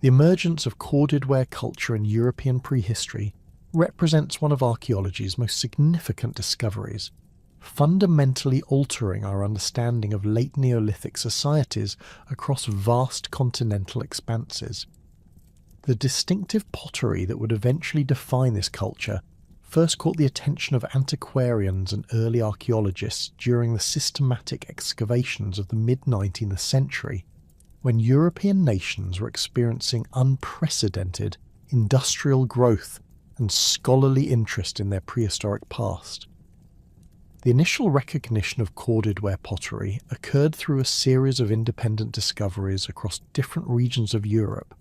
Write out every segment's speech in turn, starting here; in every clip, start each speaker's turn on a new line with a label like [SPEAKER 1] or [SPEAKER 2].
[SPEAKER 1] The emergence of corded ware culture in European prehistory represents one of archaeology's most significant discoveries, fundamentally altering our understanding of late Neolithic societies across vast continental expanses. The distinctive pottery that would eventually define this culture first caught the attention of antiquarians and early archaeologists during the systematic excavations of the mid-19th century, when European nations were experiencing unprecedented industrial growth and scholarly interest in their prehistoric past. The initial recognition of corded ware pottery occurred through a series of independent discoveries across different regions of Europe.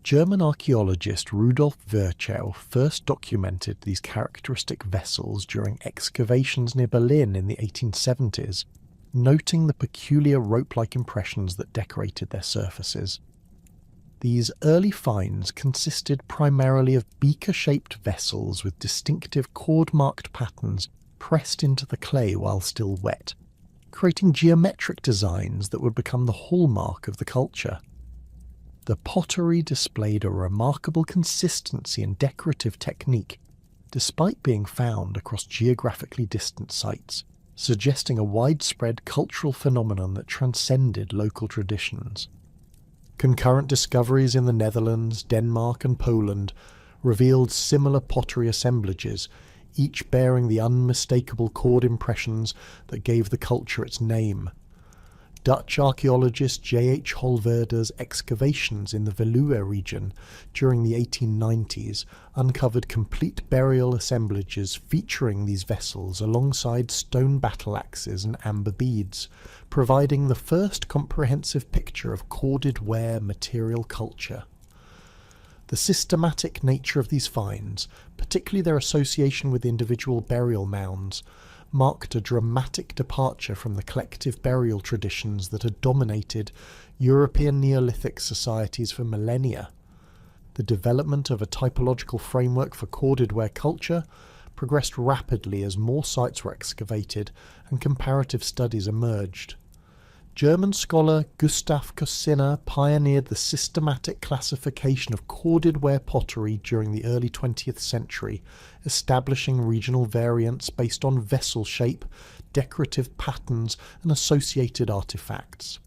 [SPEAKER 1] German archaeologist Rudolf Virchow first documented these characteristic vessels during excavations near Berlin in the 1870s, noting the peculiar rope-like impressions that decorated their surfaces. These early finds consisted primarily of beaker-shaped vessels with distinctive cord-marked patterns pressed into the clay while still wet, creating geometric designs that would become the hallmark of the culture. The pottery displayed a remarkable consistency and decorative technique, despite being found across geographically distant sites, suggesting a widespread cultural phenomenon that transcended local traditions. Concurrent discoveries in the Netherlands, Denmark and Poland revealed similar pottery assemblages, each bearing the unmistakable cord impressions that gave the culture its name. Dutch archaeologist J.H. Holverder's excavations in the Veluwe region during the 1890s uncovered complete burial assemblages featuring these vessels alongside stone battle axes and amber beads, providing the first comprehensive picture of corded ware material culture. The systematic nature of these finds, particularly their association with individual burial mounds, marked a dramatic departure from the collective burial traditions that had dominated European Neolithic societies for millennia. The development of a typological framework for corded ware culture progressed rapidly as more sites were excavated and comparative studies emerged. German scholar Gustav Kosinner pioneered the systematic classification of corded ware pottery during the early 20th century, establishing regional variants based on vessel shape, decorative patterns, and associated artifacts.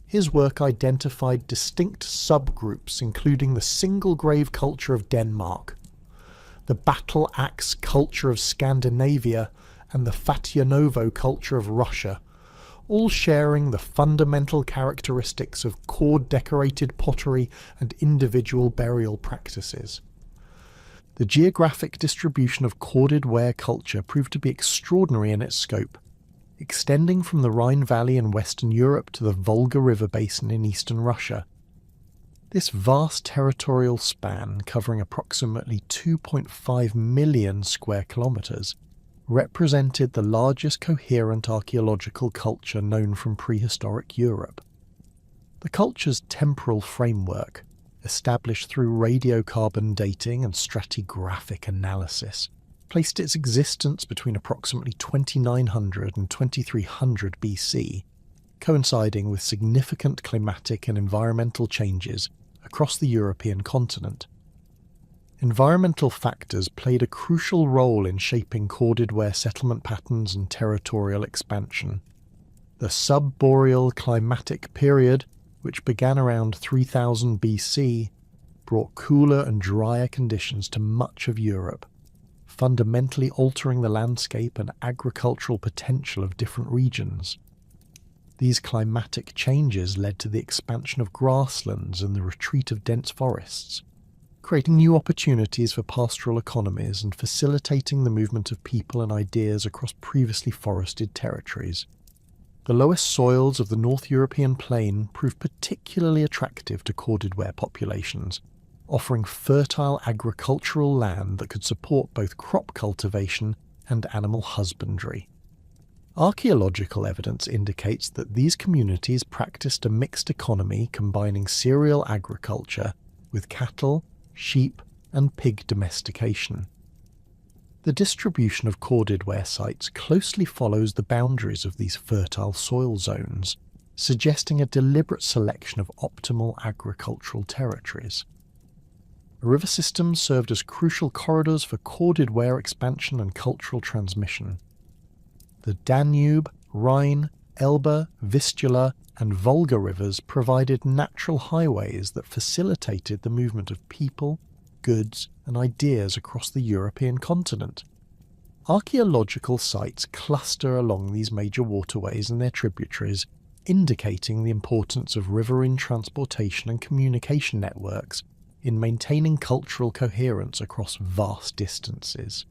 [SPEAKER 1] His work identified distinct subgroups including the single grave culture of Denmark, the battle axe culture of Scandinavia, and the Fationovo culture of Russia, all sharing the fundamental characteristics of cord-decorated pottery and individual burial practices. The geographic distribution of corded ware culture proved to be extraordinary in its scope, extending from the Rhine Valley in Western Europe to the Volga River basin in eastern Russia. This vast territorial span, covering approximately 2.5 million square kilometres, represented the largest coherent archaeological culture known from prehistoric Europe. The culture's temporal framework, established through radiocarbon dating and stratigraphic analysis, placed its existence between approximately 2900 and 2300 BC, coinciding with significant climatic and environmental changes across the European continent. Environmental factors played a crucial role in shaping corded ware settlement patterns and territorial expansion. The sub-boreal climatic period, which began around 3000 BC, brought cooler and drier conditions to much of Europe, fundamentally altering the landscape and agricultural potential of different regions. These climatic changes led to the expansion of grasslands and the retreat of dense forests, creating new opportunities for pastoral economies and facilitating the movement of people and ideas across previously forested territories. The lowest soils of the North European plain proved particularly attractive to corded ware populations, offering fertile agricultural land that could support both crop cultivation and animal husbandry. Archaeological evidence indicates that these communities practiced a mixed economy combining cereal agriculture with cattle, sheep, and pig domestication. The distribution of corded ware sites closely follows the boundaries of these fertile soil zones, suggesting a deliberate selection of optimal agricultural territories. River systems served as crucial corridors for corded ware expansion and cultural transmission. The Danube, Rhine, Elbe, Vistula, and Volga rivers provided natural highways that facilitated the movement of people, goods, and ideas across the European continent. Archaeological sites cluster along these major waterways and their tributaries, indicating the importance of riverine transportation and communication networks in maintaining cultural coherence across vast distances.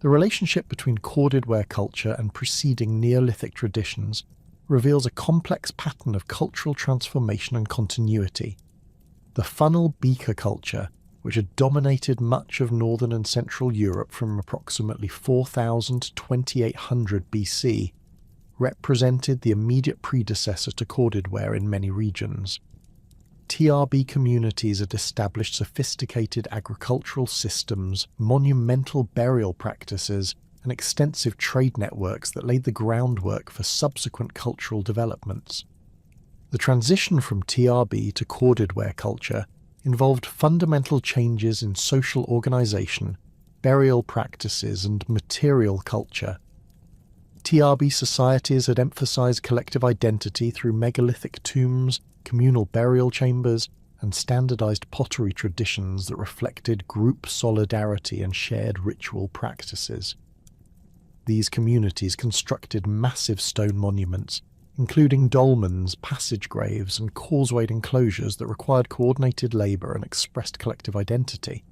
[SPEAKER 1] The relationship between corded ware culture and preceding Neolithic traditions reveals a complex pattern of cultural transformation and continuity. The funnel beaker culture, which had dominated much of northern and central Europe from approximately 4000 to 2800 BC, represented the immediate predecessor to corded ware in many regions. TRB communities had established sophisticated agricultural systems, monumental burial practices, and extensive trade networks that laid the groundwork for subsequent cultural developments. The transition from TRB to corded ware culture involved fundamental changes in social organization, burial practices, and material culture. TRB societies had emphasized collective identity through megalithic tombs, communal burial chambers, and standardized pottery traditions that reflected group solidarity and shared ritual practices. These communities constructed massive stone monuments, including dolmens, passage graves, and causewayed enclosures that required coordinated labour and expressed collective identity.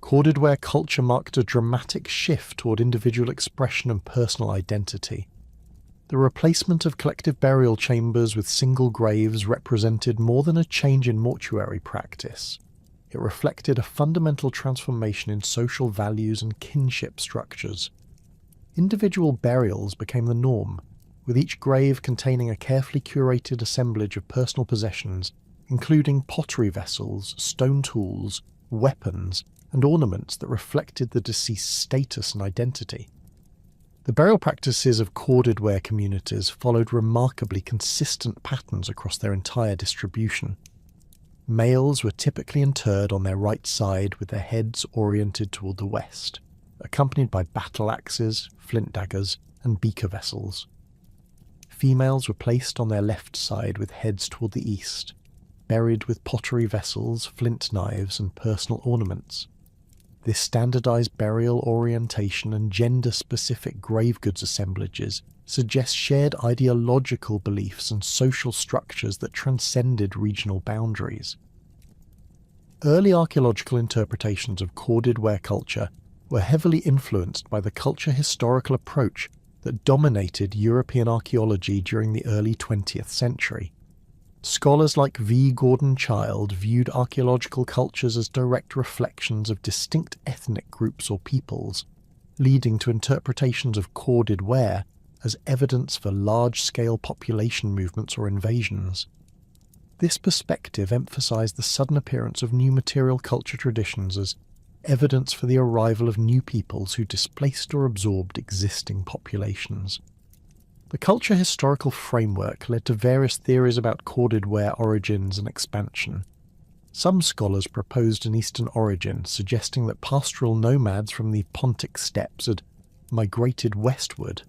[SPEAKER 1] Corded ware culture marked a dramatic shift toward individual expression and personal identity. The replacement of collective burial chambers with single graves represented more than a change in mortuary practice. It reflected a fundamental transformation in social values and kinship structures. Individual burials became the norm, with each grave containing a carefully curated assemblage of personal possessions, including pottery vessels, stone tools, weapons, and ornaments that reflected the deceased's status and identity. The burial practices of corded ware communities followed remarkably consistent patterns across their entire distribution. Males were typically interred on their right side with their heads oriented toward the west, accompanied by battle axes, flint daggers, and beaker vessels. Females were placed on their left side with heads toward the east, buried with pottery vessels, flint knives, and personal ornaments. This standardized burial orientation and gender-specific grave goods assemblages suggest shared ideological beliefs and social structures that transcended regional boundaries. Early archaeological interpretations of corded ware culture were heavily influenced by the culture-historical approach that dominated European archaeology during the early 20th century. Scholars like V. Gordon Childe viewed archaeological cultures as direct reflections of distinct ethnic groups or peoples, leading to interpretations of corded ware as evidence for large-scale population movements or invasions. This perspective emphasized the sudden appearance of new material culture traditions as evidence for the arrival of new peoples who displaced or absorbed existing populations. The culture-historical framework led to various theories about corded ware origins and expansion. Some scholars proposed an eastern origin, suggesting that pastoral nomads from the Pontic steppes had migrated westward,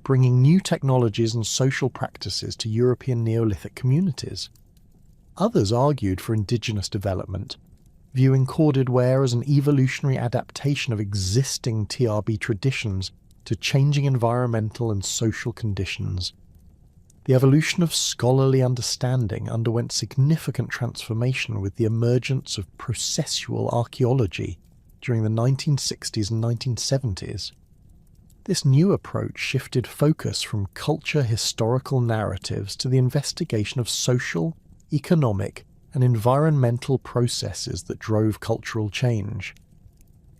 [SPEAKER 1] bringing new technologies and social practices to European Neolithic communities. Others argued for indigenous development, viewing corded ware as an evolutionary adaptation of existing TRB traditions to changing environmental and social conditions. The evolution of scholarly understanding underwent significant transformation with the emergence of processual archaeology during the 1960s and 1970s. This new approach shifted focus from culture-historical narratives to the investigation of social, economic, and environmental processes that drove cultural change.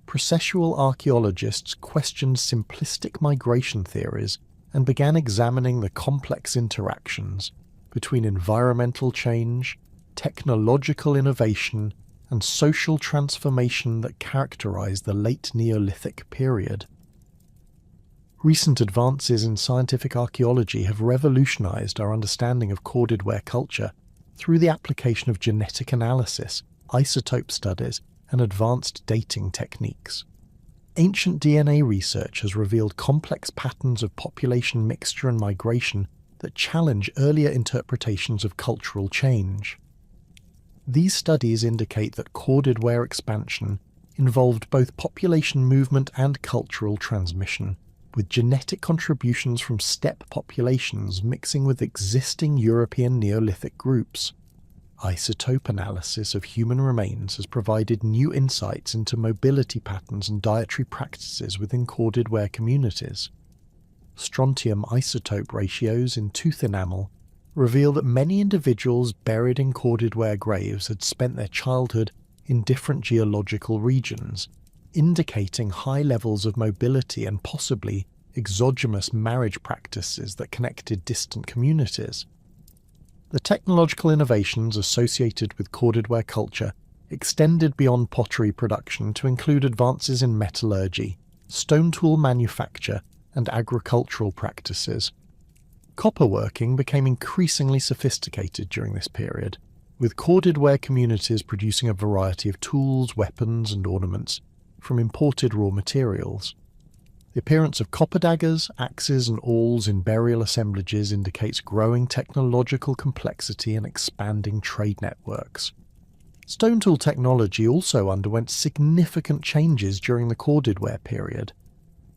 [SPEAKER 1] Processual archaeologists questioned simplistic migration theories and began examining the complex interactions between environmental change, technological innovation, and social transformation that characterized the late Neolithic period. Recent advances in scientific archaeology have revolutionized our understanding of corded ware culture through the application of genetic analysis, isotope studies, and advanced dating techniques. Ancient DNA research has revealed complex patterns of population mixture and migration that challenge earlier interpretations of cultural change. These studies indicate that corded ware expansion involved both population movement and cultural transmission, with genetic contributions from steppe populations mixing with existing European Neolithic groups. Isotope analysis of human remains has provided new insights into mobility patterns and dietary practices within corded ware communities. Strontium isotope ratios in tooth enamel reveal that many individuals buried in corded ware graves had spent their childhood in different geological regions, indicating high levels of mobility and possibly exogamous marriage practices that connected distant communities. The technological innovations associated with corded ware culture extended beyond pottery production to include advances in metallurgy, stone tool manufacture, and agricultural practices. Copperworking became increasingly sophisticated during this period, with corded ware communities producing a variety of tools, weapons, and ornaments from imported raw materials. The appearance of copper daggers, axes, and awls in burial assemblages indicates growing technological complexity and expanding trade networks. Stone tool technology also underwent significant changes during the corded ware period.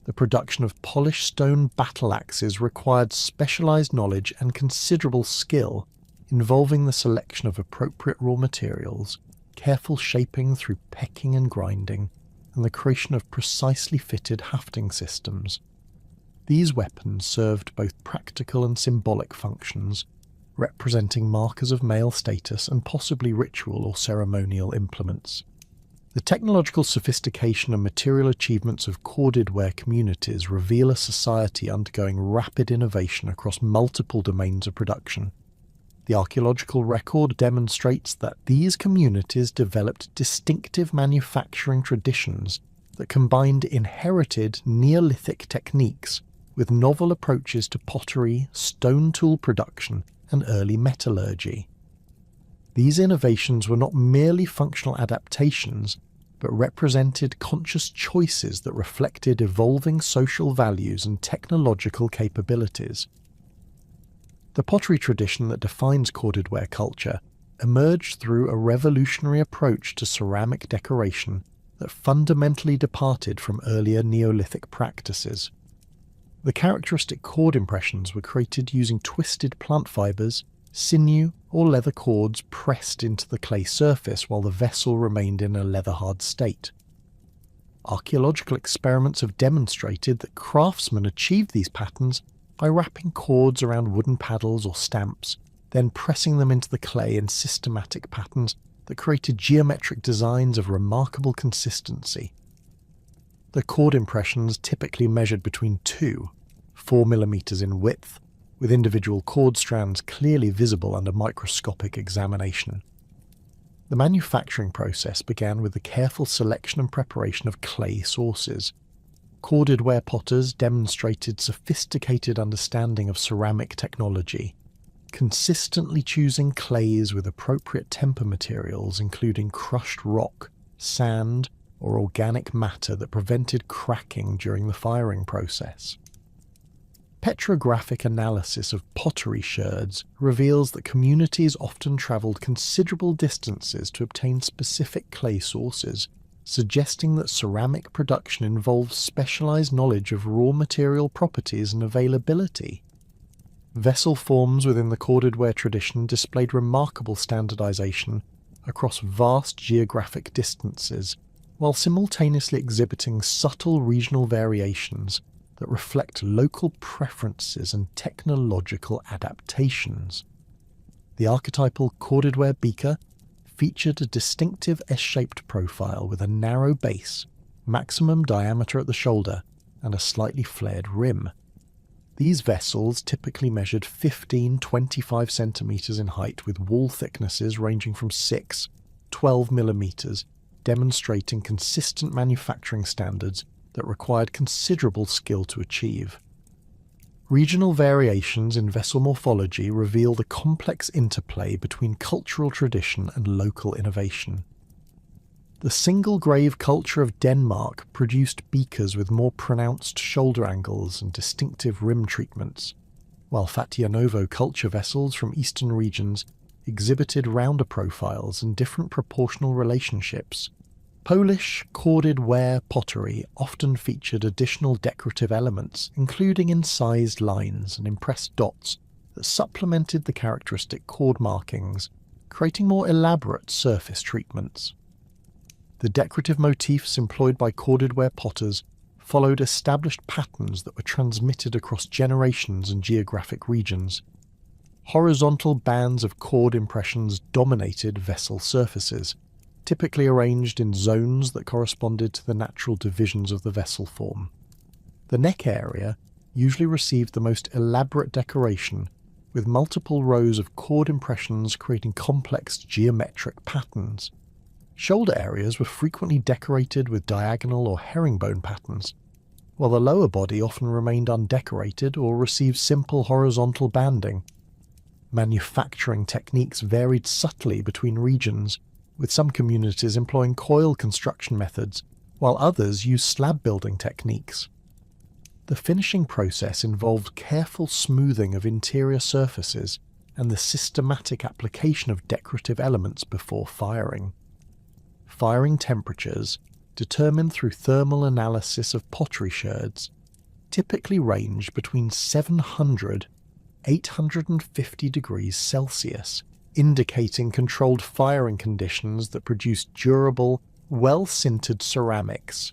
[SPEAKER 1] The production of polished stone battle axes required specialized knowledge and considerable skill, involving the selection of appropriate raw materials, careful shaping through pecking and grinding, and the creation of precisely fitted hafting systems. These weapons served both practical and symbolic functions, representing markers of male status and possibly ritual or ceremonial implements. The technological sophistication and material achievements of corded ware communities reveal a society undergoing rapid innovation across multiple domains of production. The archaeological record demonstrates that these communities developed distinctive manufacturing traditions that combined inherited Neolithic techniques with novel approaches to pottery, stone tool production, and early metallurgy. These innovations were not merely functional adaptations, but represented conscious choices that reflected evolving social values and technological capabilities. The pottery tradition that defines corded ware culture emerged through a revolutionary approach to ceramic decoration that fundamentally departed from earlier Neolithic practices. The characteristic cord impressions were created using twisted plant fibres, sinew, or leather cords pressed into the clay surface while the vessel remained in a leather-hard state. Archaeological experiments have demonstrated that craftsmen achieved these patterns by wrapping cords around wooden paddles or stamps, then pressing them into the clay in systematic patterns that created geometric designs of remarkable consistency. The cord impressions typically measured between 4 millimeters in width, with individual cord strands clearly visible under microscopic examination. The manufacturing process began with the careful selection and preparation of clay sources. Corded ware potters demonstrated sophisticated understanding of ceramic technology, consistently choosing clays with appropriate temper materials including crushed rock, sand, or organic matter that prevented cracking during the firing process. Petrographic analysis of pottery sherds reveals that communities often travelled considerable distances to obtain specific clay sources, suggesting that ceramic production involves specialized knowledge of raw material properties and availability. Vessel forms within the corded ware tradition displayed remarkable standardization across vast geographic distances, while simultaneously exhibiting subtle regional variations that reflect local preferences and technological adaptations. The archetypal corded ware beaker featured a distinctive S-shaped profile with a narrow base, maximum diameter at the shoulder, and a slightly flared rim. These vessels typically measured 15-25 centimeters in height with wall thicknesses ranging from 6-12 millimeters, demonstrating consistent manufacturing standards that required considerable skill to achieve. Regional variations in vessel morphology reveal the complex interplay between cultural tradition and local innovation. The single grave culture of Denmark produced beakers with more pronounced shoulder angles and distinctive rim treatments, while Fatianovo culture vessels from eastern regions exhibited rounder profiles and different proportional relationships. Polish corded ware pottery often featured additional decorative elements, including incised lines and impressed dots that supplemented the characteristic cord markings, creating more elaborate surface treatments. The decorative motifs employed by corded ware potters followed established patterns that were transmitted across generations and geographic regions. Horizontal bands of cord impressions dominated vessel surfaces, typically arranged in zones that corresponded to the natural divisions of the vessel form. The neck area usually received the most elaborate decoration, with multiple rows of cord impressions creating complex geometric patterns. Shoulder areas were frequently decorated with diagonal or herringbone patterns, while the lower body often remained undecorated or received simple horizontal banding. Manufacturing techniques varied subtly between regions, with some communities employing coil construction methods, while others used slab building techniques. The finishing process involved careful smoothing of interior surfaces and the systematic application of decorative elements before firing. Firing temperatures, determined through thermal analysis of pottery sherds, typically range between 700 and 850 degrees Celsius, indicating controlled firing conditions that produce durable, well-sintered ceramics.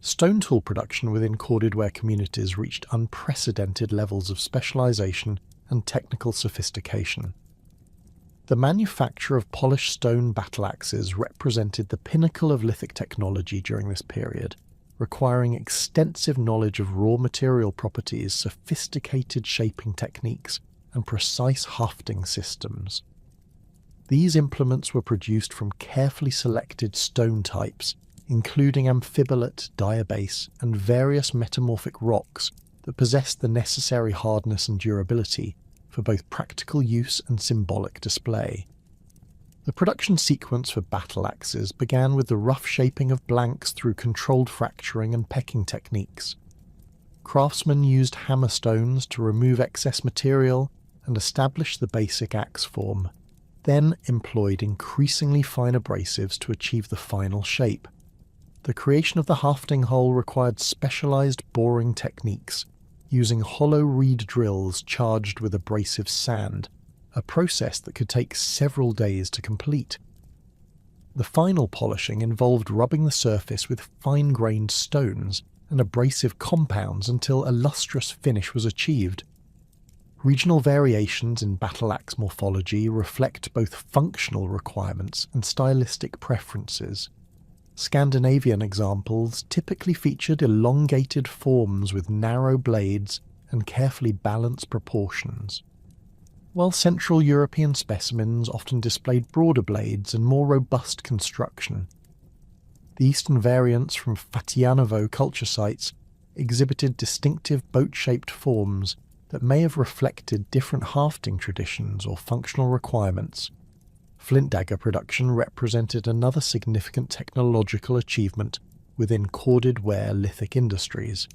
[SPEAKER 1] Stone tool production within corded ware communities reached unprecedented levels of specialization and technical sophistication. The manufacture of polished stone battle axes represented the pinnacle of lithic technology during this period, requiring extensive knowledge of raw material properties, sophisticated shaping techniques, and precise hafting systems. These implements were produced from carefully selected stone types, including amphibolite, diabase, and various metamorphic rocks that possessed the necessary hardness and durability for both practical use and symbolic display. The production sequence for battle axes began with the rough shaping of blanks through controlled fracturing and pecking techniques. Craftsmen used hammerstones to remove excess material and establish the basic axe form, then employed increasingly fine abrasives to achieve the final shape. The creation of the hafting hole required specialized boring techniques, using hollow reed drills charged with abrasive sand, a process that could take several days to complete. The final polishing involved rubbing the surface with fine-grained stones and abrasive compounds until a lustrous finish was achieved. Regional variations in battle axe morphology reflect both functional requirements and stylistic preferences. Scandinavian examples typically featured elongated forms with narrow blades and carefully balanced proportions, while Central European specimens often displayed broader blades and more robust construction. The eastern variants from Fatianovo culture sites exhibited distinctive boat-shaped forms that may have reflected different hafting traditions or functional requirements. Flint dagger production represented another significant technological achievement within corded ware lithic industries.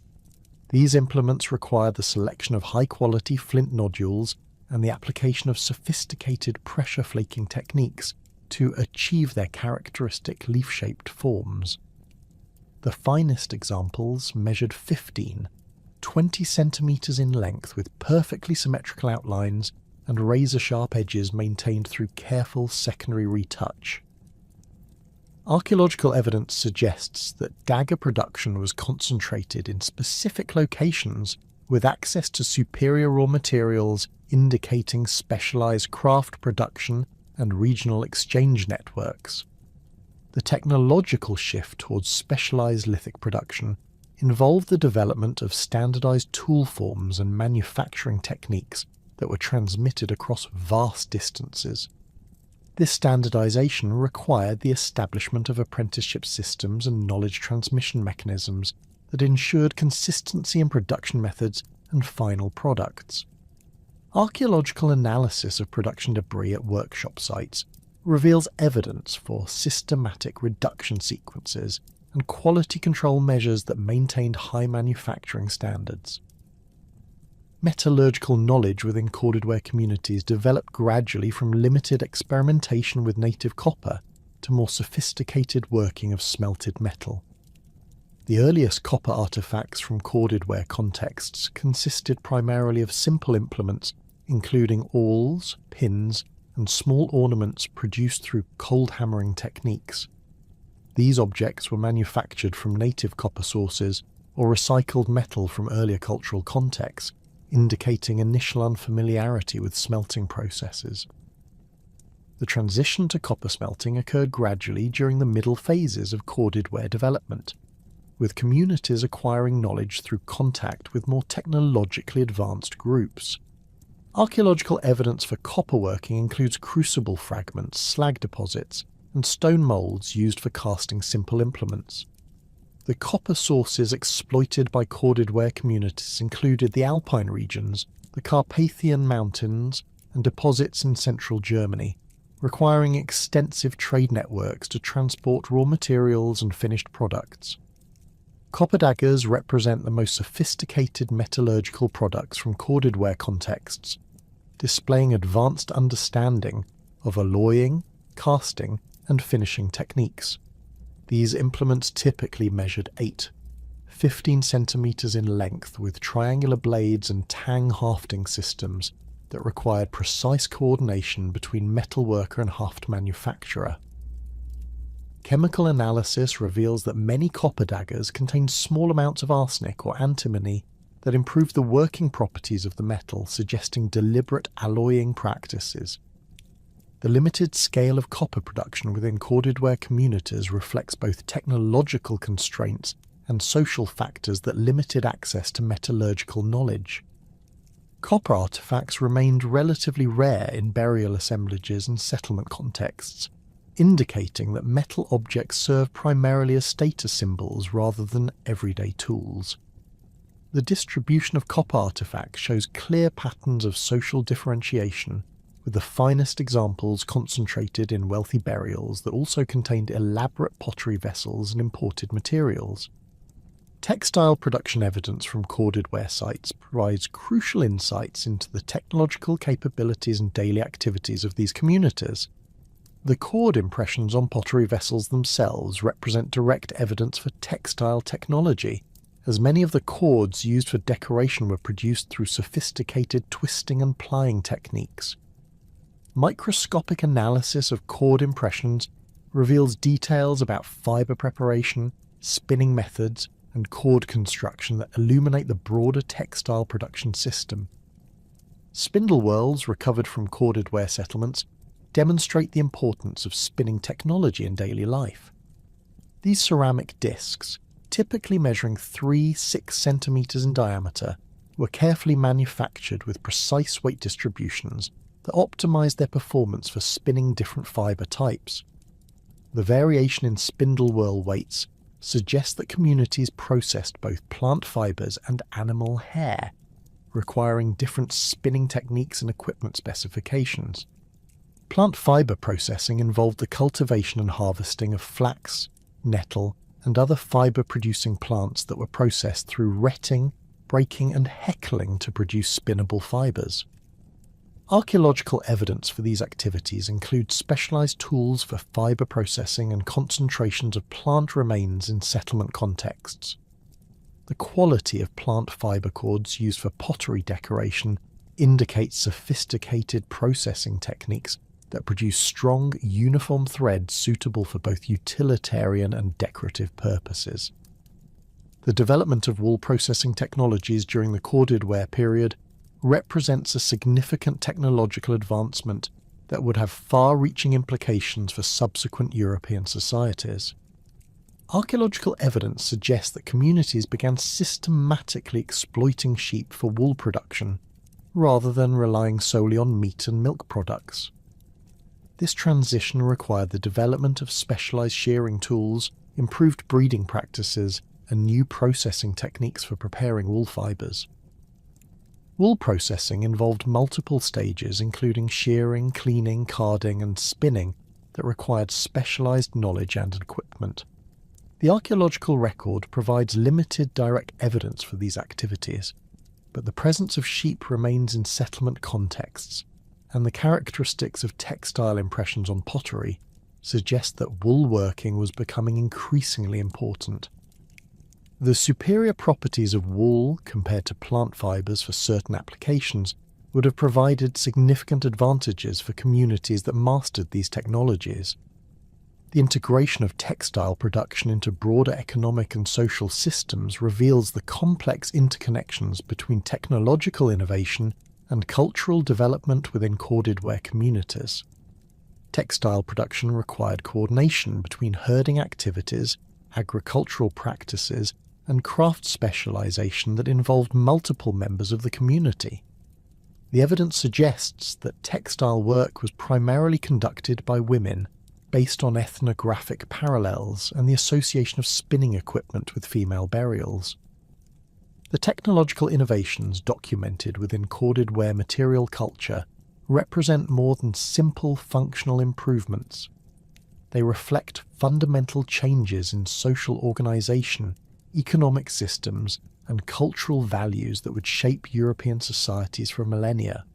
[SPEAKER 1] These implements required the selection of high-quality flint nodules and the application of sophisticated pressure flaking techniques to achieve their characteristic leaf-shaped forms. The finest examples measured 20 centimeters in length with perfectly symmetrical outlines and razor-sharp edges maintained through careful secondary retouch. Archaeological evidence suggests that dagger production was concentrated in specific locations with access to superior raw materials, indicating specialized craft production and regional exchange networks. The technological shift towards specialized lithic production involved the development of standardized tool forms and manufacturing techniques that were transmitted across vast distances. This standardization required the establishment of apprenticeship systems and knowledge transmission mechanisms that ensured consistency in production methods and final products. Archaeological analysis of production debris at workshop sites reveals evidence for systematic reduction sequences and quality control measures that maintained high manufacturing standards. Metallurgical knowledge within corded ware communities developed gradually from limited experimentation with native copper to more sophisticated working of smelted metal. The earliest copper artifacts from corded ware contexts consisted primarily of simple implements including awls, pins, and small ornaments produced through cold hammering techniques. These objects were manufactured from native copper sources or recycled metal from earlier cultural contexts, indicating initial unfamiliarity with smelting processes. The transition to copper smelting occurred gradually during the middle phases of corded ware development, with communities acquiring knowledge through contact with more technologically advanced groups. Archaeological evidence for copper working includes crucible fragments, slag deposits, and stone moulds used for casting simple implements. The copper sources exploited by corded ware communities included the Alpine regions, the Carpathian Mountains, and deposits in central Germany, requiring extensive trade networks to transport raw materials and finished products. Copper daggers represent the most sophisticated metallurgical products from corded ware contexts, displaying advanced understanding of alloying, casting, and finishing techniques. These implements typically measured 15 centimeters in length with triangular blades and tang hafting systems that required precise coordination between metalworker and haft manufacturer. Chemical analysis reveals that many copper daggers contained small amounts of arsenic or antimony that improved the working properties of the metal, suggesting deliberate alloying practices. The limited scale of copper production within corded ware communities reflects both technological constraints and social factors that limited access to metallurgical knowledge. Copper artifacts remained relatively rare in burial assemblages and settlement contexts, indicating that metal objects served primarily as status symbols rather than everyday tools. The distribution of copper artifacts shows clear patterns of social differentiation, with the finest examples concentrated in wealthy burials that also contained elaborate pottery vessels and imported materials. Textile production evidence from corded ware sites provides crucial insights into the technological capabilities and daily activities of these communities. The cord impressions on pottery vessels themselves represent direct evidence for textile technology, as many of the cords used for decoration were produced through sophisticated twisting and plying techniques. Microscopic analysis of cord impressions reveals details about fibre preparation, spinning methods, and cord construction that illuminate the broader textile production system. Spindle whorls recovered from corded ware settlements demonstrate the importance of spinning technology in daily life. These ceramic discs, typically measuring 6 centimeters in diameter, were carefully manufactured with precise weight distributions that optimized their performance for spinning different fibre types. The variation in spindle whorl weights suggests that communities processed both plant fibres and animal hair, requiring different spinning techniques and equipment specifications. Plant fibre processing involved the cultivation and harvesting of flax, nettle, and other fibre-producing plants that were processed through retting, breaking, and heckling to produce spinnable fibres. Archaeological evidence for these activities includes specialized tools for fibre processing and concentrations of plant remains in settlement contexts. The quality of plant fibre cords used for pottery decoration indicates sophisticated processing techniques that produce strong, uniform threads suitable for both utilitarian and decorative purposes. The development of wool processing technologies during the corded ware period represents a significant technological advancement that would have far-reaching implications for subsequent European societies. Archaeological evidence suggests that communities began systematically exploiting sheep for wool production, rather than relying solely on meat and milk products. This transition required the development of specialized shearing tools, improved breeding practices, and new processing techniques for preparing wool fibres. Wool processing involved multiple stages including shearing, cleaning, carding and spinning that required specialised knowledge and equipment. The archaeological record provides limited direct evidence for these activities, but the presence of sheep remains in settlement contexts, and the characteristics of textile impressions on pottery suggest that wool working was becoming increasingly important. The superior properties of wool compared to plant fibres for certain applications would have provided significant advantages for communities that mastered these technologies. The integration of textile production into broader economic and social systems reveals the complex interconnections between technological innovation and cultural development within corded ware communities. Textile production required coordination between herding activities, agricultural practices, and craft specialization that involved multiple members of the community. The evidence suggests that textile work was primarily conducted by women, based on ethnographic parallels and the association of spinning equipment with female burials. The technological innovations documented within corded ware material culture represent more than simple functional improvements. They reflect fundamental changes in social organization, economic systems, and cultural values that would shape European societies for millennia.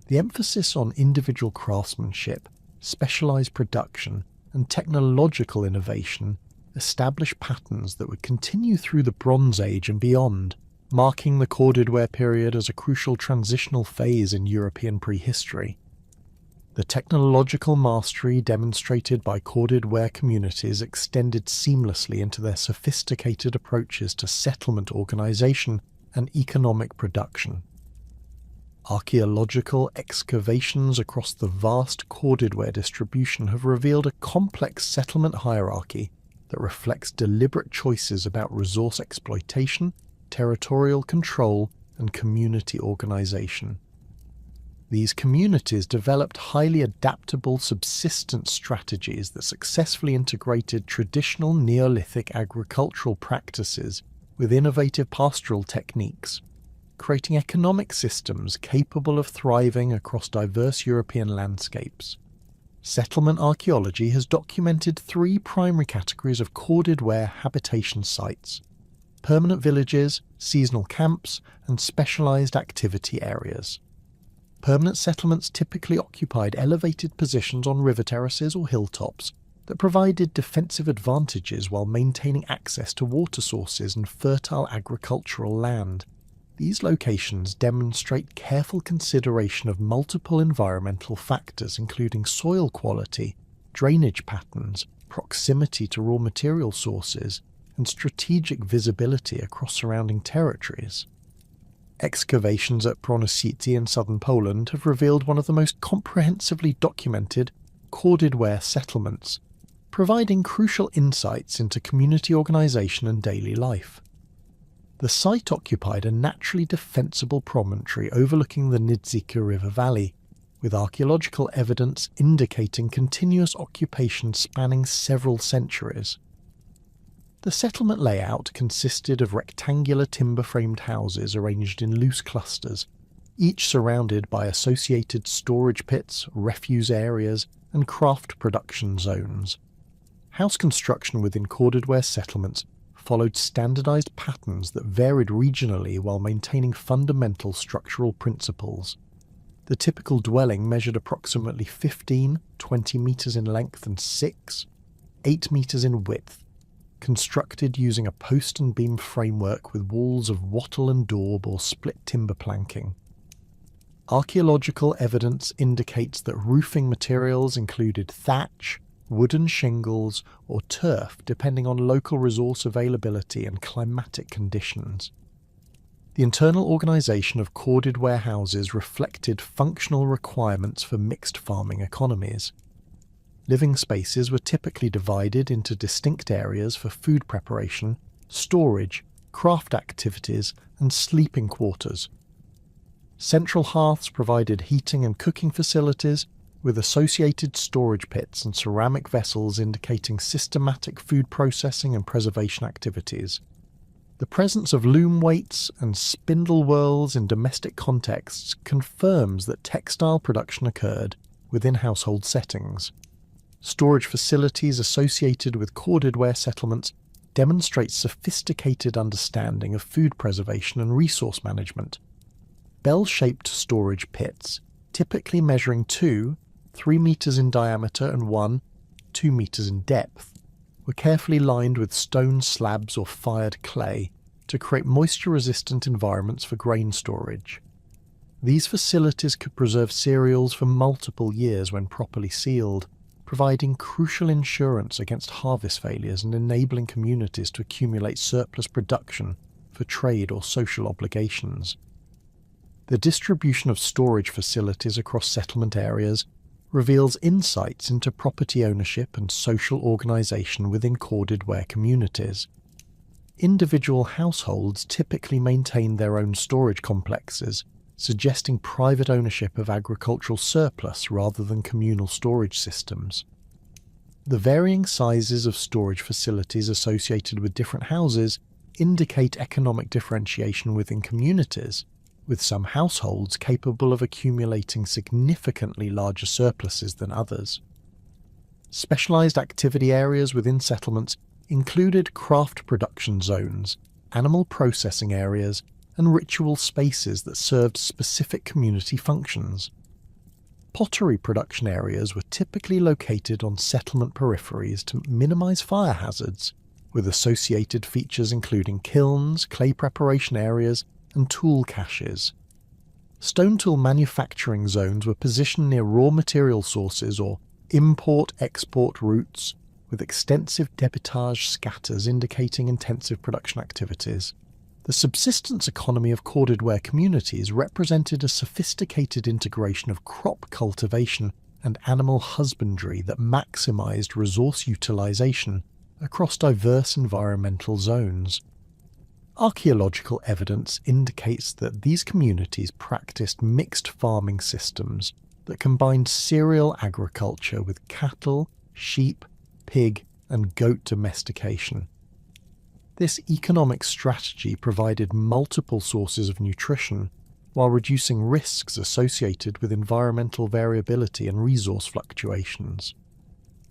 [SPEAKER 1] The emphasis on individual craftsmanship, specialized production, and technological innovation establish patterns that would continue through the Bronze Age and beyond, marking the corded ware period as a crucial transitional phase in European prehistory. The technological mastery demonstrated by corded ware communities extended seamlessly into their sophisticated approaches to settlement organization and economic production. Archaeological excavations across the vast corded ware distribution have revealed a complex settlement hierarchy that reflects deliberate choices about resource exploitation, territorial control, and community organization. These communities developed highly adaptable subsistence strategies that successfully integrated traditional Neolithic agricultural practices with innovative pastoral techniques, creating economic systems capable of thriving across diverse European landscapes. Settlement archaeology has documented three primary categories of corded ware habitation sites: permanent villages, seasonal camps, and specialized activity areas. Permanent settlements typically occupied elevated positions on river terraces or hilltops that provided defensive advantages while maintaining access to water sources and fertile agricultural land. These locations demonstrate careful consideration of multiple environmental factors including soil quality, drainage patterns, proximity to raw material sources, and strategic visibility across surrounding territories. Excavations at Broniecity in southern Poland have revealed one of the most comprehensively documented corded ware settlements, providing crucial insights into community organization and daily life. The site occupied a naturally defensible promontory overlooking the Niedzika River Valley, with archaeological evidence indicating continuous occupation spanning several centuries. The settlement layout consisted of rectangular timber-framed houses arranged in loose clusters, each surrounded by associated storage pits, refuse areas, and craft production zones. House construction within corded ware settlements followed standardized patterns that varied regionally while maintaining fundamental structural principles. The typical dwelling measured approximately 15-20 meters in length and 6-8 meters in width, constructed using a post and beam framework with walls of wattle and daub or split timber planking. Archaeological evidence indicates that roofing materials included thatch, wooden shingles, or turf depending on local resource availability and climatic conditions. The internal organisation of corded ware houses reflected functional requirements for mixed farming economies. Living spaces were typically divided into distinct areas for food preparation, storage, craft activities, and sleeping quarters. Central hearths provided heating and cooking facilities, with associated storage pits and ceramic vessels indicating systematic food processing and preservation activities. The presence of loom weights and spindle whirls in domestic contexts confirms that textile production occurred within household settings. Storage facilities associated with corded ware settlements demonstrate sophisticated understanding of food preservation and resource management. Bell-shaped storage pits, typically measuring 3 meters in diameter and 2 meters in depth, were carefully lined with stone slabs or fired clay to create moisture-resistant environments for grain storage. These facilities could preserve cereals for multiple years when properly sealed, providing crucial insurance against harvest failures and enabling communities to accumulate surplus production for trade or social obligations. The distribution of storage facilities across settlement areas reveals insights into property ownership and social organisation within corded ware communities. Individual households typically maintain their own storage complexes, suggesting private ownership of agricultural surplus rather than communal storage systems. The varying sizes of storage facilities associated with different houses indicate economic differentiation within communities, with some households capable of accumulating significantly larger surpluses than others. Specialised activity areas within settlements included craft production zones, animal processing areas, and ritual spaces that served specific community functions. Pottery production areas were typically located on settlement peripheries to minimise fire hazards, with associated features including kilns, clay preparation areas, and tool caches. Stone tool manufacturing zones were positioned near raw material sources or import-export routes, with extensive debitage scatters indicating intensive production activities. The subsistence economy of corded ware communities represented a sophisticated integration of crop cultivation and animal husbandry that maximised resource utilisation across diverse environmental zones. Archaeological evidence indicates that these communities practiced mixed farming systems that combined cereal agriculture with cattle, sheep, pig, and goat domestication. This economic strategy provided multiple sources of nutrition while reducing risks associated with environmental variability and resource fluctuations.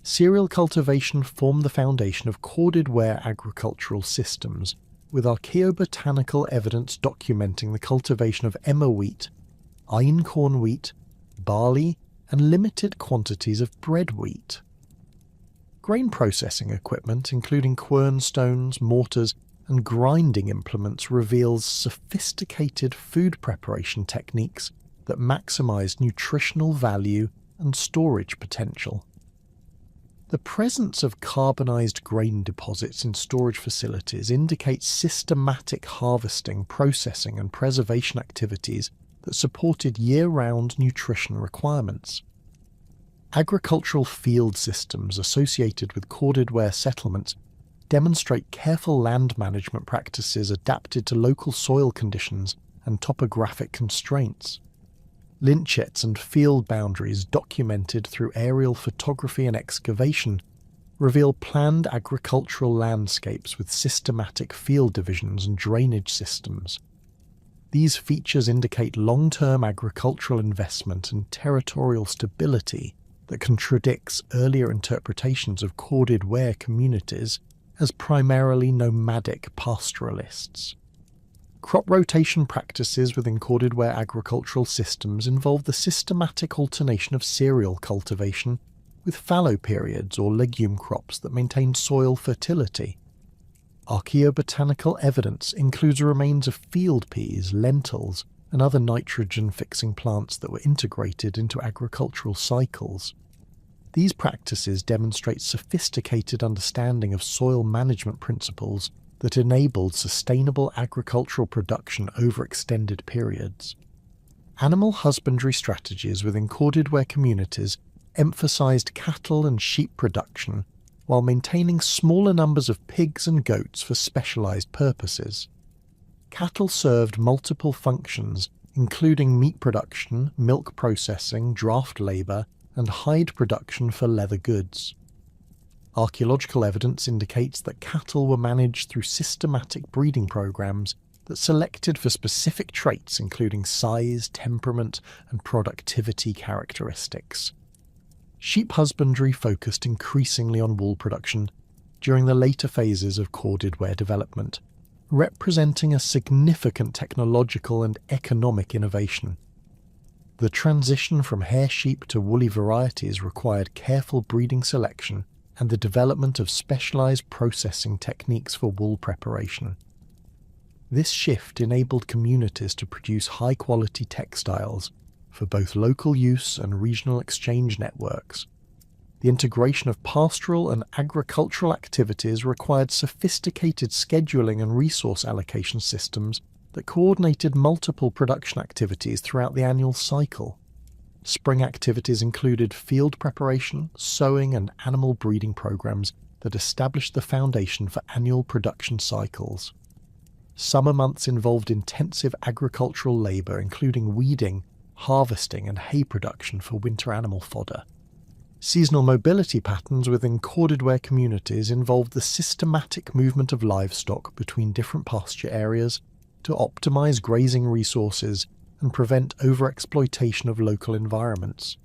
[SPEAKER 1] Cereal cultivation formed the foundation of corded ware agricultural systems, with archaeobotanical evidence documenting the cultivation of emmer wheat, einkorn wheat, barley, and limited quantities of bread wheat. Grain processing equipment, including quern stones, mortars, and grinding implements, reveals sophisticated food preparation techniques that maximize nutritional value and storage potential. The presence of carbonized grain deposits in storage facilities indicates systematic harvesting, processing, and preservation activities that supported year-round nutrition requirements. Agricultural field systems associated with corded ware settlements demonstrate careful land management practices adapted to local soil conditions and topographic constraints. Lynchets and field boundaries documented through aerial photography and excavation reveal planned agricultural landscapes with systematic field divisions and drainage systems. These features indicate long-term agricultural investment and territorial stability that contradicts earlier interpretations of corded ware communities as primarily nomadic pastoralists. Crop rotation practices within corded ware agricultural systems involve the systematic alternation of cereal cultivation with fallow periods or legume crops that maintain soil fertility. Archaeobotanical evidence includes remains of field peas, lentils, and other nitrogen-fixing plants that were integrated into agricultural cycles. These practices demonstrate sophisticated understanding of soil management principles that enabled sustainable agricultural production over extended periods. Animal husbandry strategies within corded ware communities emphasized cattle and sheep production while maintaining smaller numbers of pigs and goats for specialized purposes. Cattle served multiple functions, including meat production, milk processing, draft labor, and hide production for leather goods. Archaeological evidence indicates that cattle were managed through systematic breeding programs that selected for specific traits including size, temperament, and productivity characteristics. Sheep husbandry focused increasingly on wool production during the later phases of corded ware development, representing a significant technological and economic innovation. The transition from hair sheep to woolly varieties required careful breeding selection and the development of specialized processing techniques for wool preparation. This shift enabled communities to produce high-quality textiles for both local use and regional exchange networks. The integration of pastoral and agricultural activities required sophisticated scheduling and resource allocation systems that coordinated multiple production activities throughout the annual cycle. Spring activities included field preparation, sowing, and animal breeding programs that established the foundation for annual production cycles. Summer months involved intensive agricultural labor, including weeding, harvesting, and hay production for winter animal fodder. Seasonal mobility patterns within corded ware communities involved the systematic movement of livestock between different pasture areas to optimize grazing resources and prevent overexploitation of local environments.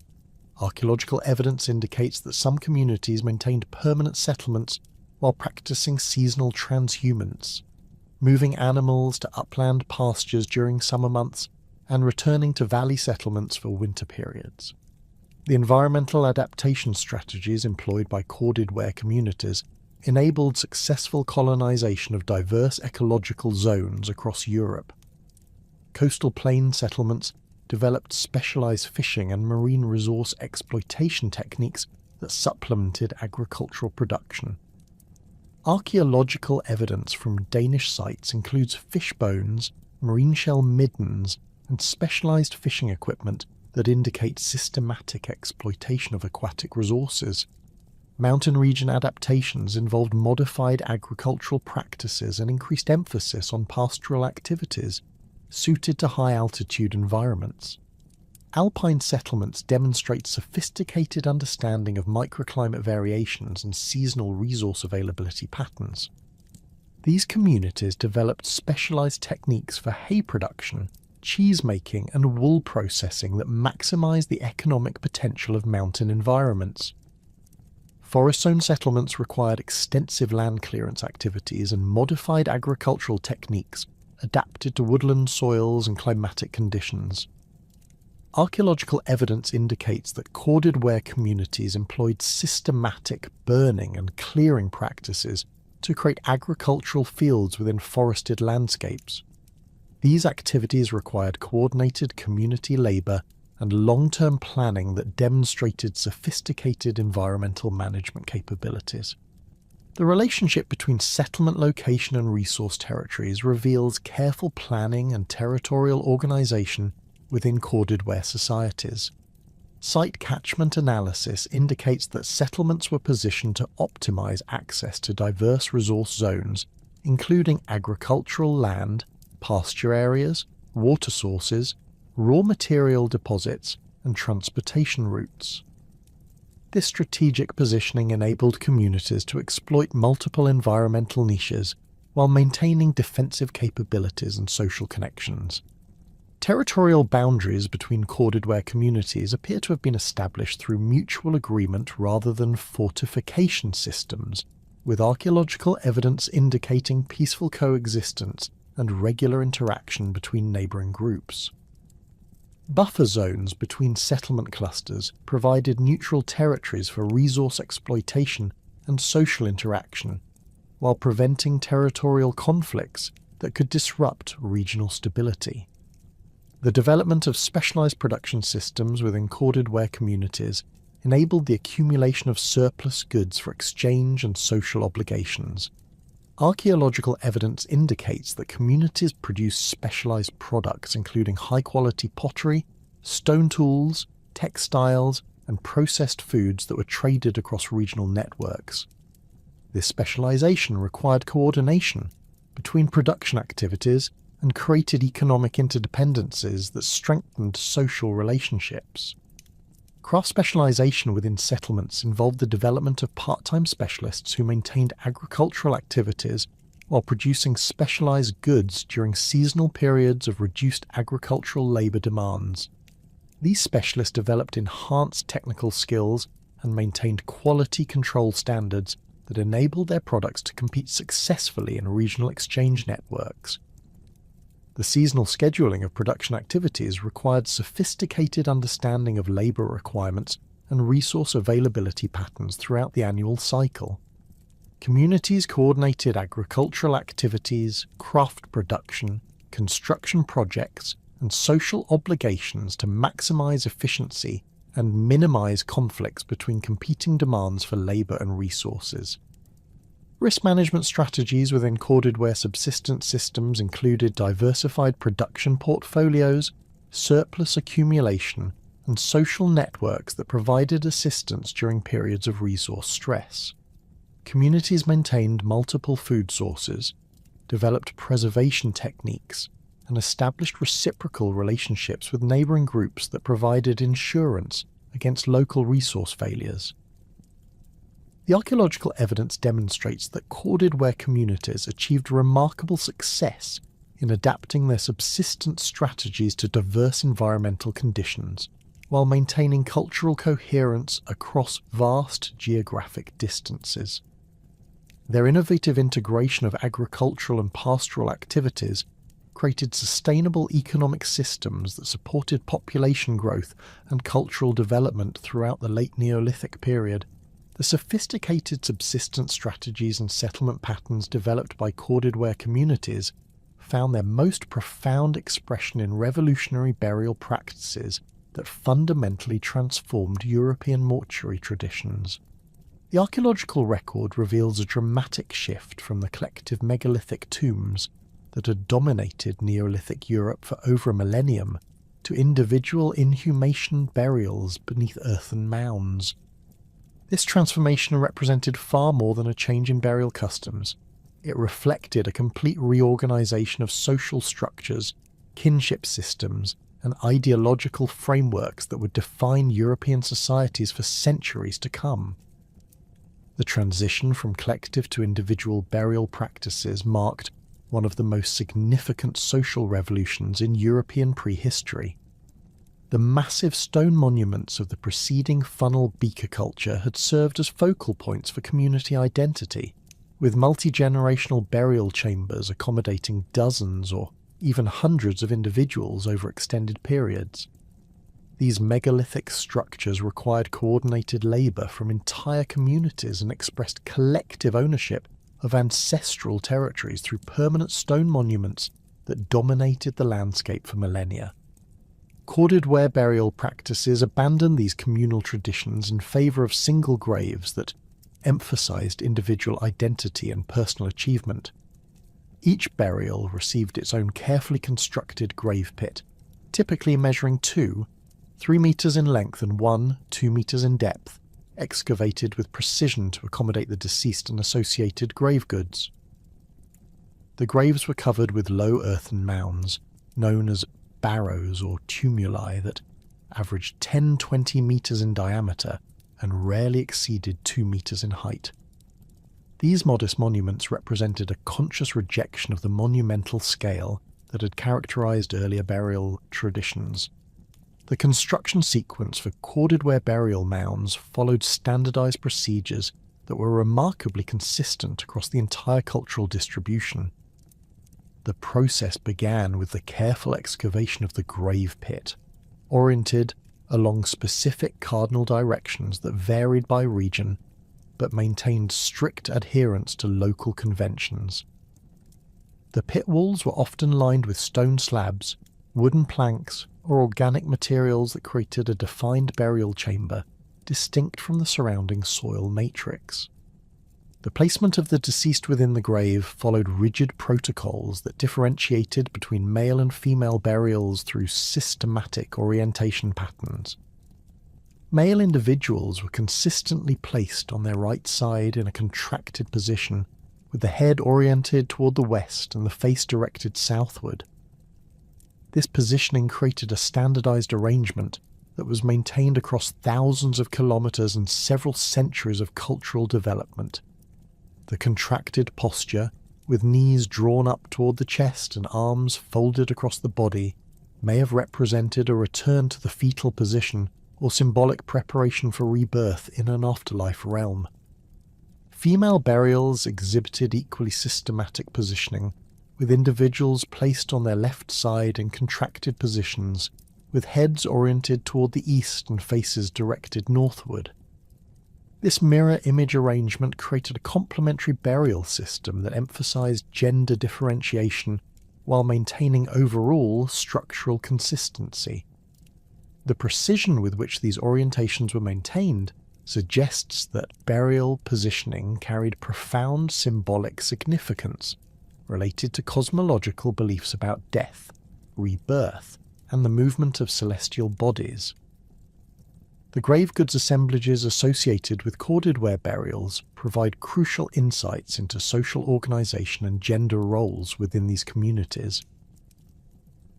[SPEAKER 1] Archaeological evidence indicates that some communities maintained permanent settlements while practicing seasonal transhumance, moving animals to upland pastures during summer months and returning to valley settlements for winter periods. The environmental adaptation strategies employed by corded ware communities enabled successful colonization of diverse ecological zones across Europe. Coastal plain settlements developed specialized fishing and marine resource exploitation techniques that supplemented agricultural production. Archaeological evidence from Danish sites includes fish bones, marine shell middens, and specialized fishing equipment that indicate systematic exploitation of aquatic resources. Mountain region adaptations involved modified agricultural practices and increased emphasis on pastoral activities suited to high-altitude environments. Alpine settlements demonstrate sophisticated understanding of microclimate variations and seasonal resource availability patterns. These communities developed specialized techniques for hay production, cheese making, and wool processing that maximize the economic potential of mountain environments. Forest zone settlements required extensive land clearance activities and modified agricultural techniques adapted to woodland soils and climatic conditions. Archaeological evidence indicates that corded ware communities employed systematic burning and clearing practices to create agricultural fields within forested landscapes. These activities required coordinated community labor and long-term planning that demonstrated sophisticated environmental management capabilities. The relationship between settlement location and resource territories reveals careful planning and territorial organization within corded ware societies. Site catchment analysis indicates that settlements were positioned to optimize access to diverse resource zones, including agricultural land, pasture areas, water sources, raw material deposits, and transportation routes. This strategic positioning enabled communities to exploit multiple environmental niches while maintaining defensive capabilities and social connections. Territorial boundaries between corded ware communities appear to have been established through mutual agreement rather than fortification systems, with archaeological evidence indicating peaceful coexistence and regular interaction between neighbouring groups. Buffer zones between settlement clusters provided neutral territories for resource exploitation and social interaction, while preventing territorial conflicts that could disrupt regional stability. The development of specialized production systems within corded ware communities enabled the accumulation of surplus goods for exchange and social obligations. Archaeological evidence indicates that communities produce specialized products including high-quality pottery, stone tools, textiles, and processed foods that were traded across regional networks. This specialization required coordination between production activities and created economic interdependencies that strengthened social relationships. Craft specialization within settlements involved the development of part-time specialists who maintained agricultural activities while producing specialized goods during seasonal periods of reduced agricultural labor demands. These specialists developed enhanced technical skills and maintained quality control standards that enabled their products to compete successfully in regional exchange networks. The seasonal scheduling of production activities required sophisticated understanding of labor requirements and resource availability patterns throughout the annual cycle. Communities coordinated agricultural activities, craft production, construction projects, and social obligations to maximize efficiency and minimize conflicts between competing demands for labor and resources. Risk management strategies within corded ware subsistence systems included diversified production portfolios, surplus accumulation, and social networks that provided assistance during periods of resource stress. Communities maintained multiple food sources, developed preservation techniques, and established reciprocal relationships with neighboring groups that provided insurance against local resource failures. The archaeological evidence demonstrates that corded ware communities achieved remarkable success in adapting their subsistence strategies to diverse environmental conditions, while maintaining cultural coherence across vast geographic distances. Their innovative integration of agricultural and pastoral activities created sustainable economic systems that supported population growth and cultural development throughout the late Neolithic period. The sophisticated subsistence strategies and settlement patterns developed by corded ware communities found their most profound expression in revolutionary burial practices that fundamentally transformed European mortuary traditions. The archaeological record reveals a dramatic shift from the collective megalithic tombs that had dominated Neolithic Europe for over a millennium to individual inhumation burials beneath earthen mounds. This transformation represented far more than a change in burial customs. It reflected a complete reorganization of social structures, kinship systems, and ideological frameworks that would define European societies for centuries to come. The transition from collective to individual burial practices marked one of the most significant social revolutions in European prehistory. The massive stone monuments of the preceding funnel beaker culture had served as focal points for community identity, with multi-generational burial chambers accommodating dozens or even hundreds of individuals over extended periods. These megalithic structures required coordinated labour from entire communities and expressed collective ownership of ancestral territories through permanent stone monuments that dominated the landscape for millennia. Corded ware burial practices abandoned these communal traditions in favour of single graves that emphasised individual identity and personal achievement. Each burial received its own carefully constructed grave pit, typically measuring 3 metres in length and 2 metres in depth, excavated with precision to accommodate the deceased and associated grave goods. The graves were covered with low earthen mounds, known as barrows or tumuli, that averaged 10-20 metres in diameter and rarely exceeded 2 metres in height. These modest monuments represented a conscious rejection of the monumental scale that had characterised earlier burial traditions. The construction sequence for corded ware burial mounds followed standardised procedures that were remarkably consistent across the entire cultural distribution. The process began with the careful excavation of the grave pit, oriented along specific cardinal directions that varied by region, but maintained strict adherence to local conventions. The pit walls were often lined with stone slabs, wooden planks, or organic materials that created a defined burial chamber, distinct from the surrounding soil matrix. The placement of the deceased within the grave followed rigid protocols that differentiated between male and female burials through systematic orientation patterns. Male individuals were consistently placed on their right side in a contracted position, with the head oriented toward the west and the face directed southward. This positioning created a standardized arrangement that was maintained across thousands of kilometers and several centuries of cultural development. The contracted posture, with knees drawn up toward the chest and arms folded across the body, may have represented a return to the fetal position or symbolic preparation for rebirth in an afterlife realm. Female burials exhibited equally systematic positioning, with individuals placed on their left side in contracted positions, with heads oriented toward the east and faces directed northward. This mirror image arrangement created a complementary burial system that emphasized gender differentiation while maintaining overall structural consistency. The precision with which these orientations were maintained suggests that burial positioning carried profound symbolic significance related to cosmological beliefs about death, rebirth, and the movement of celestial bodies. The grave goods assemblages associated with corded ware burials provide crucial insights into social organization and gender roles within these communities.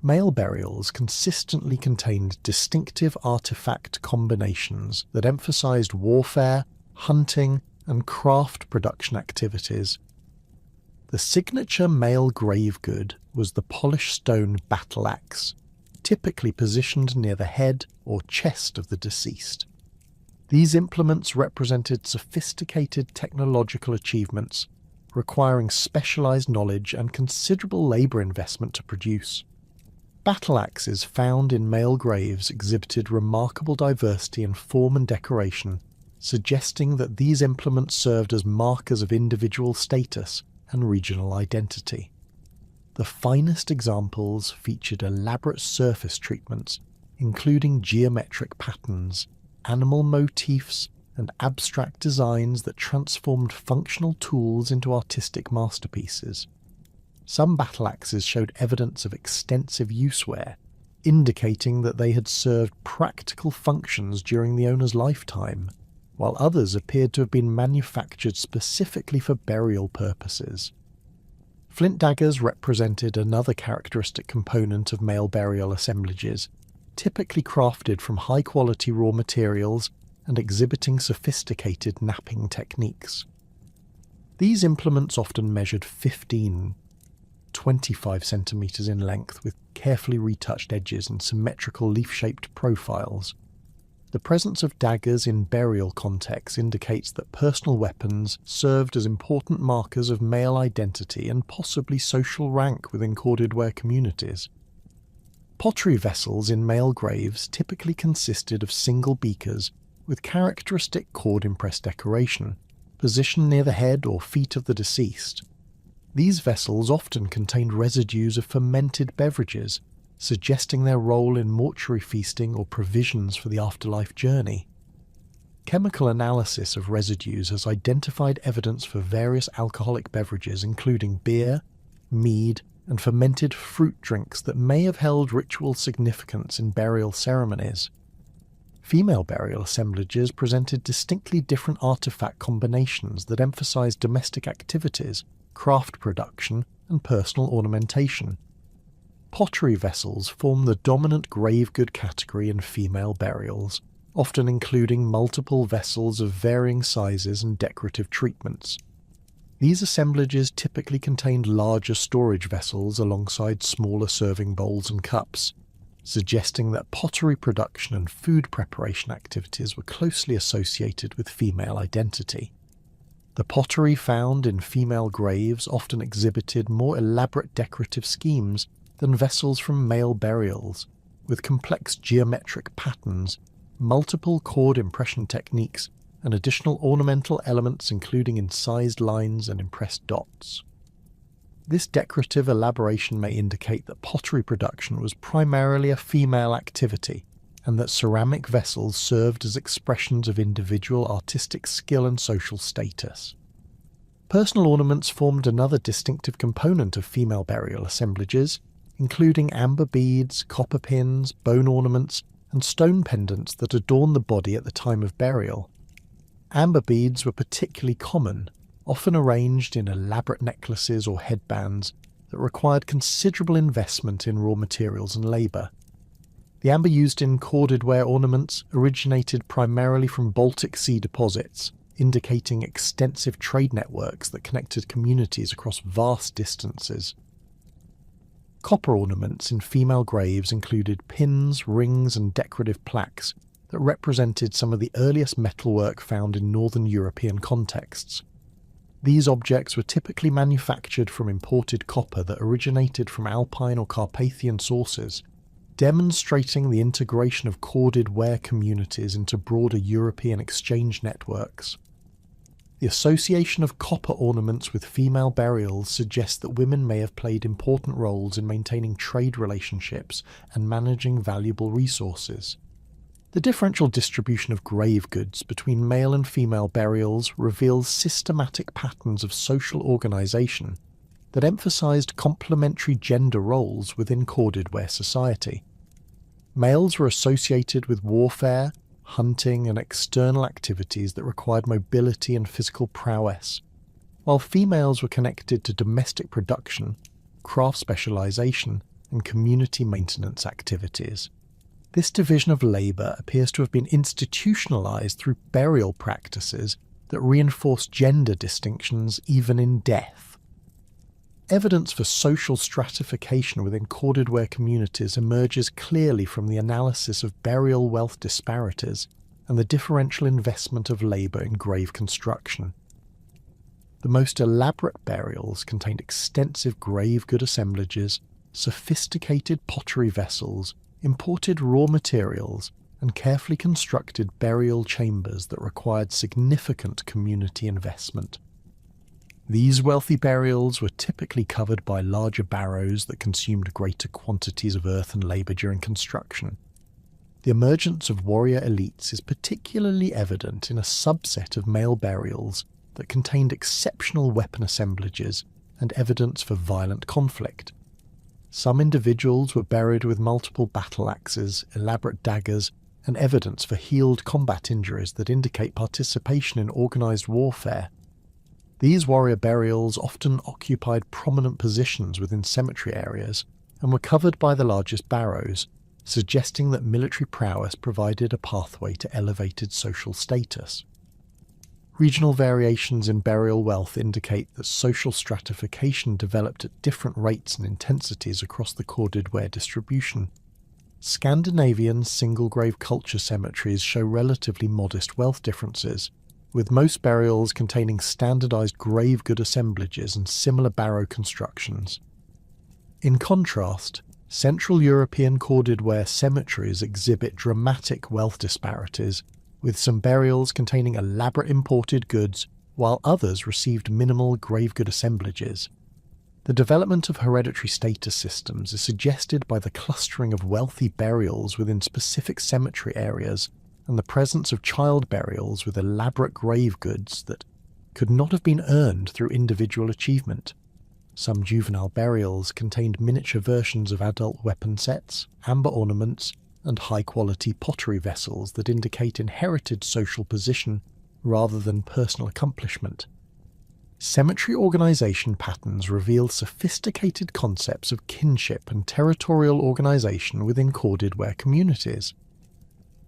[SPEAKER 1] Male burials consistently contained distinctive artifact combinations that emphasized warfare, hunting, and craft production activities. The signature male grave good was the polished stone battle axe, typically positioned near the head or chest of the deceased. These implements represented sophisticated technological achievements, requiring specialized knowledge and considerable labor investment to produce. Battle axes found in male graves exhibited remarkable diversity in form and decoration, suggesting that these implements served as markers of individual status and regional identity. The finest examples featured elaborate surface treatments, including geometric patterns, animal motifs, and abstract designs that transformed functional tools into artistic masterpieces. Some battle axes showed evidence of extensive use wear, indicating that they had served practical functions during the owner's lifetime, while others appeared to have been manufactured specifically for burial purposes. Flint daggers represented another characteristic component of male burial assemblages, typically crafted from high-quality raw materials and exhibiting sophisticated knapping techniques. These implements often measured 25 centimeters in length with carefully retouched edges and symmetrical leaf-shaped profiles. The presence of daggers in burial contexts indicates that personal weapons served as important markers of male identity and possibly social rank within corded ware communities. Pottery vessels in male graves typically consisted of single beakers with characteristic cord-impressed decoration, positioned near the head or feet of the deceased. These vessels often contained residues of fermented beverages, suggesting their role in mortuary feasting or provisions for the afterlife journey. Chemical analysis of residues has identified evidence for various alcoholic beverages including beer, mead, and fermented fruit drinks that may have held ritual significance in burial ceremonies. Female burial assemblages presented distinctly different artifact combinations that emphasized domestic activities, craft production, and personal ornamentation. Pottery vessels form the dominant grave good category in female burials, often including multiple vessels of varying sizes and decorative treatments. These assemblages typically contained larger storage vessels alongside smaller serving bowls and cups, suggesting that pottery production and food preparation activities were closely associated with female identity. The pottery found in female graves often exhibited more elaborate decorative schemes than vessels from male burials, with complex geometric patterns, multiple cord impression techniques, and additional ornamental elements including incised lines and impressed dots. This decorative elaboration may indicate that pottery production was primarily a female activity, and that ceramic vessels served as expressions of individual artistic skill and social status. Personal ornaments formed another distinctive component of female burial assemblages, including amber beads, copper pins, bone ornaments, and stone pendants that adorn the body at the time of burial. Amber beads were particularly common, often arranged in elaborate necklaces or headbands that required considerable investment in raw materials and labour. The amber used in corded ware ornaments originated primarily from Baltic Sea deposits, indicating extensive trade networks that connected communities across vast distances. Copper ornaments in female graves included pins, rings, and decorative plaques that represented some of the earliest metalwork found in northern European contexts. These objects were typically manufactured from imported copper that originated from Alpine or Carpathian sources, demonstrating the integration of corded ware communities into broader European exchange networks. The association of copper ornaments with female burials suggests that women may have played important roles in maintaining trade relationships and managing valuable resources. The differential distribution of grave goods between male and female burials reveals systematic patterns of social organisation that emphasised complementary gender roles within corded ware society. Males were associated with warfare, hunting, and external activities that required mobility and physical prowess, while females were connected to domestic production, craft specialisation, and community maintenance activities. This division of labour appears to have been institutionalised through burial practices that reinforced gender distinctions even in death. Evidence for social stratification within corded ware communities emerges clearly from the analysis of burial wealth disparities and the differential investment of labour in grave construction. The most elaborate burials contained extensive grave good assemblages, sophisticated pottery vessels, imported raw materials, and carefully constructed burial chambers that required significant community investment. These wealthy burials were typically covered by larger barrows that consumed greater quantities of earth and labour during construction. The emergence of warrior elites is particularly evident in a subset of male burials that contained exceptional weapon assemblages and evidence for violent conflict. Some individuals were buried with multiple battle axes, elaborate daggers, and evidence for healed combat injuries that indicate participation in organised warfare. These warrior burials often occupied prominent positions within cemetery areas and were covered by the largest barrows, suggesting that military prowess provided a pathway to elevated social status. Regional variations in burial wealth indicate that social stratification developed at different rates and intensities across the corded ware distribution. Scandinavian single-grave culture cemeteries show relatively modest wealth differences, with most burials containing standardised grave good assemblages and similar barrow constructions. In contrast, Central European corded ware cemeteries exhibit dramatic wealth disparities, with some burials containing elaborate imported goods, while others received minimal grave good assemblages. The development of hereditary status systems is suggested by the clustering of wealthy burials within specific cemetery areas and the presence of child burials with elaborate grave goods that could not have been earned through individual achievement. Some juvenile burials contained miniature versions of adult weapon sets, amber ornaments, and high-quality pottery vessels that indicate inherited social position rather than personal accomplishment. Cemetery organisation patterns reveal sophisticated concepts of kinship and territorial organisation within corded ware communities.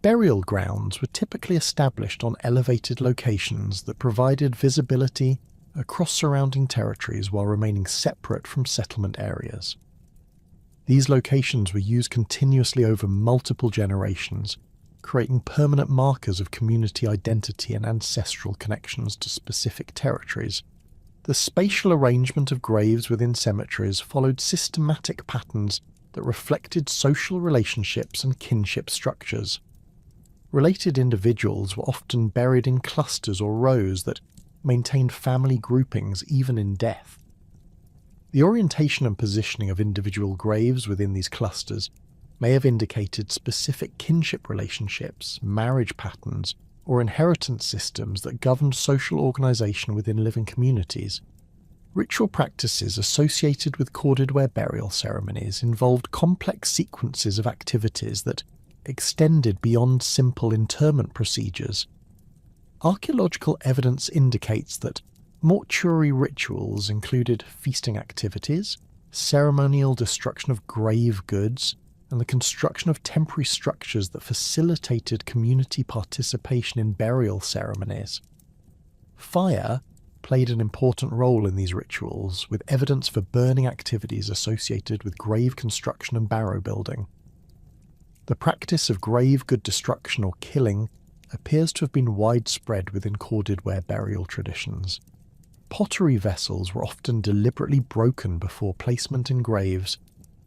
[SPEAKER 1] Burial grounds were typically established on elevated locations that provided visibility across surrounding territories while remaining separate from settlement areas. These locations were used continuously over multiple generations, creating permanent markers of community identity and ancestral connections to specific territories. The spatial arrangement of graves within cemeteries followed systematic patterns that reflected social relationships and kinship structures. Related individuals were often buried in clusters or rows that maintained family groupings even in death. The orientation and positioning of individual graves within these clusters may have indicated specific kinship relationships, marriage patterns, or inheritance systems that governed social organisation within living communities. Ritual practices associated with corded ware burial ceremonies involved complex sequences of activities that extended beyond simple interment procedures. Archaeological evidence indicates that mortuary rituals included feasting activities, ceremonial destruction of grave goods, and the construction of temporary structures that facilitated community participation in burial ceremonies. Fire played an important role in these rituals, with evidence for burning activities associated with grave construction and barrow building. The practice of grave good destruction or killing appears to have been widespread within corded ware burial traditions. Pottery vessels were often deliberately broken before placement in graves,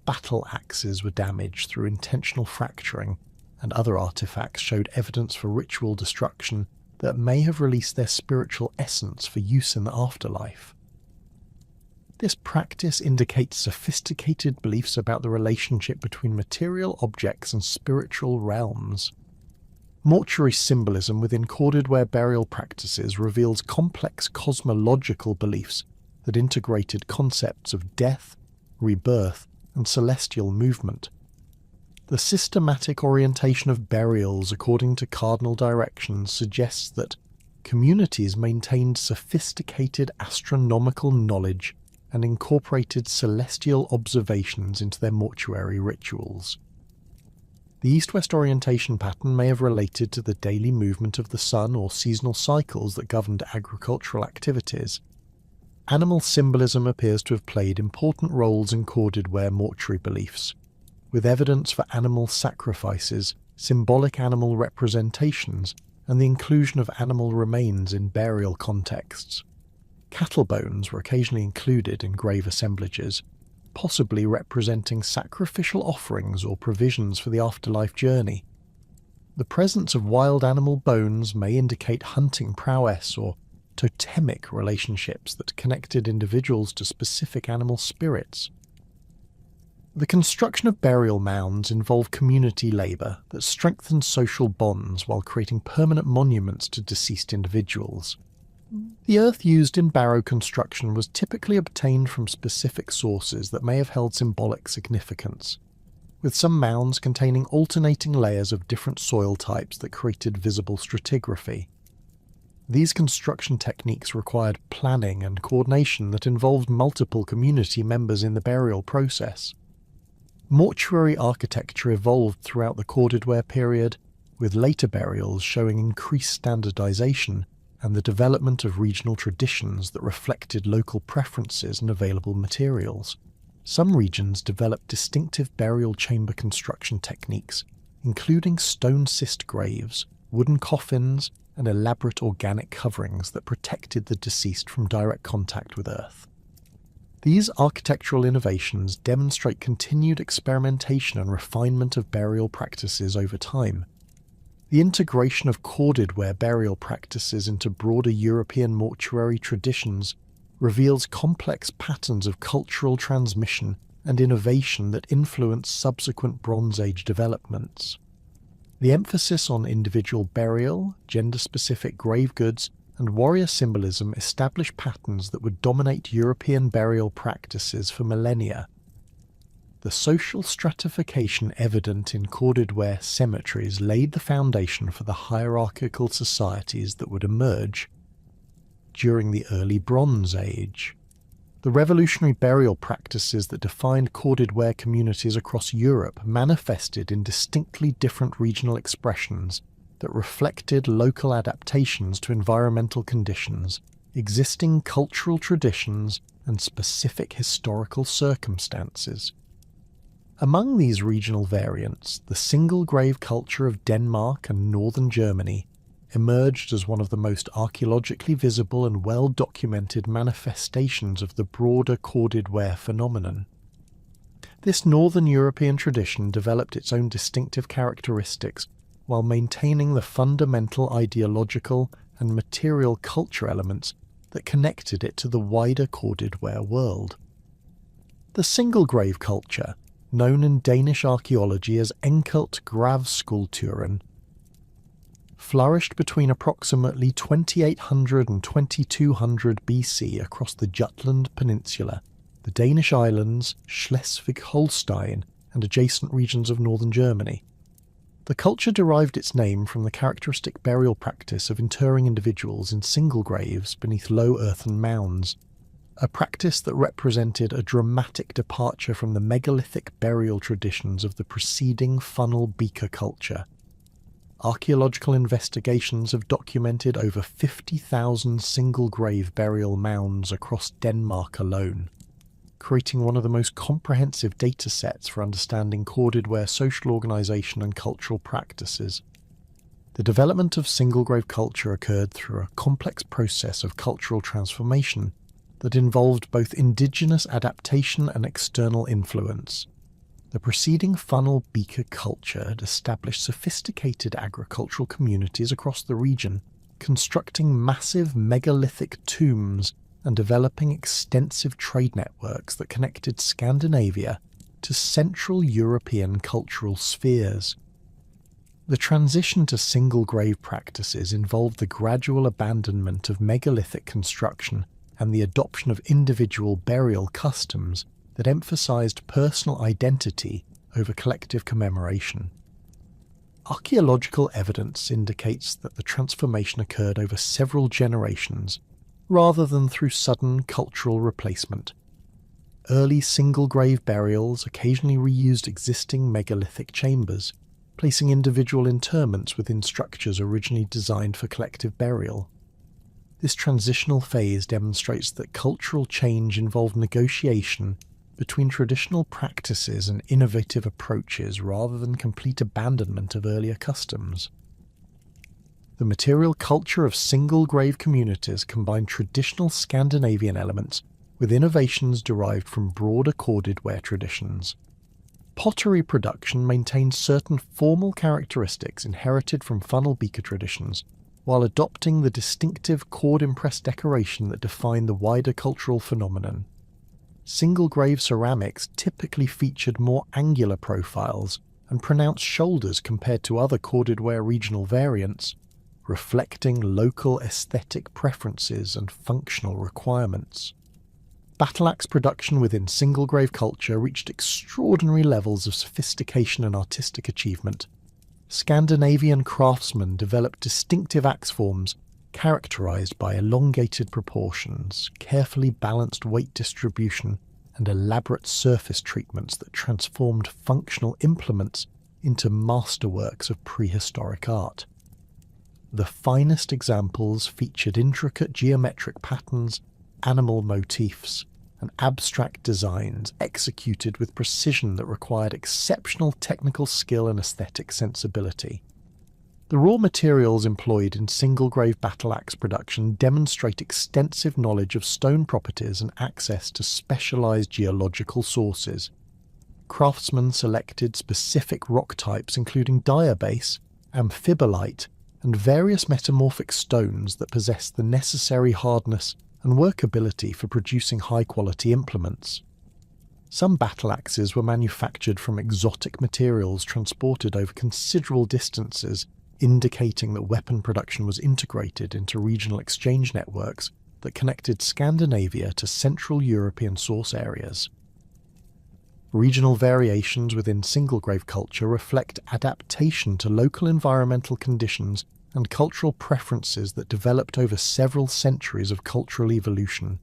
[SPEAKER 1] battle axes were damaged through intentional fracturing, and other artifacts showed evidence for ritual destruction that may have released their spiritual essence for use in the afterlife. This practice indicates sophisticated beliefs about the relationship between material objects and spiritual realms. Mortuary symbolism within corded ware burial practices reveals complex cosmological beliefs that integrated concepts of death, rebirth, and celestial movement. The systematic orientation of burials according to cardinal directions suggests that communities maintained sophisticated astronomical knowledge and incorporated celestial observations into their mortuary rituals. The east-west orientation pattern may have related to the daily movement of the sun or seasonal cycles that governed agricultural activities. Animal symbolism appears to have played important roles in corded ware mortuary beliefs, with evidence for animal sacrifices, symbolic animal representations, and the inclusion of animal remains in burial contexts. Cattle bones were occasionally included in grave assemblages, possibly representing sacrificial offerings or provisions for the afterlife journey. The presence of wild animal bones may indicate hunting prowess or totemic relationships that connected individuals to specific animal spirits. The construction of burial mounds involved community labour that strengthened social bonds while creating permanent monuments to deceased individuals. The earth used in barrow construction was typically obtained from specific sources that may have held symbolic significance, with some mounds containing alternating layers of different soil types that created visible stratigraphy. These construction techniques required planning and coordination that involved multiple community members in the burial process. Mortuary architecture evolved throughout the corded ware period, with later burials showing increased standardization and the development of regional traditions that reflected local preferences and available materials. Some regions developed distinctive burial chamber construction techniques, including stone-cist graves, wooden coffins, and elaborate organic coverings that protected the deceased from direct contact with earth. These architectural innovations demonstrate continued experimentation and refinement of burial practices over time. The integration of corded ware burial practices into broader European mortuary traditions reveals complex patterns of cultural transmission and innovation that influence subsequent Bronze Age developments. The emphasis on individual burial, gender-specific grave goods, and warrior symbolism established patterns that would dominate European burial practices for millennia. The social stratification evident in corded ware cemeteries laid the foundation for the hierarchical societies that would emerge during the early Bronze Age. The revolutionary burial practices that defined corded ware communities across Europe manifested in distinctly different regional expressions that reflected local adaptations to environmental conditions, existing cultural traditions, and specific historical circumstances. Among these regional variants, the single grave culture of Denmark and northern Germany emerged as one of the most archaeologically visible and well-documented manifestations of the broader corded ware phenomenon. This northern European tradition developed its own distinctive characteristics while maintaining the fundamental ideological and material culture elements that connected it to the wider corded ware world. The single grave culture, known in Danish archaeology as enkelt gravskulpturen, flourished between approximately 2800 and 2200 BC across the Jutland Peninsula, the Danish islands, Schleswig-Holstein, and adjacent regions of northern Germany. The culture derived its name from the characteristic burial practice of interring individuals in single graves beneath low earthen mounds. a practice that represented a dramatic departure from the megalithic burial traditions of the preceding funnel beaker culture. Archaeological investigations have documented over 50,000 single-grave burial mounds across Denmark alone, creating one of the most comprehensive data sets for understanding corded ware social organisation and cultural practices. The development of single-grave culture occurred through a complex process of cultural transformation that involved both indigenous adaptation and external influence. The preceding funnel beaker culture had established sophisticated agricultural communities across the region, constructing massive megalithic tombs and developing extensive trade networks that connected Scandinavia to Central European cultural spheres. The transition to single-grave practices involved the gradual abandonment of megalithic construction and the adoption of individual burial customs that emphasized personal identity over collective commemoration. Archaeological evidence indicates that the transformation occurred over several generations, rather than through sudden cultural replacement. Early single-grave burials occasionally reused existing megalithic chambers, placing individual interments within structures originally designed for collective burial. This transitional phase demonstrates that cultural change involved negotiation between traditional practices and innovative approaches rather than complete abandonment of earlier customs. The material culture of single-grave communities combined traditional Scandinavian elements with innovations derived from broader corded ware traditions. Pottery production maintained certain formal characteristics inherited from funnel beaker traditions, while adopting the distinctive cord-impressed decoration that defined the wider cultural phenomenon. Single-grave ceramics typically featured more angular profiles and pronounced shoulders compared to other corded ware regional variants, reflecting local aesthetic preferences and functional requirements. Battle axe production within single-grave culture reached extraordinary levels of sophistication and artistic achievement. Scandinavian craftsmen developed distinctive axe forms characterized by elongated proportions, carefully balanced weight distribution, and elaborate surface treatments that transformed functional implements into masterworks of prehistoric art. The finest examples featured intricate geometric patterns, animal motifs, and abstract designs executed with precision that required exceptional technical skill and aesthetic sensibility. The raw materials employed in single-grave battle axe production demonstrate extensive knowledge of stone properties and access to specialized geological sources. Craftsmen selected specific rock types including diabase, amphibolite, and various metamorphic stones that possess the necessary hardness and workability for producing high-quality implements. Some battle axes were manufactured from exotic materials transported over considerable distances, indicating that weapon production was integrated into regional exchange networks that connected Scandinavia to Central European source areas. Regional variations within single-grave culture reflect adaptation to local environmental conditions and cultural preferences that developed over several centuries of cultural evolution.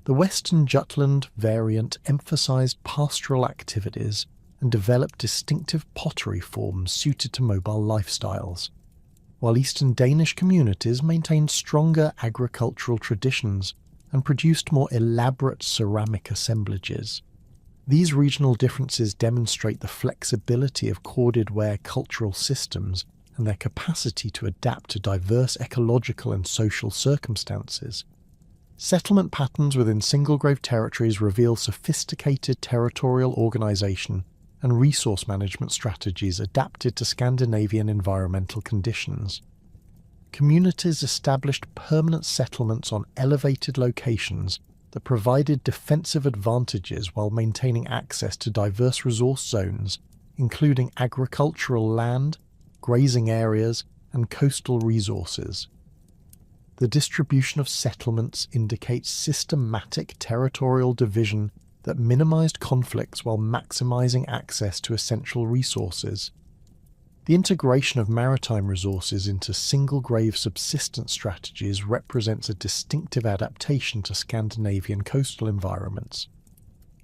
[SPEAKER 1] The Western Jutland variant emphasized pastoral activities and developed distinctive pottery forms suited to mobile lifestyles, while Eastern Danish communities maintained stronger agricultural traditions and produced more elaborate ceramic assemblages. These regional differences demonstrate the flexibility of corded ware cultural systems and their capacity to adapt to diverse ecological and social circumstances. Settlement patterns within single-grave territories reveal sophisticated territorial organization and resource management strategies adapted to Scandinavian environmental conditions. Communities established permanent settlements on elevated locations that provided defensive advantages while maintaining access to diverse resource zones, including agricultural land, grazing areas, and coastal resources. The distribution of settlements indicates systematic territorial division that minimized conflicts while maximizing access to essential resources. The integration of maritime resources into single-grave subsistence strategies represents a distinctive adaptation to Scandinavian coastal environments.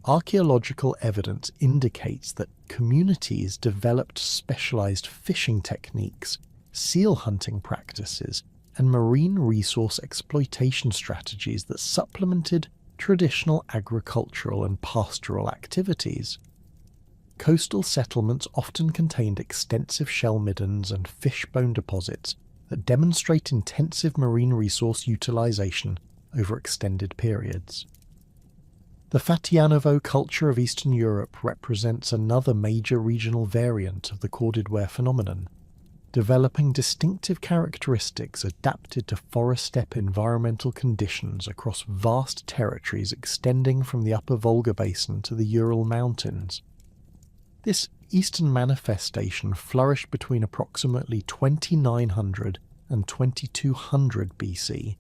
[SPEAKER 1] Archaeological evidence indicates that communities developed specialized fishing techniques, seal hunting practices, and marine resource exploitation strategies that supplemented traditional agricultural and pastoral activities. Coastal settlements often contained extensive shell middens and fishbone deposits that demonstrate intensive marine resource utilization over extended periods. The Fatianovo culture of Eastern Europe represents another major regional variant of the corded ware phenomenon, developing distinctive characteristics adapted to forest steppe environmental conditions across vast territories extending from the upper Volga basin to the Ural Mountains. This eastern manifestation flourished between approximately 2900 and 2200 BC,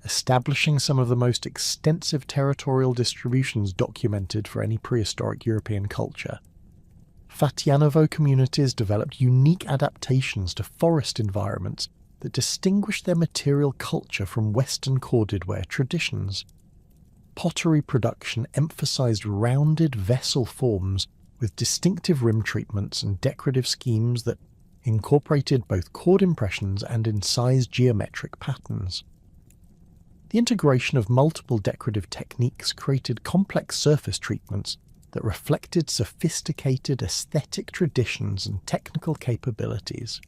[SPEAKER 1] establishing some of the most extensive territorial distributions documented for any prehistoric European culture. Fatianovo communities developed unique adaptations to forest environments that distinguished their material culture from Western corded ware traditions. Pottery production emphasized rounded vessel forms with distinctive rim treatments and decorative schemes that incorporated both chord impressions and incised geometric patterns. The integration of multiple decorative techniques created complex surface treatments that reflected sophisticated aesthetic traditions and technical capabilities.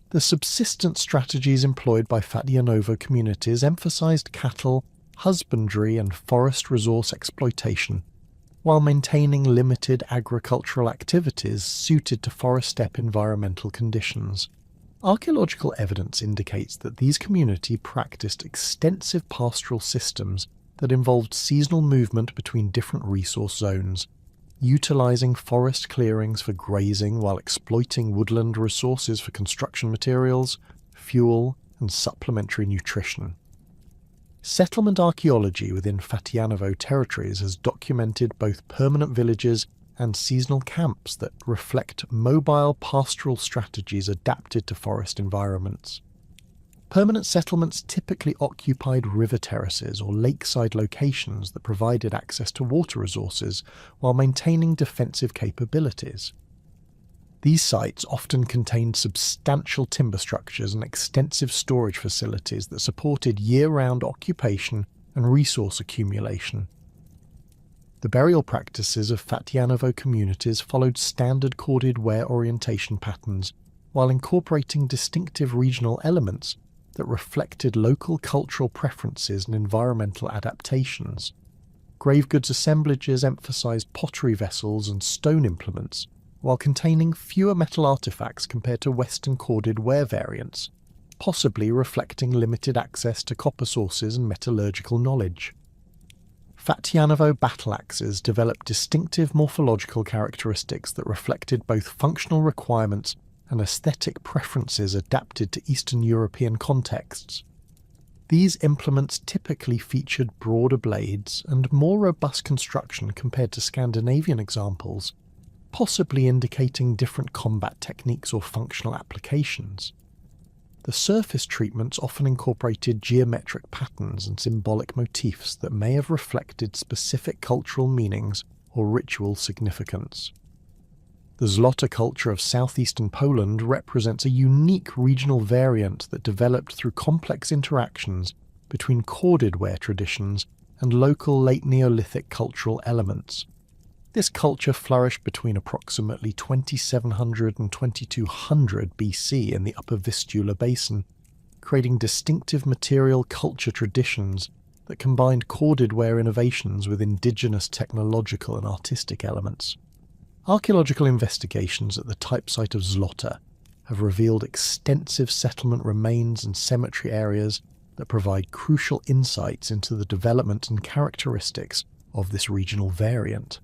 [SPEAKER 1] The subsistence strategies employed by Fatianovo communities emphasized cattle, husbandry, and forest resource exploitation, while maintaining limited agricultural activities suited to forest steppe environmental conditions. Archaeological evidence indicates that these communities practiced extensive pastoral systems that involved seasonal movement between different resource zones, utilizing forest clearings for grazing while exploiting woodland resources for construction materials, fuel, and supplementary nutrition. Settlement archaeology within Fatianovo territories has documented both permanent villages and seasonal camps that reflect mobile pastoral strategies adapted to forest environments. Permanent settlements typically occupied river terraces or lakeside locations that provided access to water resources while maintaining defensive capabilities. These sites often contained substantial timber structures and extensive storage facilities that supported year-round occupation and resource accumulation. The burial practices of Fatianovo communities followed standard corded ware orientation patterns while incorporating distinctive regional elements that reflected local cultural preferences and environmental adaptations. Grave goods assemblages emphasized pottery vessels and stone implements, while containing fewer metal artifacts compared to Western corded ware variants, possibly reflecting limited access to copper sources and metallurgical knowledge. Fatianovo battle axes developed distinctive morphological characteristics that reflected both functional requirements and aesthetic preferences adapted to Eastern European contexts. These implements typically featured broader blades and more robust construction compared to Scandinavian examples, possibly indicating different combat techniques or functional applications. The surface treatments often incorporated geometric patterns and symbolic motifs that may have reflected specific cultural meanings or ritual significance. The Zlota culture of southeastern Poland represents a unique regional variant that developed through complex interactions between corded ware traditions and local late Neolithic cultural elements. This culture flourished between approximately 2700 and 2200 BC in the Upper Vistula Basin, creating distinctive material culture traditions that combined corded ware innovations with indigenous technological and artistic elements. Archaeological investigations at the type site of Zlota have revealed extensive settlement remains and cemetery areas that provide crucial insights into the development and characteristics of this regional variant.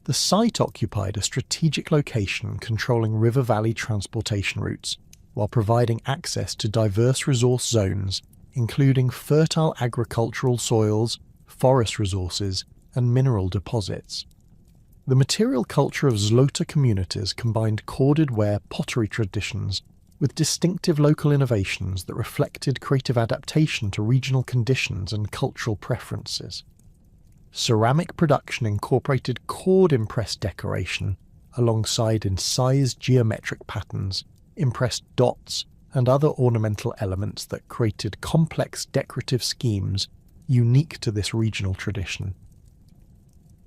[SPEAKER 1] The site occupied a strategic location controlling river valley transportation routes, while providing access to diverse resource zones, including fertile agricultural soils, forest resources, and mineral deposits. The material culture of Zlota communities combined corded ware pottery traditions with distinctive local innovations that reflected creative adaptation to regional conditions and cultural preferences. Ceramic production incorporated cord-impressed decoration alongside incised geometric patterns, impressed dots, and other ornamental elements that created complex decorative schemes unique to this regional tradition.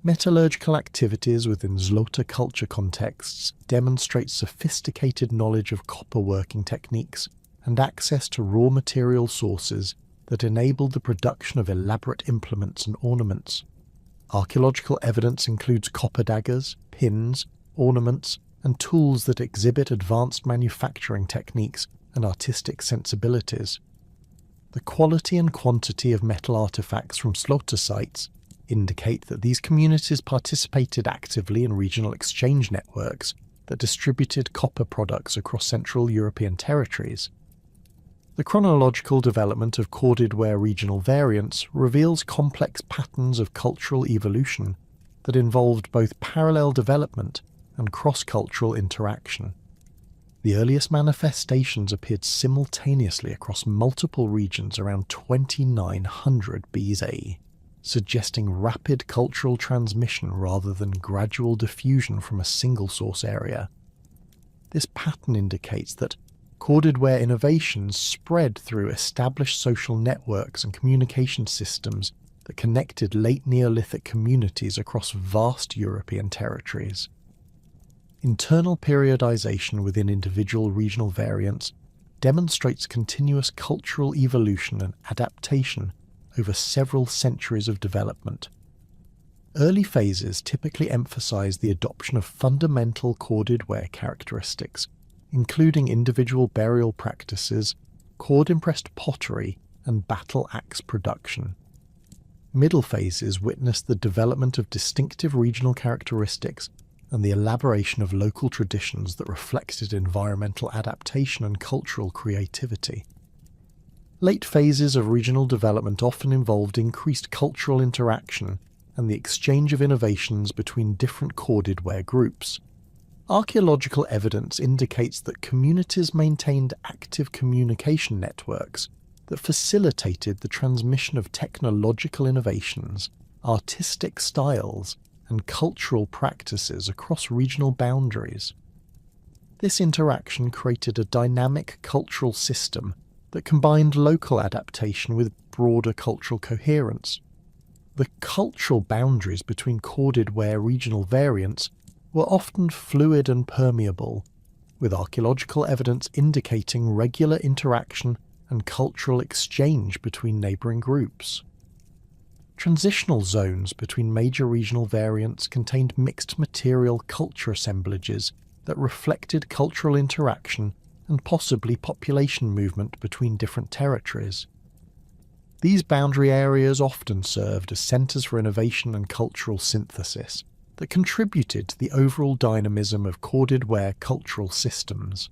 [SPEAKER 1] Metallurgical activities within Zlota culture contexts demonstrate sophisticated knowledge of copper working techniques and access to raw material sources that enabled the production of elaborate implements and ornaments. Archaeological evidence includes copper daggers, pins, ornaments, and tools that exhibit advanced manufacturing techniques and artistic sensibilities. The quality and quantity of metal artifacts from Zlota sites indicate that these communities participated actively in regional exchange networks that distributed copper products across Central European territories. The chronological development of corded ware regional variants reveals complex patterns of cultural evolution that involved both parallel development and cross-cultural interaction. The earliest manifestations appeared simultaneously across multiple regions around 2900 BCE, suggesting rapid cultural transmission rather than gradual diffusion from a single source area. This pattern indicates that corded ware innovations spread through established social networks and communication systems that connected late Neolithic communities across vast European territories. Internal periodization within individual regional variants demonstrates continuous cultural evolution and adaptation over several centuries of development. Early phases typically emphasize the adoption of fundamental corded ware characteristics, including individual burial practices, cord-impressed pottery, and battle axe production. Middle phases witness the development of distinctive regional characteristics and the elaboration of local traditions that reflected environmental adaptation and cultural creativity. Late phases of regional development often involved increased cultural interaction and the exchange of innovations between different corded ware groups. Archaeological evidence indicates that communities maintained active communication networks that facilitated the transmission of technological innovations, artistic styles, and cultural practices across regional boundaries. This interaction created a dynamic cultural system that combined local adaptation with broader cultural coherence. The cultural boundaries between corded ware regional variants were often fluid and permeable, with archaeological evidence indicating regular interaction and cultural exchange between neighbouring groups. Transitional zones between major regional variants contained mixed material culture assemblages that reflected cultural interaction and possibly population movement between different territories. These boundary areas often served as centres for innovation and cultural synthesis that contributed to the overall dynamism of corded ware cultural systems.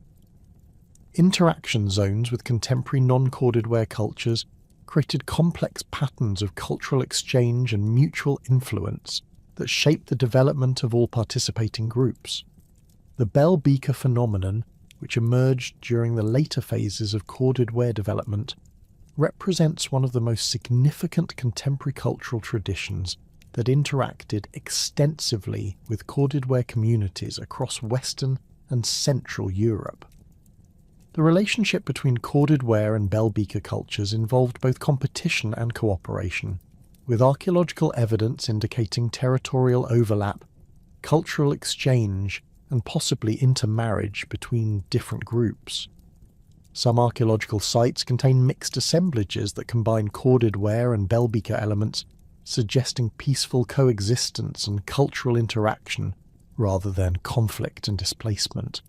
[SPEAKER 1] Interaction zones with contemporary non-corded ware cultures created complex patterns of cultural exchange and mutual influence that shaped the development of all participating groups. The bell beaker phenomenon, which emerged during the later phases of corded ware development, represents one of the most significant contemporary cultural traditions that interacted extensively with corded ware communities across Western and Central Europe. The relationship between corded ware and bell beaker cultures involved both competition and cooperation, with archaeological evidence indicating territorial overlap, cultural exchange, and possibly intermarriage between different groups. Some archaeological sites contain mixed assemblages that combine corded ware and bell beaker elements, suggesting peaceful coexistence and cultural interaction rather than conflict and displacement.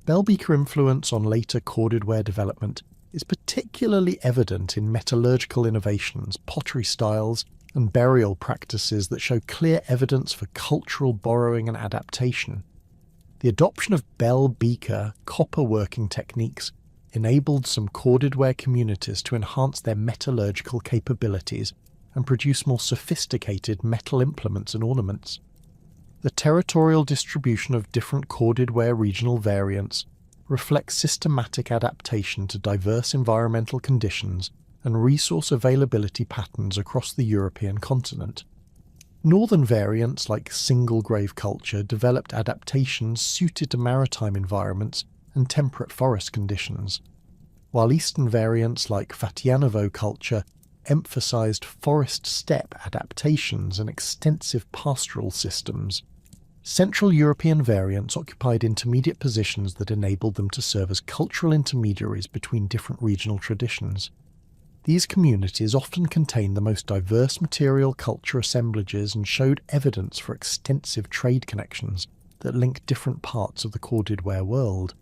[SPEAKER 1] Bell beaker influence on later corded ware development is particularly evident in metallurgical innovations, pottery styles, and burial practices that show clear evidence for cultural borrowing and adaptation. The adoption of bell beaker copper working techniques enabled some corded ware communities to enhance their metallurgical capabilities and produce more sophisticated metal implements and ornaments. The territorial distribution of different corded ware regional variants reflects systematic adaptation to diverse environmental conditions and resource availability patterns across the European continent. Northern variants like single grave culture developed adaptations suited to maritime environments and temperate forest conditions, while eastern variants like Fatianovo culture emphasized forest steppe adaptations and extensive pastoral systems. Central European variants occupied intermediate positions that enabled them to serve as cultural intermediaries between different regional traditions. These communities often contained the most diverse material culture assemblages and showed evidence for extensive trade connections that linked different parts of the corded ware world.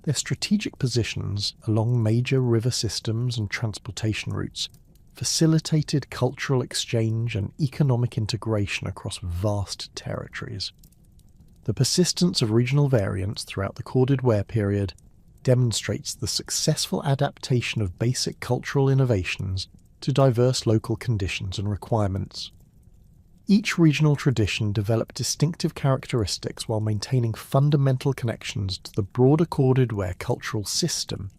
[SPEAKER 1] Their strategic positions along major river systems and transportation routes facilitated cultural exchange and economic integration across vast territories. The persistence of regional variants throughout the corded ware period demonstrates the successful adaptation of basic cultural innovations to diverse local conditions and requirements. Each regional tradition developed distinctive characteristics while maintaining fundamental connections to the broader corded ware cultural system,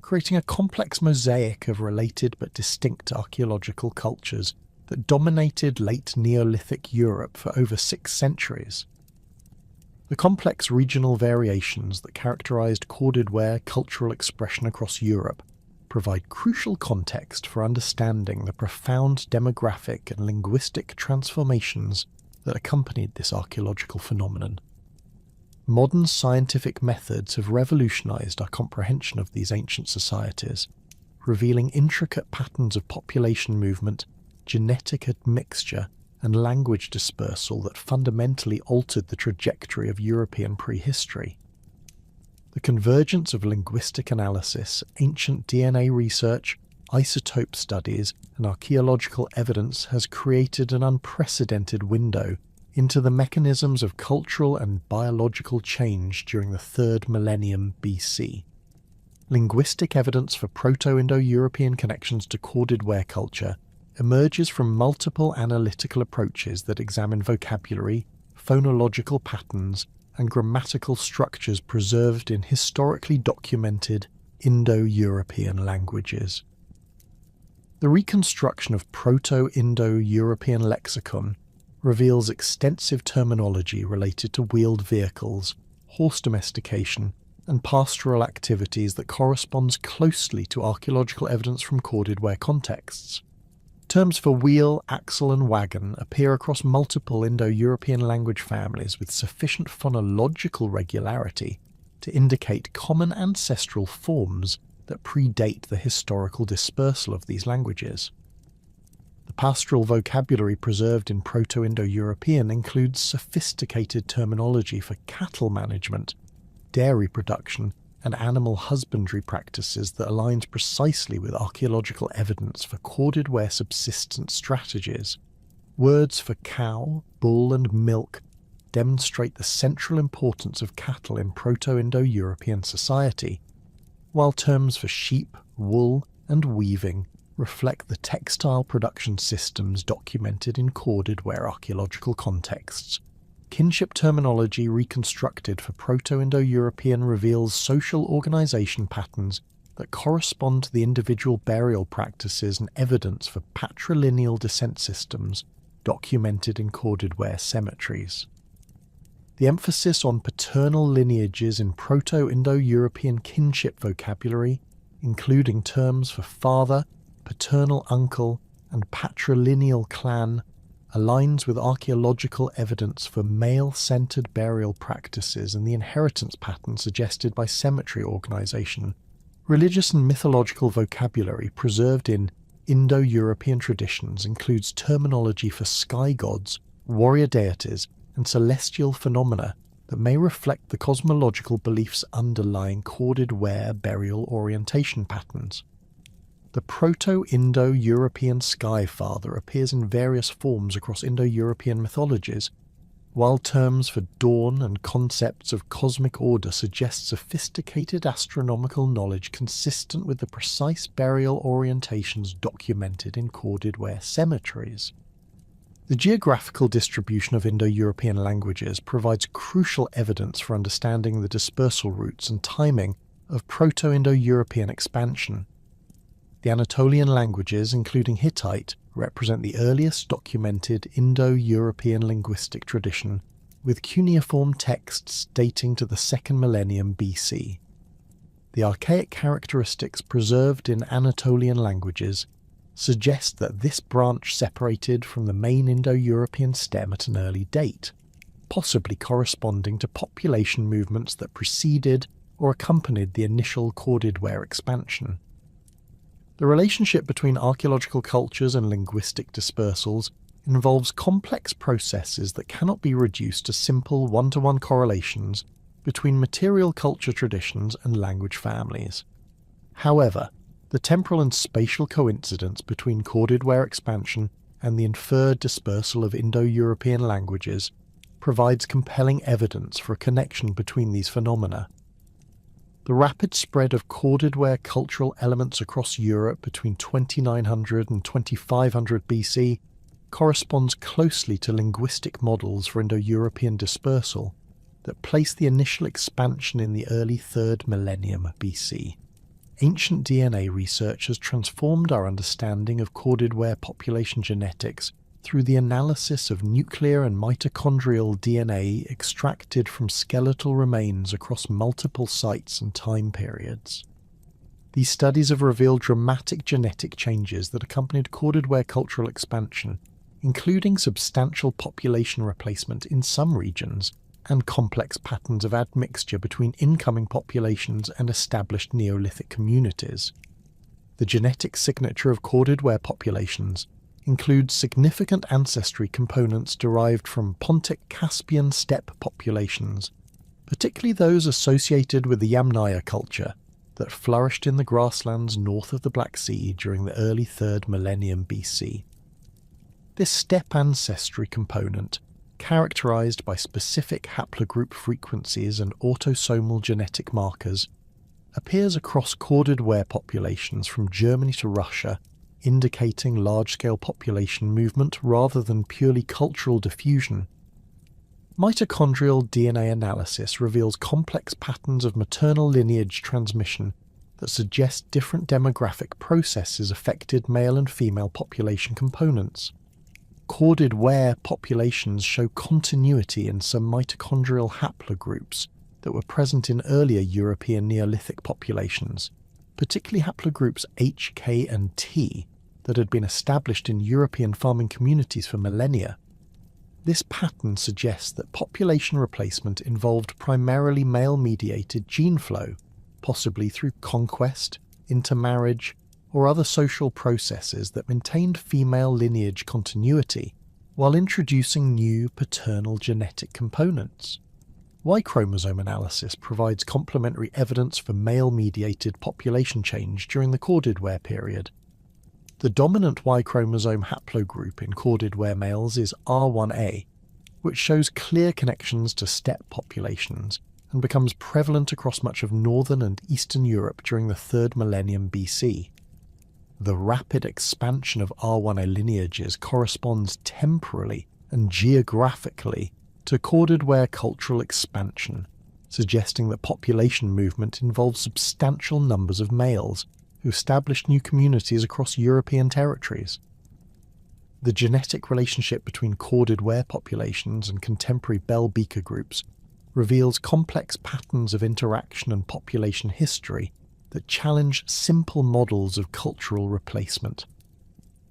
[SPEAKER 1] creating a complex mosaic of related but distinct archaeological cultures that dominated late Neolithic Europe for over 6 centuries. The complex regional variations that characterized corded ware cultural expression across Europe provide crucial context for understanding the profound demographic and linguistic transformations that accompanied this archaeological phenomenon. Modern scientific methods have revolutionized our comprehension of these ancient societies, revealing intricate patterns of population movement, genetic admixture, and language dispersal that fundamentally altered the trajectory of European prehistory. The convergence of linguistic analysis, ancient DNA research, isotope studies, and archaeological evidence has created an unprecedented window into the mechanisms of cultural and biological change during the 3rd millennium BC. Linguistic evidence for Proto-Indo-European connections to corded ware culture emerges from multiple analytical approaches that examine vocabulary, phonological patterns, and grammatical structures preserved in historically documented Indo-European languages. The reconstruction of Proto-Indo-European lexicon reveals extensive terminology related to wheeled vehicles, horse domestication, and pastoral activities that corresponds closely to archaeological evidence from corded ware contexts. Terms for wheel, axle, and wagon appear across multiple Indo-European language families with sufficient phonological regularity to indicate common ancestral forms that predate the historical dispersal of these languages. The pastoral vocabulary preserved in Proto-Indo-European includes sophisticated terminology for cattle management, dairy production, and animal husbandry practices that aligns precisely with archaeological evidence for corded ware subsistence strategies. Words for cow, bull, and milk demonstrate the central importance of cattle in Proto-Indo-European society, while terms for sheep, wool, and weaving reflect the textile production systems documented in corded ware archaeological contexts. Kinship terminology reconstructed for Proto-Indo-European reveals social organization patterns that correspond to the individual burial practices and evidence for patrilineal descent systems documented in corded ware cemeteries. The emphasis on paternal lineages in Proto-Indo-European kinship vocabulary, including terms for father, paternal uncle, and patrilineal clan, aligns with archaeological evidence for male-centered burial practices and the inheritance pattern suggested by cemetery organization. Religious and mythological vocabulary preserved in Indo-European traditions includes terminology for sky gods, warrior deities, and celestial phenomena that may reflect the cosmological beliefs underlying corded ware burial orientation patterns. The Proto-Indo-European Sky Father appears in various forms across Indo-European mythologies, while terms for dawn and concepts of cosmic order suggest sophisticated astronomical knowledge consistent with the precise burial orientations documented in corded ware cemeteries. The geographical distribution of Indo-European languages provides crucial evidence for understanding the dispersal routes and timing of Proto-Indo-European expansion. The Anatolian languages, including Hittite, represent the earliest documented Indo-European linguistic tradition, with cuneiform texts dating to the 2nd millennium BC. The archaic characteristics preserved in Anatolian languages suggest that this branch separated from the main Indo-European stem at an early date, possibly corresponding to population movements that preceded or accompanied the initial Corded Ware expansion. The relationship between archaeological cultures and linguistic dispersals involves complex processes that cannot be reduced to simple one-to-one correlations between material culture traditions and language families. However, the temporal and spatial coincidence between Corded Ware expansion and the inferred dispersal of Indo-European languages provides compelling evidence for a connection between these phenomena. The rapid spread of Corded Ware cultural elements across Europe between 2900 and 2500 BC corresponds closely to linguistic models for Indo-European dispersal that place the initial expansion in the early 3rd millennium BC. Ancient DNA research has transformed our understanding of Corded Ware population genetics through the analysis of nuclear and mitochondrial DNA extracted from skeletal remains across multiple sites and time periods. These studies have revealed dramatic genetic changes that accompanied Corded Ware cultural expansion, including substantial population replacement in some regions and complex patterns of admixture between incoming populations and established Neolithic communities. The genetic signature of Corded Ware populations includes significant ancestry components derived from Pontic-Caspian steppe populations, particularly those associated with the Yamnaya culture that flourished in the grasslands north of the Black Sea during the early 3rd millennium BC. This steppe ancestry component, characterized by specific haplogroup frequencies and autosomal genetic markers, appears across Corded Ware populations from Germany to Russia, indicating large-scale population movement rather than purely cultural diffusion. Mitochondrial DNA analysis reveals complex patterns of maternal lineage transmission that suggest different demographic processes affected male and female population components. Corded Ware populations show continuity in some mitochondrial haplogroups that were present in earlier European Neolithic populations, particularly haplogroups H, K and T that had been established in European farming communities for millennia. This pattern suggests that population replacement involved primarily male-mediated gene flow, possibly through conquest, intermarriage, or other social processes that maintained female lineage continuity while introducing new paternal genetic components. Y chromosome analysis provides complementary evidence for male-mediated population change during the Corded Ware period. The dominant Y chromosome haplogroup in Corded Ware males is R1a, which shows clear connections to steppe populations and becomes prevalent across much of northern and eastern Europe during the 3rd millennium BC. The rapid expansion of R1a lineages corresponds temporally and geographically to Corded Ware cultural expansion, suggesting that population movement involves substantial numbers of males who established new communities across European territories. The genetic relationship between Corded Ware populations and contemporary bell beaker groups reveals complex patterns of interaction and population history that challenge simple models of cultural replacement.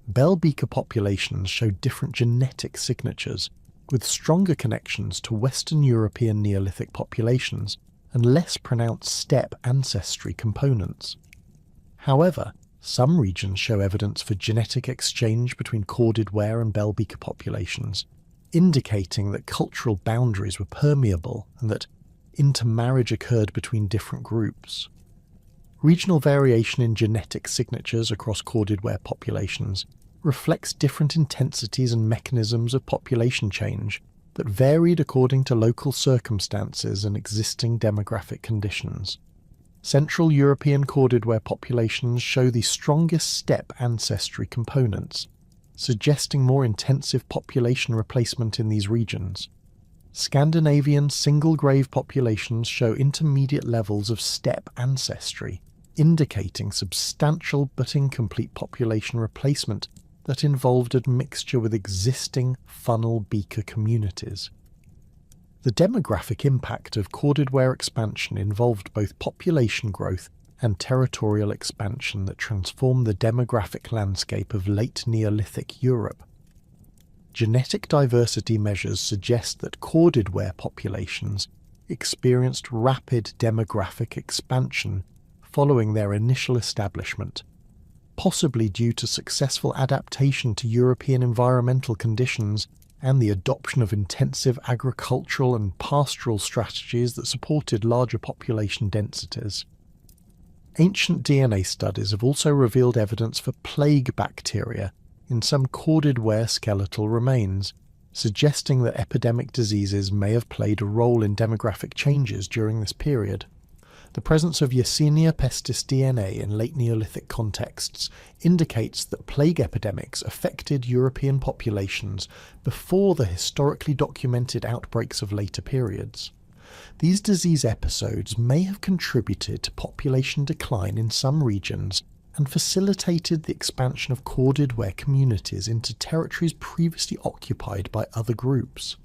[SPEAKER 1] Bell beaker populations show different genetic signatures, with stronger connections to Western European Neolithic populations and less pronounced steppe ancestry components. However, some regions show evidence for genetic exchange between Corded Ware and bell beaker populations, indicating that cultural boundaries were permeable and that intermarriage occurred between different groups. Regional variation in genetic signatures across Corded Ware populations reflects different intensities and mechanisms of population change that varied according to local circumstances and existing demographic conditions. Central European Corded Ware populations show the strongest steppe ancestry components, suggesting more intensive population replacement in these regions. Scandinavian single-grave populations show intermediate levels of steppe ancestry, indicating substantial but incomplete population replacement that involved admixture with existing funnel beaker communities. The demographic impact of corded ware expansion involved both population growth and territorial expansion that transformed the demographic landscape of late Neolithic Europe. Genetic diversity measures suggest that corded ware populations experienced rapid demographic expansion following their initial establishment, possibly due to successful adaptation to European environmental conditions and the adoption of intensive agricultural and pastoral strategies that supported larger population densities. Ancient DNA studies have also revealed evidence for plague bacteria in some corded ware skeletal remains, suggesting that epidemic diseases may have played a role in demographic changes during this period. The presence of Yersinia pestis DNA in late Neolithic contexts indicates that plague epidemics affected European populations before the historically documented outbreaks of later periods. These disease episodes may have contributed to population decline in some regions and facilitated the expansion of corded ware communities into territories previously occupied by other groups.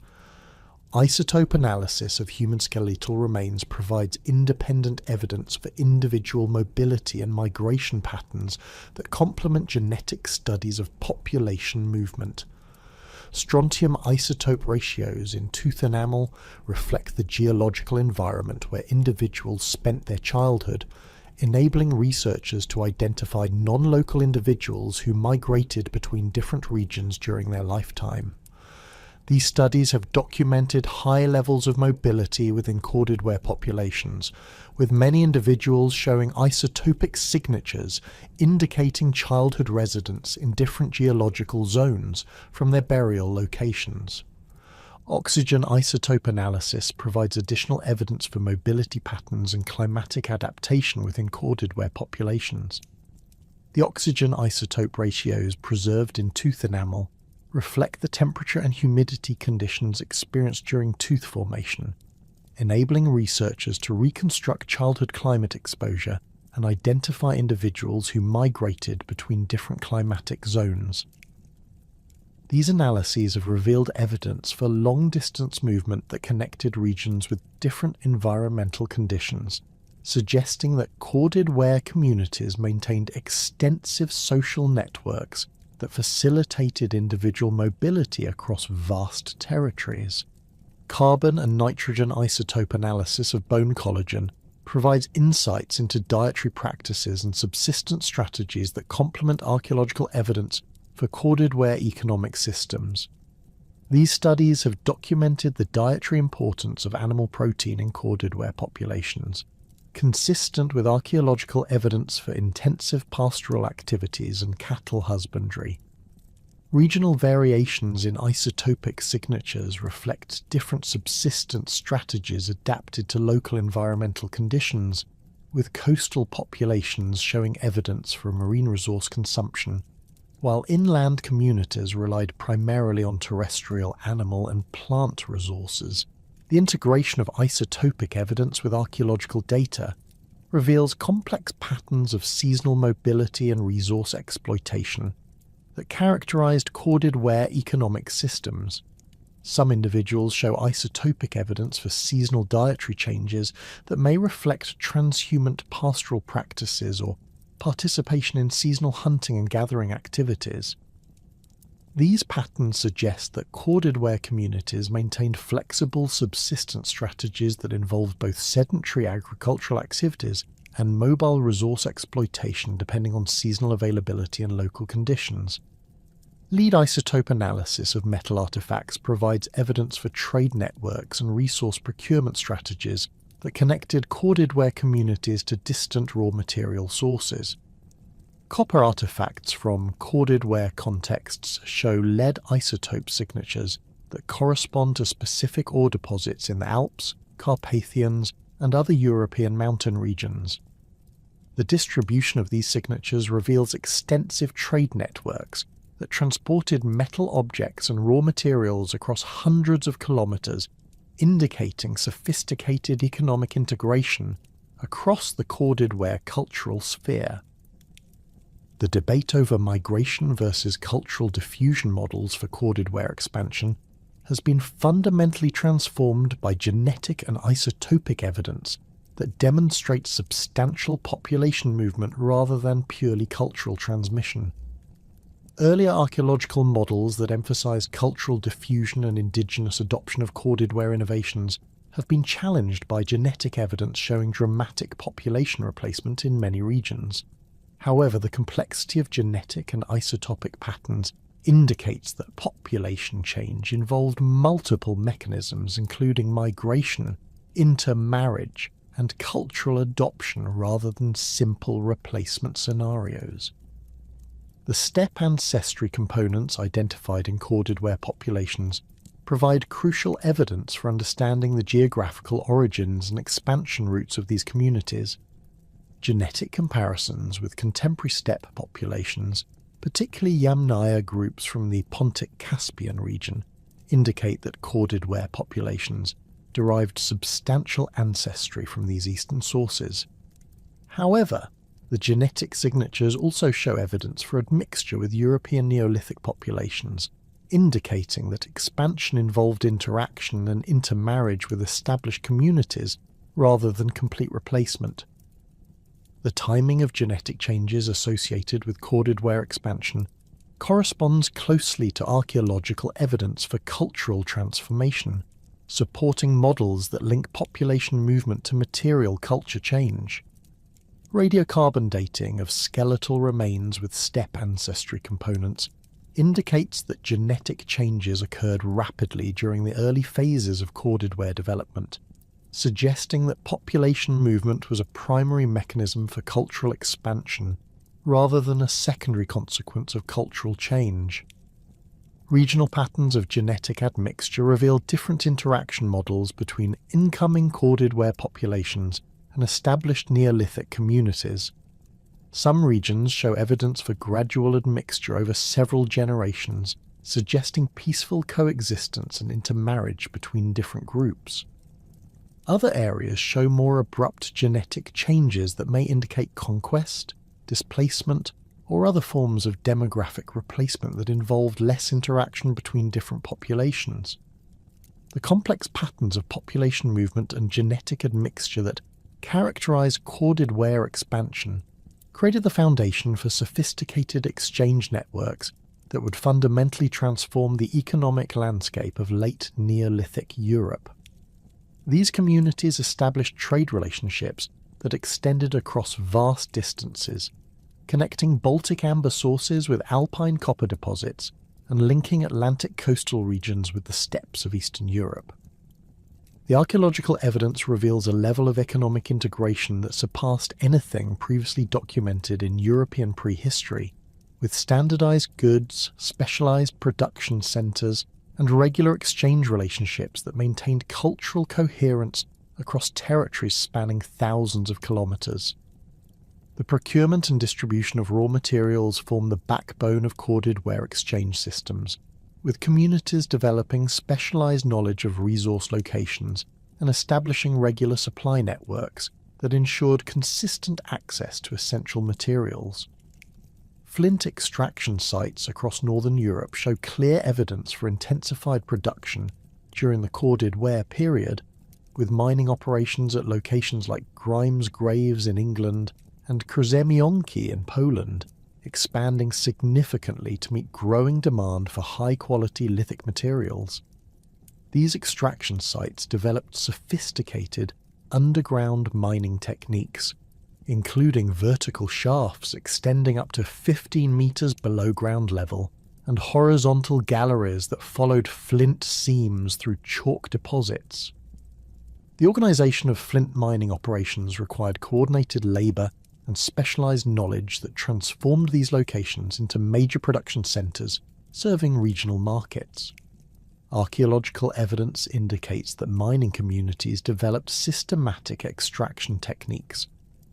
[SPEAKER 1] Isotope analysis of human skeletal remains provides independent evidence for individual mobility and migration patterns that complement genetic studies of population movement. Strontium isotope ratios in tooth enamel reflect the geological environment where individuals spent their childhood, enabling researchers to identify non-local individuals who migrated between different regions during their lifetime. These studies have documented high levels of mobility within corded ware populations, with many individuals showing isotopic signatures indicating childhood residence in different geological zones from their burial locations. Oxygen isotope analysis provides additional evidence for mobility patterns and climatic adaptation within corded ware populations. The oxygen isotope ratios preserved in tooth enamel reflect the temperature and humidity conditions experienced during tooth formation, enabling researchers to reconstruct childhood climate exposure and identify individuals who migrated between different climatic zones. These analyses have revealed evidence for long-distance movement that connected regions with different environmental conditions, suggesting that corded ware communities maintained extensive social networks that facilitated individual mobility across vast territories. Carbon and nitrogen isotope analysis of bone collagen provides insights into dietary practices and subsistence strategies that complement archaeological evidence for corded ware economic systems. These studies have documented the dietary importance of animal protein in corded ware populations, consistent with archaeological evidence for intensive pastoral activities and cattle husbandry. Regional variations in isotopic signatures reflect different subsistence strategies adapted to local environmental conditions, with coastal populations showing evidence for marine resource consumption, while inland communities relied primarily on terrestrial animal and plant resources. The integration of isotopic evidence with archaeological data reveals complex patterns of seasonal mobility and resource exploitation that characterized corded ware economic systems. Some individuals show isotopic evidence for seasonal dietary changes that may reflect transhumant pastoral practices or participation in seasonal hunting and gathering activities. These patterns suggest that corded ware communities maintained flexible subsistence strategies that involved both sedentary agricultural activities and mobile resource exploitation depending on seasonal availability and local conditions. Lead isotope analysis of metal artifacts provides evidence for trade networks and resource procurement strategies that connected corded ware communities to distant raw material sources. Copper artifacts from corded ware contexts show lead isotope signatures that correspond to specific ore deposits in the Alps, Carpathians, and other European mountain regions. The distribution of these signatures reveals extensive trade networks, that transported metal objects and raw materials across hundreds of kilometers, indicating sophisticated economic integration across the corded ware cultural sphere. The debate over migration versus cultural diffusion models for corded ware expansion has been fundamentally transformed by genetic and isotopic evidence that demonstrates substantial population movement rather than purely cultural transmission. Earlier archaeological models that emphasize cultural diffusion and indigenous adoption of corded ware innovations have been challenged by genetic evidence showing dramatic population replacement in many regions. However, the complexity of genetic and isotopic patterns indicates that population change involved multiple mechanisms, including migration, intermarriage, and cultural adoption rather than simple replacement scenarios. The steppe ancestry components identified in corded ware populations provide crucial evidence for understanding the geographical origins and expansion routes of these communities. Genetic comparisons with contemporary steppe populations, particularly Yamnaya groups from the Pontic-Caspian region, indicate that corded ware populations derived substantial ancestry from these eastern sources. However, the genetic signatures also show evidence for admixture with European Neolithic populations, indicating that expansion involved interaction and intermarriage with established communities rather than complete replacement. The timing of genetic changes associated with corded ware expansion corresponds closely to archaeological evidence for cultural transformation, supporting models that link population movement to material culture change. Radiocarbon dating of skeletal remains with steppe ancestry components indicates that genetic changes occurred rapidly during the early phases of corded ware development, suggesting that population movement was a primary mechanism for cultural expansion rather than a secondary consequence of cultural change. Regional patterns of genetic admixture reveal different interaction models between incoming corded ware populations and established Neolithic communities. Some regions show evidence for gradual admixture over several generations, suggesting peaceful coexistence and intermarriage between different groups. Other areas show more abrupt genetic changes that may indicate conquest, displacement, or other forms of demographic replacement that involved less interaction between different populations. The complex patterns of population movement and genetic admixture that characterize corded ware expansion created the foundation for sophisticated exchange networks that would fundamentally transform the economic landscape of late Neolithic Europe. These communities established trade relationships that extended across vast distances, connecting Baltic amber sources with alpine copper deposits and linking Atlantic coastal regions with the steppes of Eastern Europe. The archaeological evidence reveals a level of economic integration that surpassed anything previously documented in European prehistory, with standardized goods, specialized production centers, and regular exchange relationships that maintained cultural coherence across territories spanning thousands of kilometers. The procurement and distribution of raw materials form the backbone of corded ware exchange systems, with communities developing specialized knowledge of resource locations and establishing regular supply networks that ensured consistent access to essential materials. Flint extraction sites across northern Europe show clear evidence for intensified production during the corded ware period, with mining operations at locations like Grimes Graves in England and Krzemionki in Poland expanding significantly to meet growing demand for high-quality lithic materials. These extraction sites developed sophisticated underground mining techniques, including vertical shafts extending up to 15 meters below ground level and horizontal galleries that followed flint seams through chalk deposits. The organization of flint mining operations required coordinated labor and specialized knowledge that transformed these locations into major production centers serving regional markets. Archaeological evidence indicates that mining communities developed systematic extraction techniques,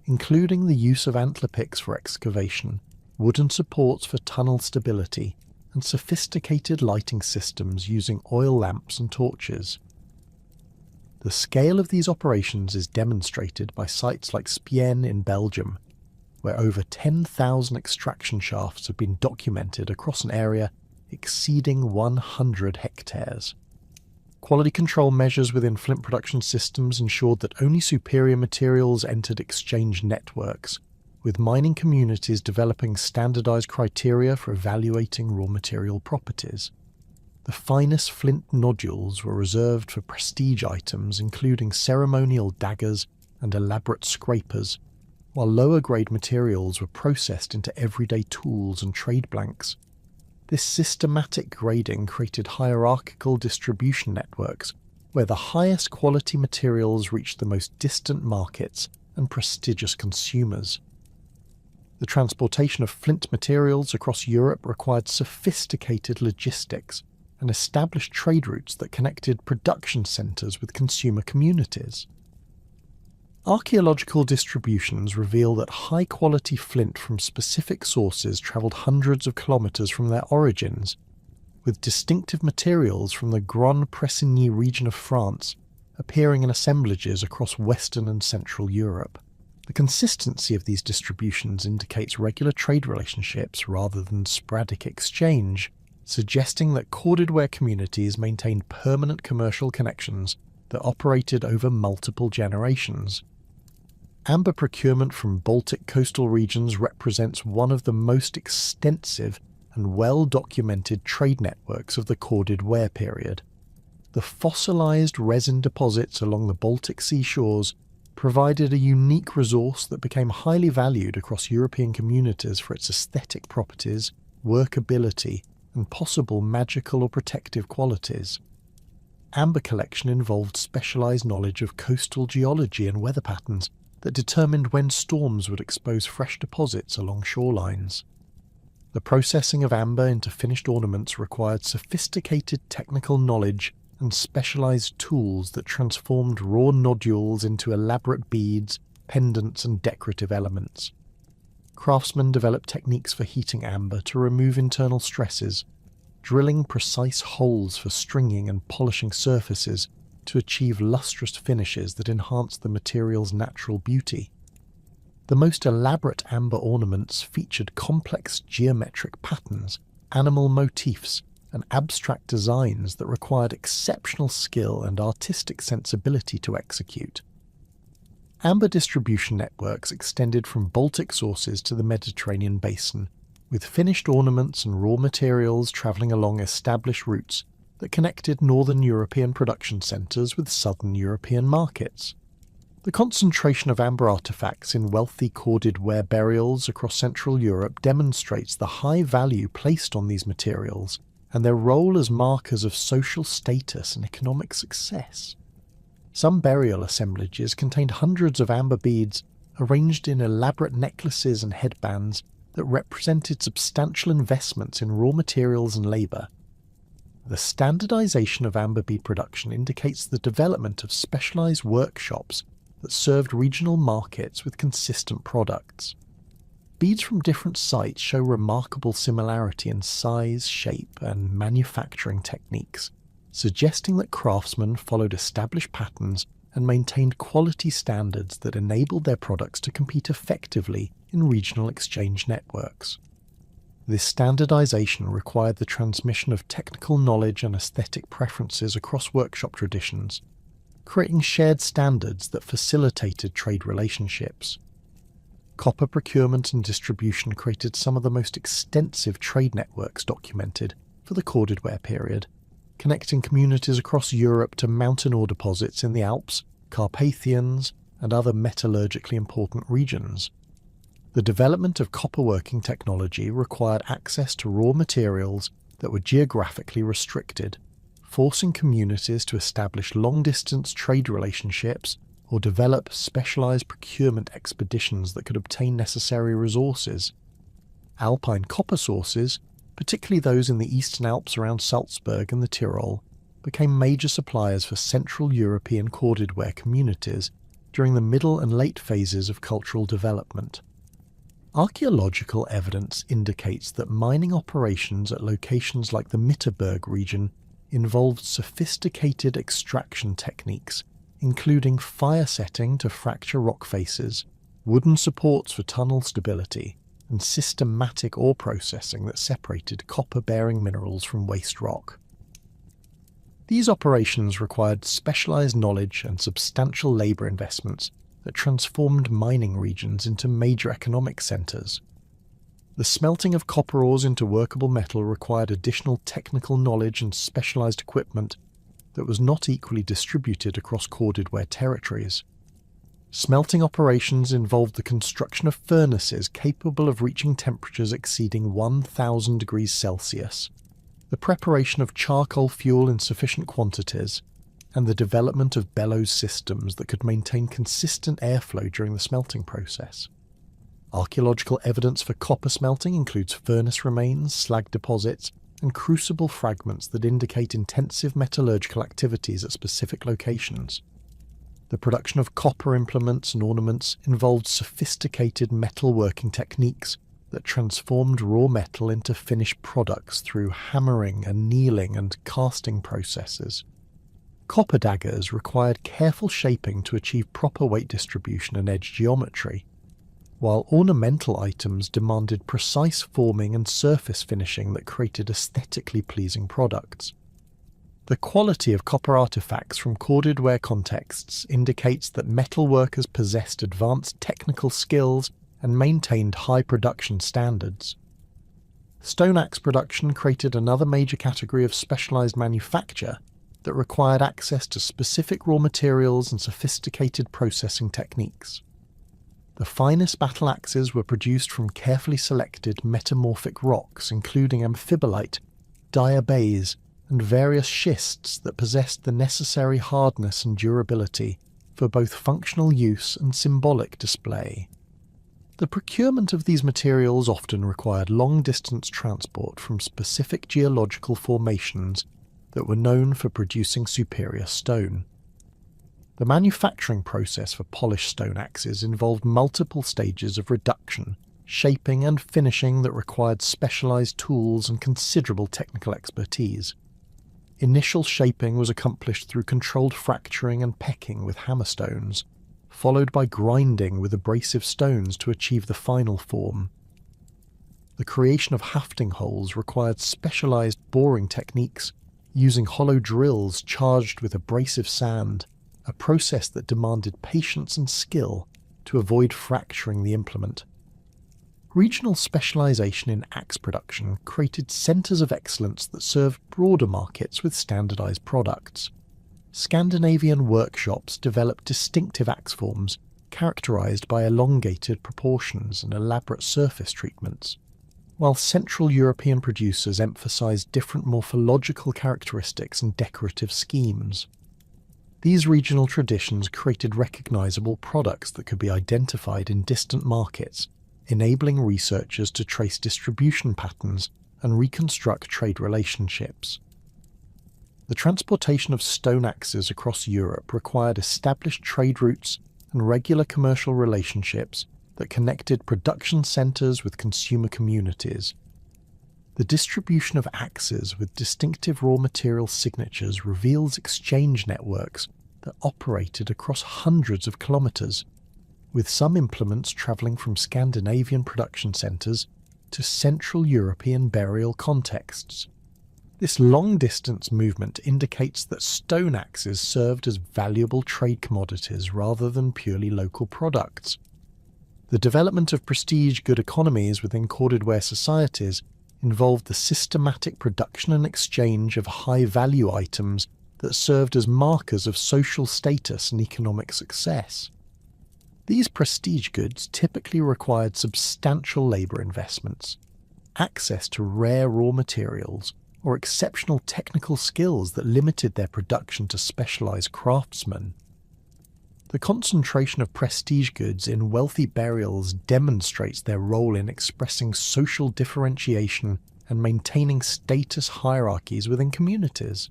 [SPEAKER 1] including the use of antler picks for excavation, wooden supports for tunnel stability, and sophisticated lighting systems using oil lamps and torches. The scale of these operations is demonstrated by sites like Spienne in Belgium, where over 10,000 extraction shafts have been documented across an area exceeding 100 hectares. Quality control measures within flint production systems ensured that only superior materials entered exchange networks, with mining communities developing standardized criteria for evaluating raw material properties. The finest flint nodules were reserved for prestige items including ceremonial daggers and elaborate scrapers, while lower-grade materials were processed into everyday tools and trade blanks. This systematic grading created hierarchical distribution networks where the highest quality materials reached the most distant markets and prestigious consumers. The transportation of flint materials across Europe required sophisticated logistics and established trade routes that connected production centres with consumer communities. Archaeological distributions reveal that high-quality flint from specific sources travelled hundreds of kilometres from their origins, with distinctive materials from the Grand Pressigny region of France appearing in assemblages across Western and Central Europe. The consistency of these distributions indicates regular trade relationships rather than sporadic exchange, suggesting that corded ware communities maintained permanent commercial connections that operated over multiple generations. Amber procurement from Baltic coastal regions represents one of the most extensive and well-documented trade networks of the corded ware period. The fossilized resin deposits along the Baltic sea shores provided a unique resource that became highly valued across European communities for its aesthetic properties, workability, and possible magical or protective qualities. Amber collection involved specialized knowledge of coastal geology and weather patterns that determined when storms would expose fresh deposits along shorelines. The processing of amber into finished ornaments required sophisticated technical knowledge and specialized tools that transformed raw nodules into elaborate beads, pendants, and decorative elements. Craftsmen developed techniques for heating amber to remove internal stresses, drilling precise holes for stringing and polishing surfaces to achieve lustrous finishes that enhance the material's natural beauty. The most elaborate amber ornaments featured complex geometric patterns, animal motifs, and abstract designs that required exceptional skill and artistic sensibility to execute. Amber distribution networks extended from Baltic sources to the Mediterranean basin, with finished ornaments and raw materials travelling along established routes that connected Northern European production centres with Southern European markets. The concentration of amber artefacts in wealthy corded ware burials across Central Europe demonstrates the high value placed on these materials and their role as markers of social status and economic success. Some burial assemblages contained hundreds of amber beads arranged in elaborate necklaces and headbands that represented substantial investments in raw materials and labour. The standardization of amber bead production indicates the development of specialized workshops that served regional markets with consistent products. Beads from different sites show remarkable similarity in size, shape, and manufacturing techniques, suggesting that craftsmen followed established patterns and maintained quality standards that enabled their products to compete effectively in regional exchange networks. This standardization required the transmission of technical knowledge and aesthetic preferences across workshop traditions, creating shared standards that facilitated trade relationships. Copper procurement and distribution created some of the most extensive trade networks documented for the corded ware period, connecting communities across Europe to mountain ore deposits in the Alps, Carpathians, and other metallurgically important regions. The development of copperworking technology required access to raw materials that were geographically restricted, forcing communities to establish long-distance trade relationships or develop specialized procurement expeditions that could obtain necessary resources. Alpine copper sources, particularly those in the Eastern Alps around Salzburg and the Tyrol, became major suppliers for Central European corded ware communities during the middle and late phases of cultural development. Archaeological evidence indicates that mining operations at locations like the Mitterberg region involved sophisticated extraction techniques, including fire setting to fracture rock faces, wooden supports for tunnel stability, and systematic ore processing that separated copper-bearing minerals from waste rock. These operations required specialized knowledge and substantial labor investments that transformed mining regions into major economic centers. The smelting of copper ores into workable metal required additional technical knowledge and specialized equipment that was not equally distributed across Corded Ware territories. Smelting operations involved the construction of furnaces capable of reaching temperatures exceeding 1,000 degrees Celsius, the preparation of charcoal fuel in sufficient quantities, and the development of bellows systems that could maintain consistent airflow during the smelting process. Archaeological evidence for copper smelting includes furnace remains, slag deposits, and crucible fragments that indicate intensive metallurgical activities at specific locations. The production of copper implements and ornaments involved sophisticated metalworking techniques that transformed raw metal into finished products through hammering, annealing, and casting processes. Copper daggers required careful shaping to achieve proper weight distribution and edge geometry, while ornamental items demanded precise forming and surface finishing that created aesthetically pleasing products. The quality of copper artifacts from corded ware contexts indicates that metalworkers possessed advanced technical skills and maintained high production standards. Stone axe production created another major category of specialized manufacture that required access to specific raw materials and sophisticated processing techniques. The finest battle axes were produced from carefully selected metamorphic rocks, including amphibolite, diabase, and various schists that possessed the necessary hardness and durability for both functional use and symbolic display. The procurement of these materials often required long-distance transport from specific geological formations that were known for producing superior stone. The manufacturing process for polished stone axes involved multiple stages of reduction, shaping and finishing that required specialized tools and considerable technical expertise. Initial shaping was accomplished through controlled fracturing and pecking with hammerstones, followed by grinding with abrasive stones to achieve the final form. The creation of hafting holes required specialized boring techniques, using hollow drills charged with abrasive sand, a process that demanded patience and skill to avoid fracturing the implement. Regional specialization in axe production created centers of excellence that served broader markets with standardized products. Scandinavian workshops developed distinctive axe forms characterized by elongated proportions and elaborate surface treatments, while Central European producers emphasized different morphological characteristics and decorative schemes. These regional traditions created recognizable products that could be identified in distant markets, enabling researchers to trace distribution patterns and reconstruct trade relationships. The transportation of stone axes across Europe required established trade routes and regular commercial relationships that connected production centers with consumer communities. The distribution of axes with distinctive raw material signatures reveals exchange networks that operated across hundreds of kilometers, with some implements traveling from Scandinavian production centers to Central European burial contexts. This long-distance movement indicates that stone axes served as valuable trade commodities rather than purely local products. The development of prestige good economies within corded ware societies involved the systematic production and exchange of high-value items that served as markers of social status and economic success. These prestige goods typically required substantial labor investments, access to rare raw materials, or exceptional technical skills that limited their production to specialized craftsmen. The concentration of prestige goods in wealthy burials demonstrates their role in expressing social differentiation and maintaining status hierarchies within communities.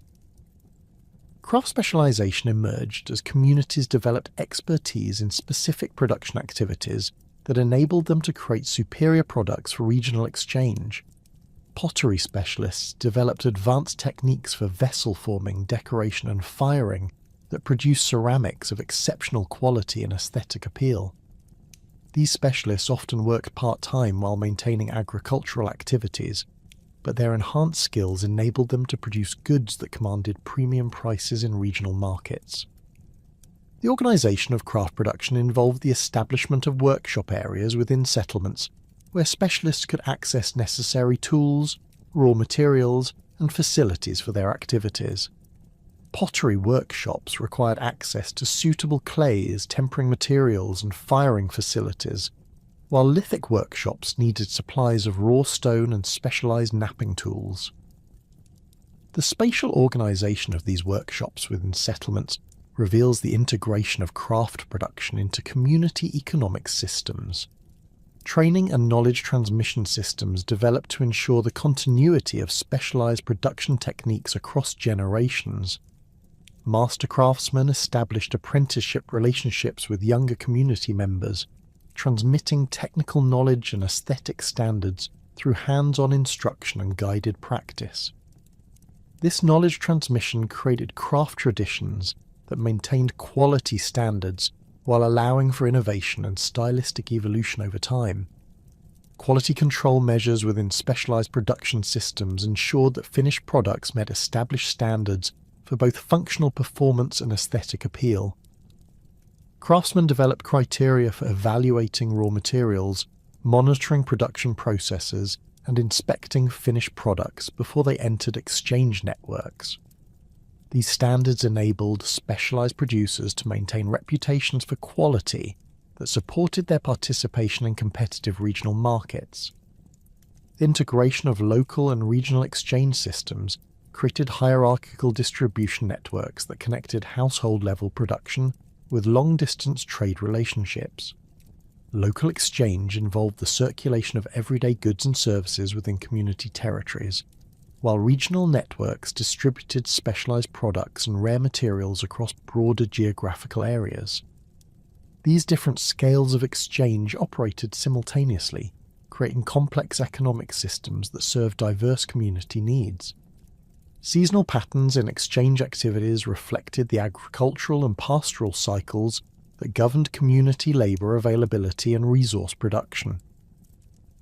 [SPEAKER 1] Craft specialization emerged as communities developed expertise in specific production activities that enabled them to create superior products for regional exchange. Pottery specialists developed advanced techniques for vessel forming, decoration, and firing that produced ceramics of exceptional quality and aesthetic appeal. These specialists often worked part-time while maintaining agricultural activities, but their enhanced skills enabled them to produce goods that commanded premium prices in regional markets. The organisation of craft production involved the establishment of workshop areas within settlements where specialists could access necessary tools, raw materials, and facilities for their activities. Pottery workshops required access to suitable clays, tempering materials, and firing facilities, while lithic workshops needed supplies of raw stone and specialised knapping tools. The spatial organisation of these workshops within settlements reveals the integration of craft production into community economic systems. Training and knowledge transmission systems developed to ensure the continuity of specialised production techniques across generations. Master craftsmen established apprenticeship relationships with younger community members, transmitting technical knowledge and aesthetic standards through hands-on instruction and guided practice. This knowledge transmission created craft traditions that maintained quality standards while allowing for innovation and stylistic evolution over time. Quality control measures within specialised production systems ensured that finished products met established standards for both functional performance and aesthetic appeal. Craftsmen developed criteria for evaluating raw materials, monitoring production processes, and inspecting finished products before they entered exchange networks. These standards enabled specialised producers to maintain reputations for quality that supported their participation in competitive regional markets. The integration of local and regional exchange systems created hierarchical distribution networks that connected household-level production with long-distance trade relationships. Local exchange involved the circulation of everyday goods and services within community territories, while regional networks distributed specialised products and rare materials across broader geographical areas. These different scales of exchange operated simultaneously, creating complex economic systems that served diverse community needs. Seasonal patterns in exchange activities reflected the agricultural and pastoral cycles that governed community labour availability and resource production.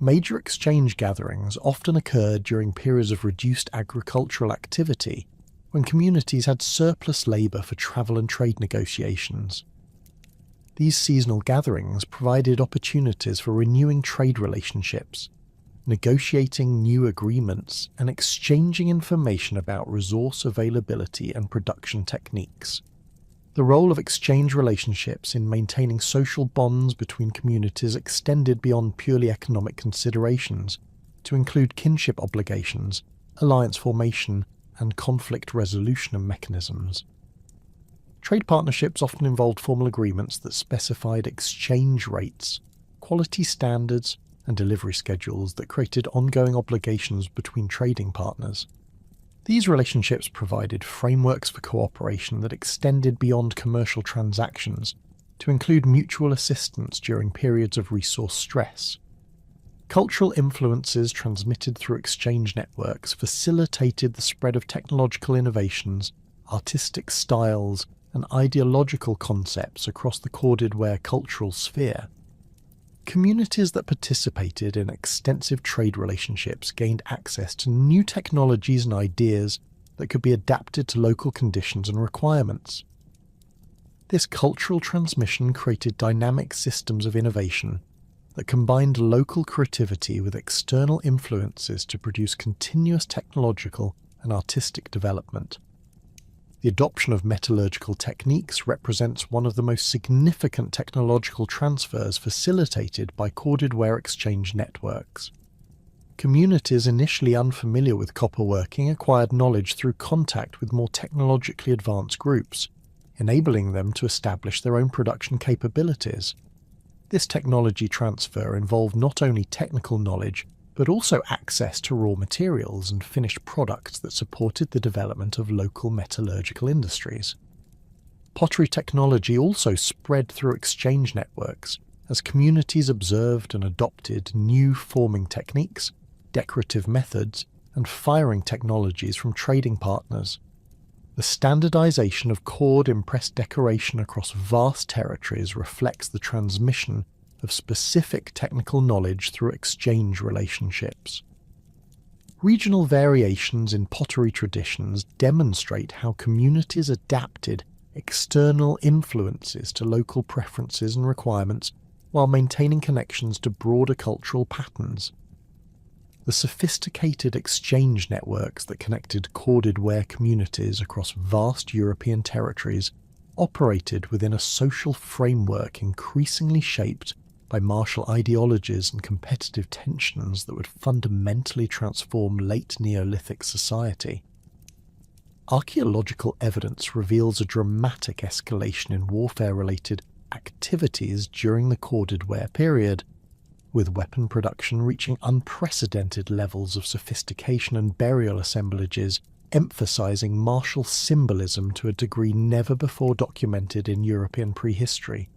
[SPEAKER 1] Major exchange gatherings often occurred during periods of reduced agricultural activity, when communities had surplus labour for travel and trade negotiations. These seasonal gatherings provided opportunities for renewing trade relationships, negotiating new agreements, and exchanging information about resource availability and production techniques. The role of exchange relationships in maintaining social bonds between communities extended beyond purely economic considerations to include kinship obligations, alliance formation, and conflict resolution mechanisms. Trade partnerships often involved formal agreements that specified exchange rates, quality standards, and delivery schedules that created ongoing obligations between trading partners. These relationships provided frameworks for cooperation that extended beyond commercial transactions to include mutual assistance during periods of resource stress. Cultural influences transmitted through exchange networks facilitated the spread of technological innovations, artistic styles, and ideological concepts across the corded ware cultural sphere. Communities that participated in extensive trade relationships gained access to new technologies and ideas that could be adapted to local conditions and requirements. This cultural transmission created dynamic systems of innovation that combined local creativity with external influences to produce continuous technological and artistic development. The adoption of metallurgical techniques represents one of the most significant technological transfers facilitated by corded ware exchange networks. Communities initially unfamiliar with copperworking acquired knowledge through contact with more technologically advanced groups, enabling them to establish their own production capabilities. This technology transfer involved not only technical knowledge, but also access to raw materials and finished products that supported the development of local metallurgical industries. Pottery technology also spread through exchange networks as communities observed and adopted new forming techniques, decorative methods, and firing technologies from trading partners. The standardization of cord-impressed decoration across vast territories reflects the transmission of specific technical knowledge through exchange relationships. Regional variations in pottery traditions demonstrate how communities adapted external influences to local preferences and requirements while maintaining connections to broader cultural patterns. The sophisticated exchange networks that connected corded ware communities across vast European territories operated within a social framework increasingly shaped by martial ideologies and competitive tensions that would fundamentally transform late Neolithic society. Archaeological evidence reveals a dramatic escalation in warfare-related activities during the Corded Ware period, with weapon production reaching unprecedented levels of sophistication and burial assemblages emphasizing martial symbolism to a degree never before documented in European prehistory.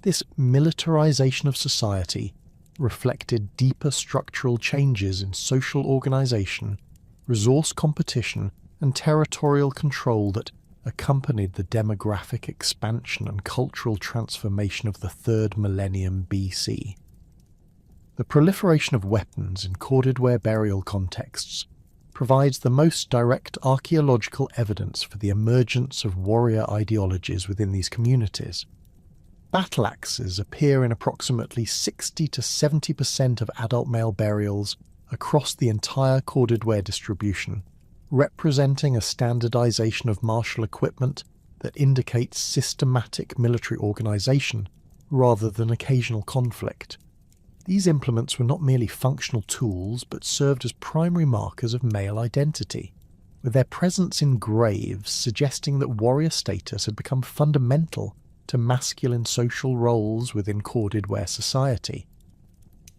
[SPEAKER 1] This militarization of society reflected deeper structural changes in social organization, resource competition, and territorial control that accompanied the demographic expansion and cultural transformation of the 3rd millennium BC. The proliferation of weapons in corded ware burial contexts provides the most direct archaeological evidence for the emergence of warrior ideologies within these communities. Battle axes appear in approximately 60 to 70% of adult male burials across the entire corded ware distribution, representing a standardization of martial equipment that indicates systematic military organization rather than occasional conflict. These implements were not merely functional tools but served as primary markers of male identity, with their presence in graves suggesting that warrior status had become fundamental to masculine social roles within corded ware society.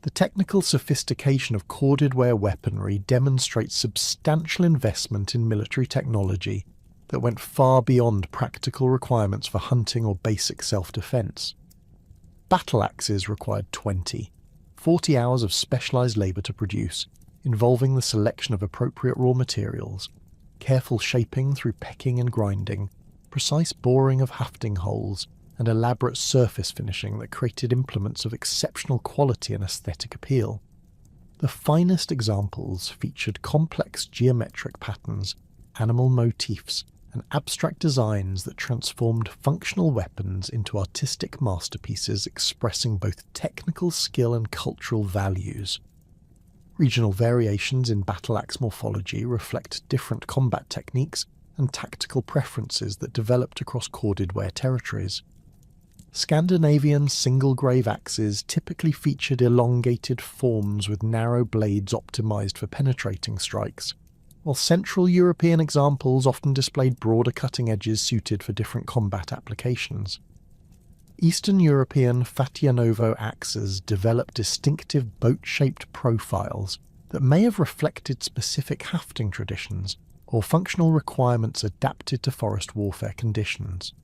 [SPEAKER 1] The technical sophistication of corded ware weaponry demonstrates substantial investment in military technology that went far beyond practical requirements for hunting or basic self-defense. Battle axes required 40 hours of specialized labor to produce, involving the selection of appropriate raw materials, careful shaping through pecking and grinding, precise boring of hafting holes, and elaborate surface finishing that created implements of exceptional quality and aesthetic appeal. The finest examples featured complex geometric patterns, animal motifs, and abstract designs that transformed functional weapons into artistic masterpieces expressing both technical skill and cultural values. Regional variations in battle axe morphology reflect different combat techniques and tactical preferences that developed across corded ware territories. Scandinavian single-grave axes typically featured elongated forms with narrow blades optimized for penetrating strikes, while Central European examples often displayed broader cutting edges suited for different combat applications. Eastern European Fatianovo axes developed distinctive boat-shaped profiles that may have reflected specific hafting traditions or functional requirements adapted to forest warfare conditions.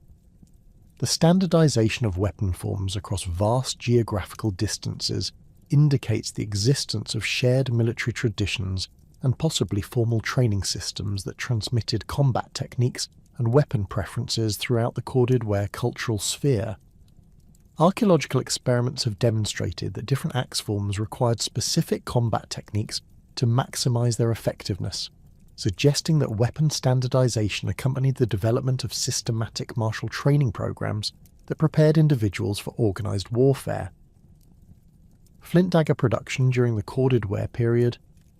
[SPEAKER 1] The standardization of weapon forms across vast geographical distances indicates the existence of shared military traditions and possibly formal training systems that transmitted combat techniques and weapon preferences throughout the corded ware cultural sphere. Archaeological experiments have demonstrated that different axe forms required specific combat techniques to maximize their effectiveness, suggesting that weapon standardization accompanied the development of systematic martial training programs that prepared individuals for organized warfare. Flint dagger production during the Corded Ware period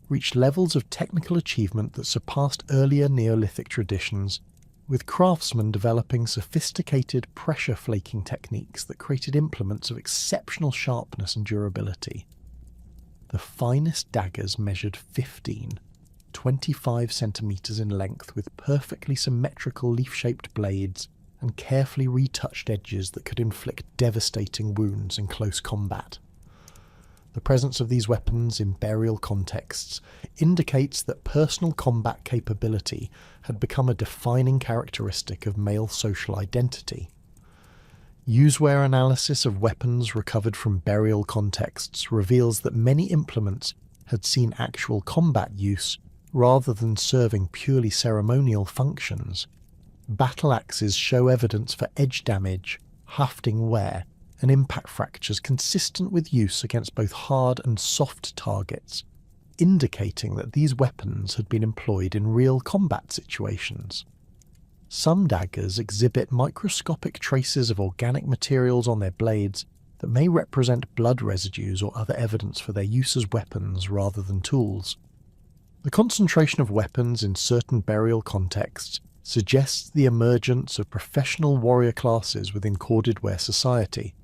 [SPEAKER 1] reached levels of technical achievement that surpassed earlier Neolithic traditions, with craftsmen developing sophisticated pressure flaking techniques that created implements of exceptional sharpness and durability. The finest daggers measured 25 centimeters in length with perfectly symmetrical leaf-shaped blades and carefully retouched edges that could inflict devastating wounds in close combat. The presence of these weapons in burial contexts indicates that personal combat capability had become a defining characteristic of male social identity. Useware analysis of weapons recovered from burial contexts reveals that many implements had seen actual combat use rather than serving purely ceremonial functions. Battle axes show evidence for edge damage, hafting wear, and impact fractures consistent with use against both hard and soft targets, indicating that these weapons had been employed in real combat situations. Some daggers exhibit microscopic traces of organic materials on their blades that may represent blood residues or other evidence for their use as weapons rather than tools. The concentration of weapons in certain burial contexts suggests the emergence of professional warrior classes within Corded Ware society.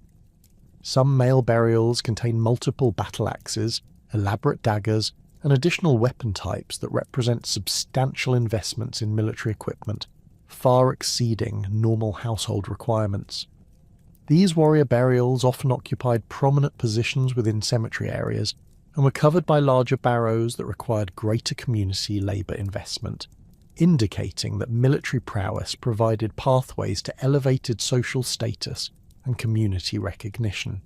[SPEAKER 1] Some male burials contain multiple battle axes, elaborate daggers, and additional weapon types that represent substantial investments in military equipment, far exceeding normal household requirements. These warrior burials often occupied prominent positions within cemetery areas and were covered by larger barrows that required greater community labour investment, indicating that military prowess provided pathways to elevated social status and community recognition.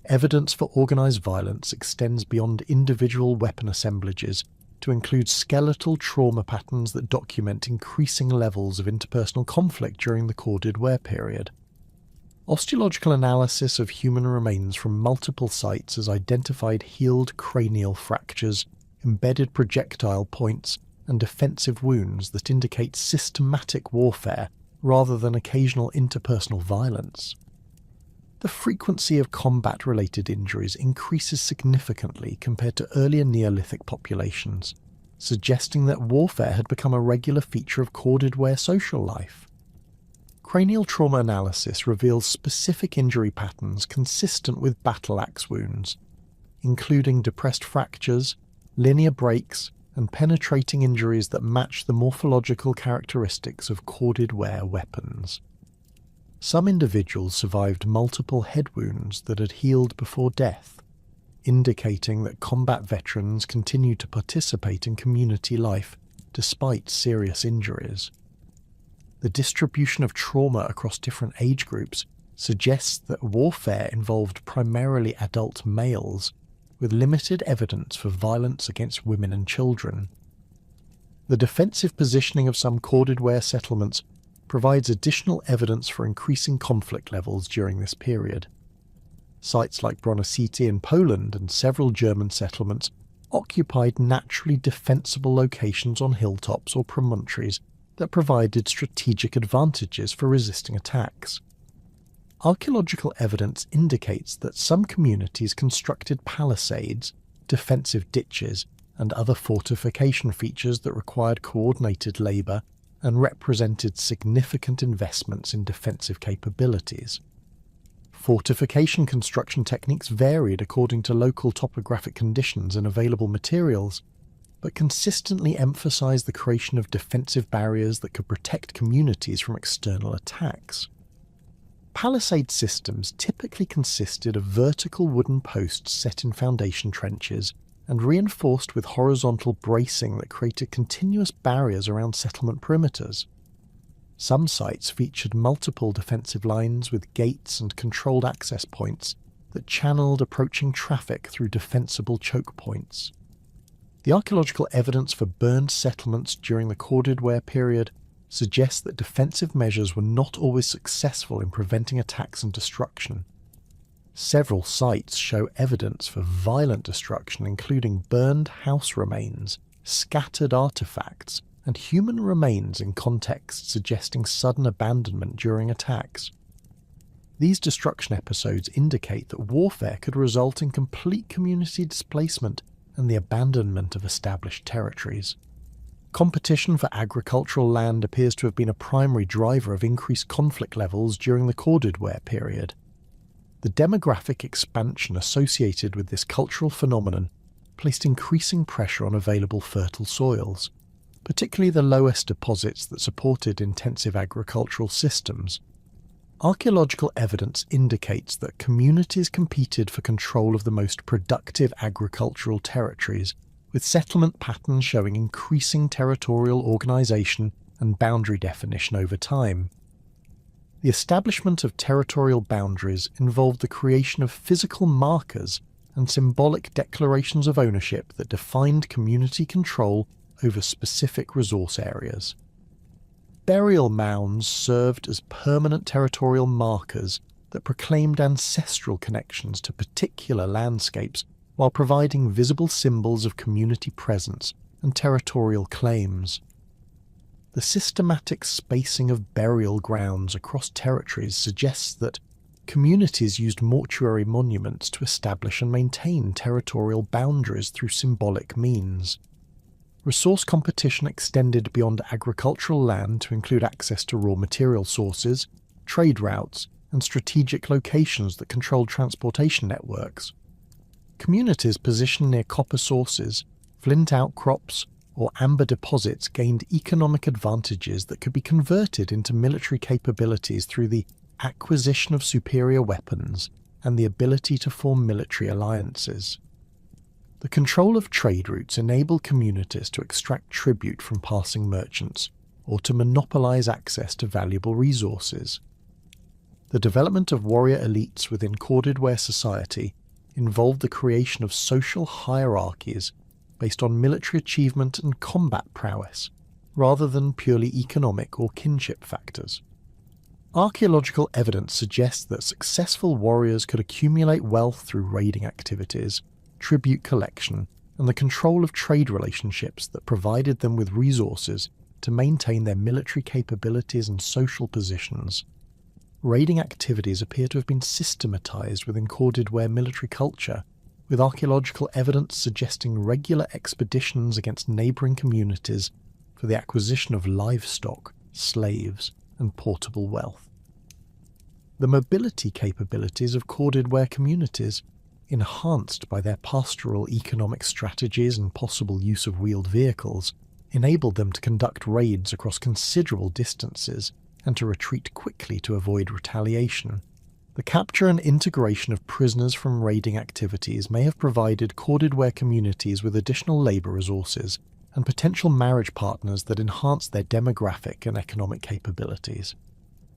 [SPEAKER 1] Evidence for organised violence extends beyond individual weapon assemblages to include skeletal trauma patterns that document increasing levels of interpersonal conflict during the Corded Ware period. Osteological analysis of human remains from multiple sites has identified healed cranial fractures, embedded projectile points, and defensive wounds that indicate systematic warfare rather than occasional interpersonal violence. The frequency of combat-related injuries increases significantly compared to earlier Neolithic populations, suggesting that warfare had become a regular feature of Corded Ware social life. Cranial trauma analysis reveals specific injury patterns consistent with battle axe wounds, including depressed fractures, linear breaks, and penetrating injuries that match the morphological characteristics of Corded Ware weapons. Some individuals survived multiple head wounds that had healed before death, indicating that combat veterans continued to participate in community life despite serious injuries. The distribution of trauma across different age groups suggests that warfare involved primarily adult males, with limited evidence for violence against women and children. The defensive positioning of some Corded Ware settlements provides additional evidence for increasing conflict levels during this period. Sites like Bronocity in Poland and several German settlements occupied naturally defensible locations on hilltops or promontories that provided strategic advantages for resisting attacks. Archaeological evidence indicates that some communities constructed palisades, defensive ditches, and other fortification features that required coordinated labour and represented significant investments in defensive capabilities. Fortification construction techniques varied according to local topographic conditions and available materials, but consistently emphasized the creation of defensive barriers that could protect communities from external attacks. Palisade systems typically consisted of vertical wooden posts set in foundation trenches and reinforced with horizontal bracing that created continuous barriers around settlement perimeters. Some sites featured multiple defensive lines with gates and controlled access points that channeled approaching traffic through defensible choke points. The archaeological evidence for burned settlements during the Corded Ware period suggests that defensive measures were not always successful in preventing attacks and destruction. Several sites show evidence for violent destruction, including burned house remains, scattered artifacts, and human remains in contexts suggesting sudden abandonment during attacks. These destruction episodes indicate that warfare could result in complete community displacement and the abandonment of established territories. Competition for agricultural land appears to have been a primary driver of increased conflict levels during the Corded Ware period. The demographic expansion associated with this cultural phenomenon placed increasing pressure on available fertile soils, particularly the lowest deposits that supported intensive agricultural systems. Archaeological evidence indicates that communities competed for control of the most productive agricultural territories, with settlement patterns showing increasing territorial organisation and boundary definition over time. The establishment of territorial boundaries involved the creation of physical markers and symbolic declarations of ownership that defined community control over specific resource areas. Burial mounds served as permanent territorial markers that proclaimed ancestral connections to particular landscapes while providing visible symbols of community presence and territorial claims. The systematic spacing of burial grounds across territories suggests that communities used mortuary monuments to establish and maintain territorial boundaries through symbolic means. Resource competition extended beyond agricultural land to include access to raw material sources, trade routes, and strategic locations that controlled transportation networks. Communities positioned near copper sources, flint outcrops, or amber deposits gained economic advantages that could be converted into military capabilities through the acquisition of superior weapons and the ability to form military alliances. The control of trade routes enabled communities to extract tribute from passing merchants or to monopolize access to valuable resources. The development of warrior elites within Corded Ware society involved the creation of social hierarchies based on military achievement and combat prowess, rather than purely economic or kinship factors. Archaeological evidence suggests that successful warriors could accumulate wealth through raiding activities, tribute collection, and the control of trade relationships that provided them with resources to maintain their military capabilities and social positions. Raiding activities appear to have been systematized within Corded Ware military culture, with archaeological evidence suggesting regular expeditions against neighbouring communities for the acquisition of livestock, slaves, and portable wealth. The mobility capabilities of Corded Ware communities, enhanced by their pastoral economic strategies and possible use of wheeled vehicles, enabled them to conduct raids across considerable distances and to retreat quickly to avoid retaliation. The capture and integration of prisoners from raiding activities may have provided Corded Ware communities with additional labour resources and potential marriage partners that enhanced their demographic and economic capabilities.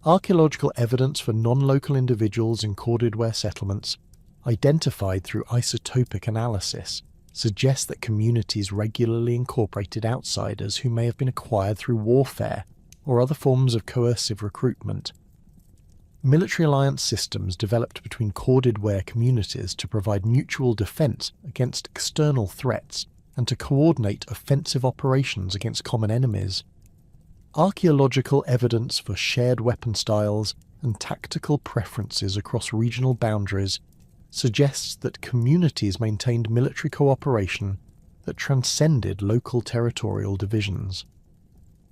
[SPEAKER 1] Archaeological evidence for non-local individuals in Corded Ware settlements, identified through isotopic analysis, suggests that communities regularly incorporated outsiders who may have been acquired through warfare or other forms of coercive recruitment. Military alliance systems developed between Corded Ware communities to provide mutual defence against external threats and to coordinate offensive operations against common enemies. Archaeological evidence for shared weapon styles and tactical preferences across regional boundaries suggests that communities maintained military cooperation that transcended local territorial divisions.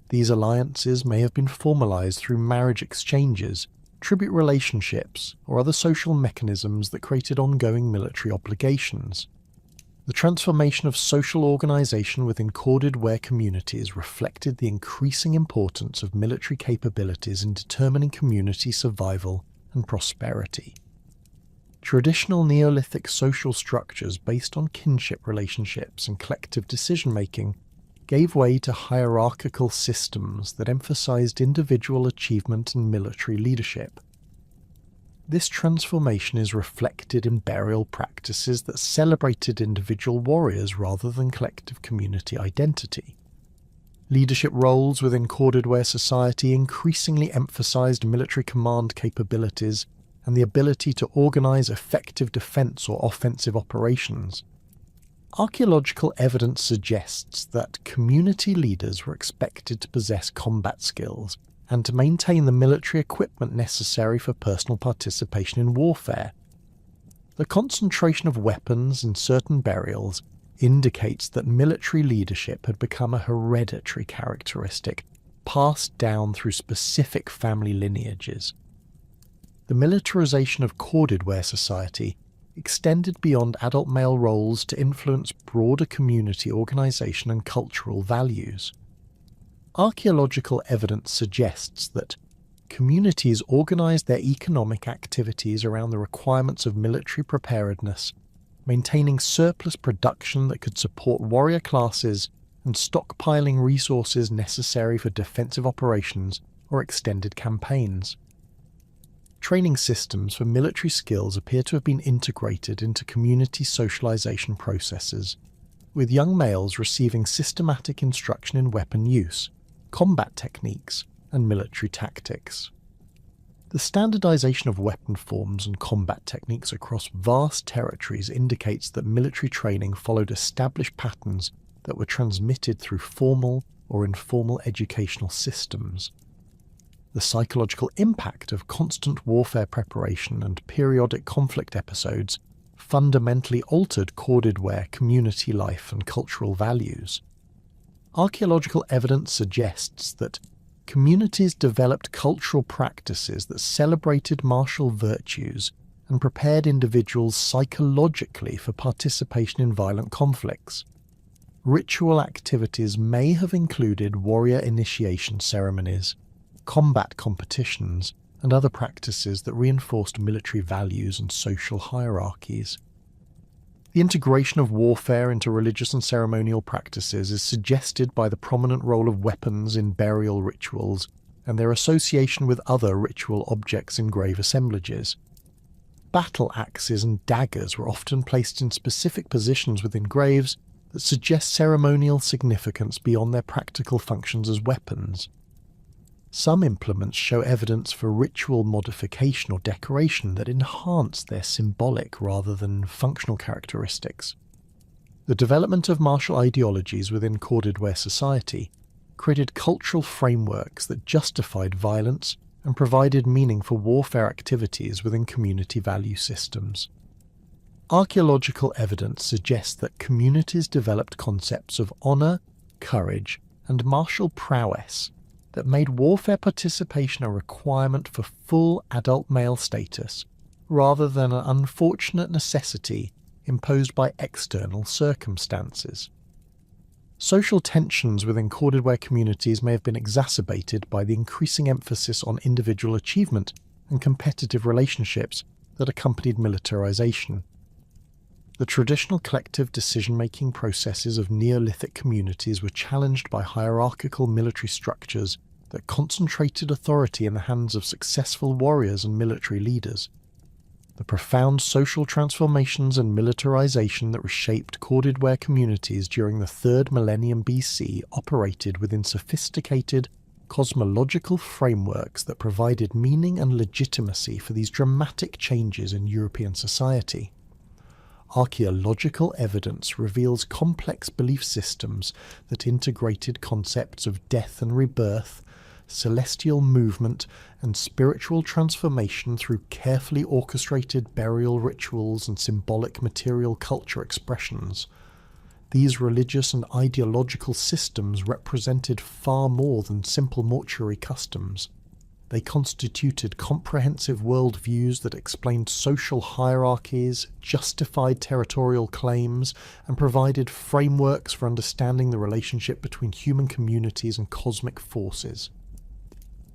[SPEAKER 1] These alliances may have been formalised through marriage exchanges, tribute relationships, or other social mechanisms that created ongoing military obligations. The transformation of social organisation within Corded Ware communities reflected the increasing importance of military capabilities in determining community survival and prosperity. Traditional Neolithic social structures based on kinship relationships and collective decision-making gave way to hierarchical systems that emphasized individual achievement and military leadership. This transformation is reflected in burial practices that celebrated individual warriors rather than collective community identity. Leadership roles within Corded Ware society increasingly emphasized military command capabilities and the ability to organize effective defense or offensive operations. Archaeological evidence suggests that community leaders were expected to possess combat skills and to maintain the military equipment necessary for personal participation in warfare. The concentration of weapons in certain burials indicates that military leadership had become a hereditary characteristic, passed down through specific family lineages. The militarization of Corded Ware society extended beyond adult male roles to influence broader community organisation and cultural values. Archaeological evidence suggests that communities organised their economic activities around the requirements of military preparedness, maintaining surplus production that could support warrior classes and stockpiling resources necessary for defensive operations or extended campaigns. training systems for military skills appear to have been integrated into community socialization processes, with young males receiving systematic instruction in weapon use, combat techniques, and military tactics. The standardization of weapon forms and combat techniques across vast territories indicates that military training followed established patterns that were transmitted through formal or informal educational systems. The psychological impact of constant warfare preparation and periodic conflict episodes fundamentally altered corded ware community life and cultural values. Archaeological evidence suggests that communities developed cultural practices that celebrated martial virtues and prepared individuals psychologically for participation in violent conflicts. Ritual activities may have included warrior initiation ceremonies, combat competitions, and other practices that reinforced military values and social hierarchies. The integration of warfare into religious and ceremonial practices is suggested by the prominent role of weapons in burial rituals and their association with other ritual objects in grave assemblages. Battle axes and daggers were often placed in specific positions within graves that suggest ceremonial significance beyond their practical functions as weapons. Some implements show evidence for ritual modification or decoration that enhance their symbolic rather than functional characteristics. The development of martial ideologies within corded ware society created cultural frameworks that justified violence and provided meaning for warfare activities within community value systems. Archaeological evidence suggests that communities developed concepts of honour, courage, and martial prowess that made warfare participation a requirement for full adult male status, rather than an unfortunate necessity imposed by external circumstances. Social tensions within corded ware communities may have been exacerbated by the increasing emphasis on individual achievement and competitive relationships that accompanied militarization. The traditional collective decision-making processes of Neolithic communities were challenged by hierarchical military structures that concentrated authority in the hands of successful warriors and military leaders. The profound social transformations and militarization that reshaped corded ware communities during the 3rd millennium BC operated within sophisticated cosmological frameworks that provided meaning and legitimacy for these dramatic changes in European society. Archaeological evidence reveals complex belief systems that integrated concepts of death and rebirth, celestial movement, and spiritual transformation through carefully orchestrated burial rituals and symbolic material culture expressions. These religious and ideological systems represented far more than simple mortuary customs. They constituted comprehensive worldviews that explained social hierarchies, justified territorial claims, and provided frameworks for understanding the relationship between human communities and cosmic forces.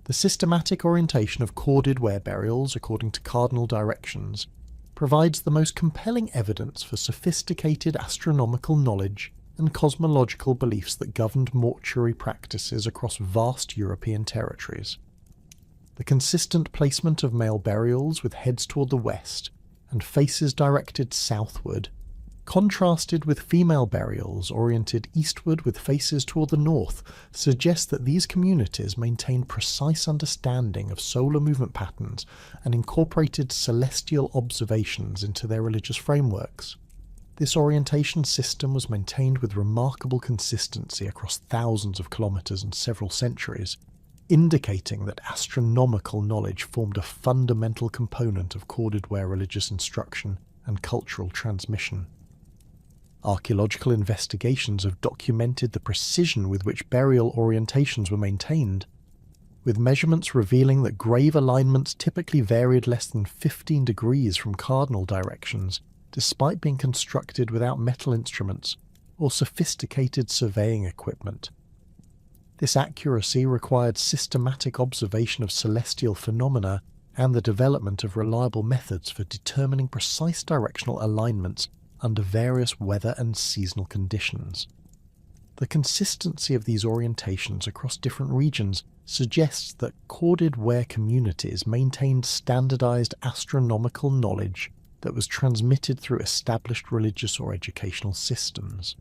[SPEAKER 1] The systematic orientation of corded ware burials, according to cardinal directions, provides the most compelling evidence for sophisticated astronomical knowledge and cosmological beliefs that governed mortuary practices across vast European territories. The consistent placement of male burials with heads toward the west and faces directed southward, contrasted with female burials oriented eastward with faces toward the north, suggests that these communities maintained precise understanding of solar movement patterns and incorporated celestial observations into their religious frameworks. This orientation system was maintained with remarkable consistency across thousands of kilometers and several centuries, indicating that astronomical knowledge formed a fundamental component of corded ware religious instruction and cultural transmission. Archaeological investigations have documented the precision with which burial orientations were maintained, with measurements revealing that grave alignments typically varied less than 15 degrees from cardinal directions, despite being constructed without metal instruments or sophisticated surveying equipment. This accuracy required systematic observation of celestial phenomena and the development of reliable methods for determining precise directional alignments under various weather and seasonal conditions. The consistency of these orientations across different regions suggests that corded ware communities maintained standardized astronomical knowledge that was transmitted through established religious or educational systems.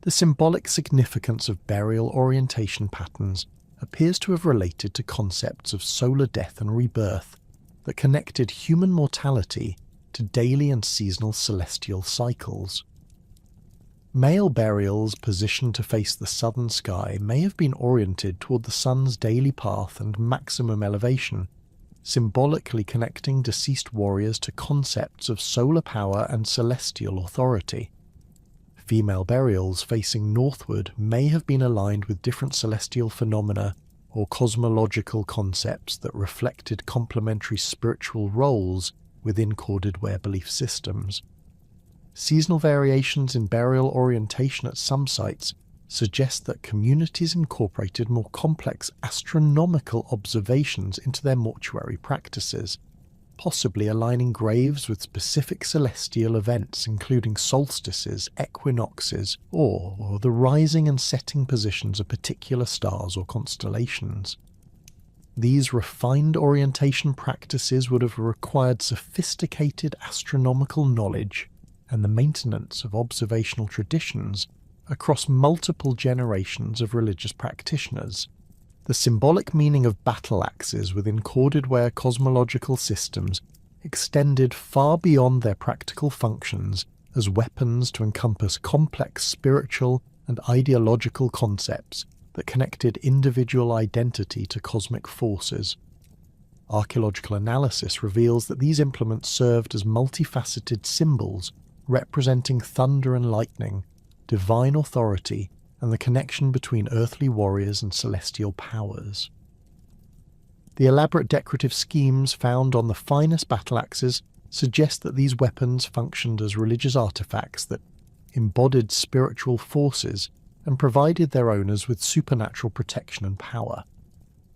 [SPEAKER 1] The symbolic significance of burial orientation patterns appears to have related to concepts of solar death and rebirth that connected human mortality to daily and seasonal celestial cycles. Male burials positioned to face the southern sky may have been oriented toward the sun's daily path and maximum elevation, symbolically connecting deceased warriors to concepts of solar power and celestial authority. Female burials facing northward may have been aligned with different celestial phenomena or cosmological concepts that reflected complementary spiritual roles within corded ware belief systems. Seasonal variations in burial orientation at some sites suggest that communities incorporated more complex astronomical observations into their mortuary practices, possibly aligning graves with specific celestial events including solstices, equinoxes, or the rising and setting positions of particular stars or constellations. These refined orientation practices would have required sophisticated astronomical knowledge and the maintenance of observational traditions across multiple generations of religious practitioners. The symbolic meaning of battle axes within corded ware cosmological systems extended far beyond their practical functions as weapons to encompass complex spiritual and ideological concepts that connected individual identity to cosmic forces. Archaeological analysis reveals that these implements served as multifaceted symbols representing thunder and lightning, divine authority, and the connection between earthly warriors and celestial powers. The elaborate decorative schemes found on the finest battle axes suggest that these weapons functioned as religious artifacts that embodied spiritual forces and provided their owners with supernatural protection and power.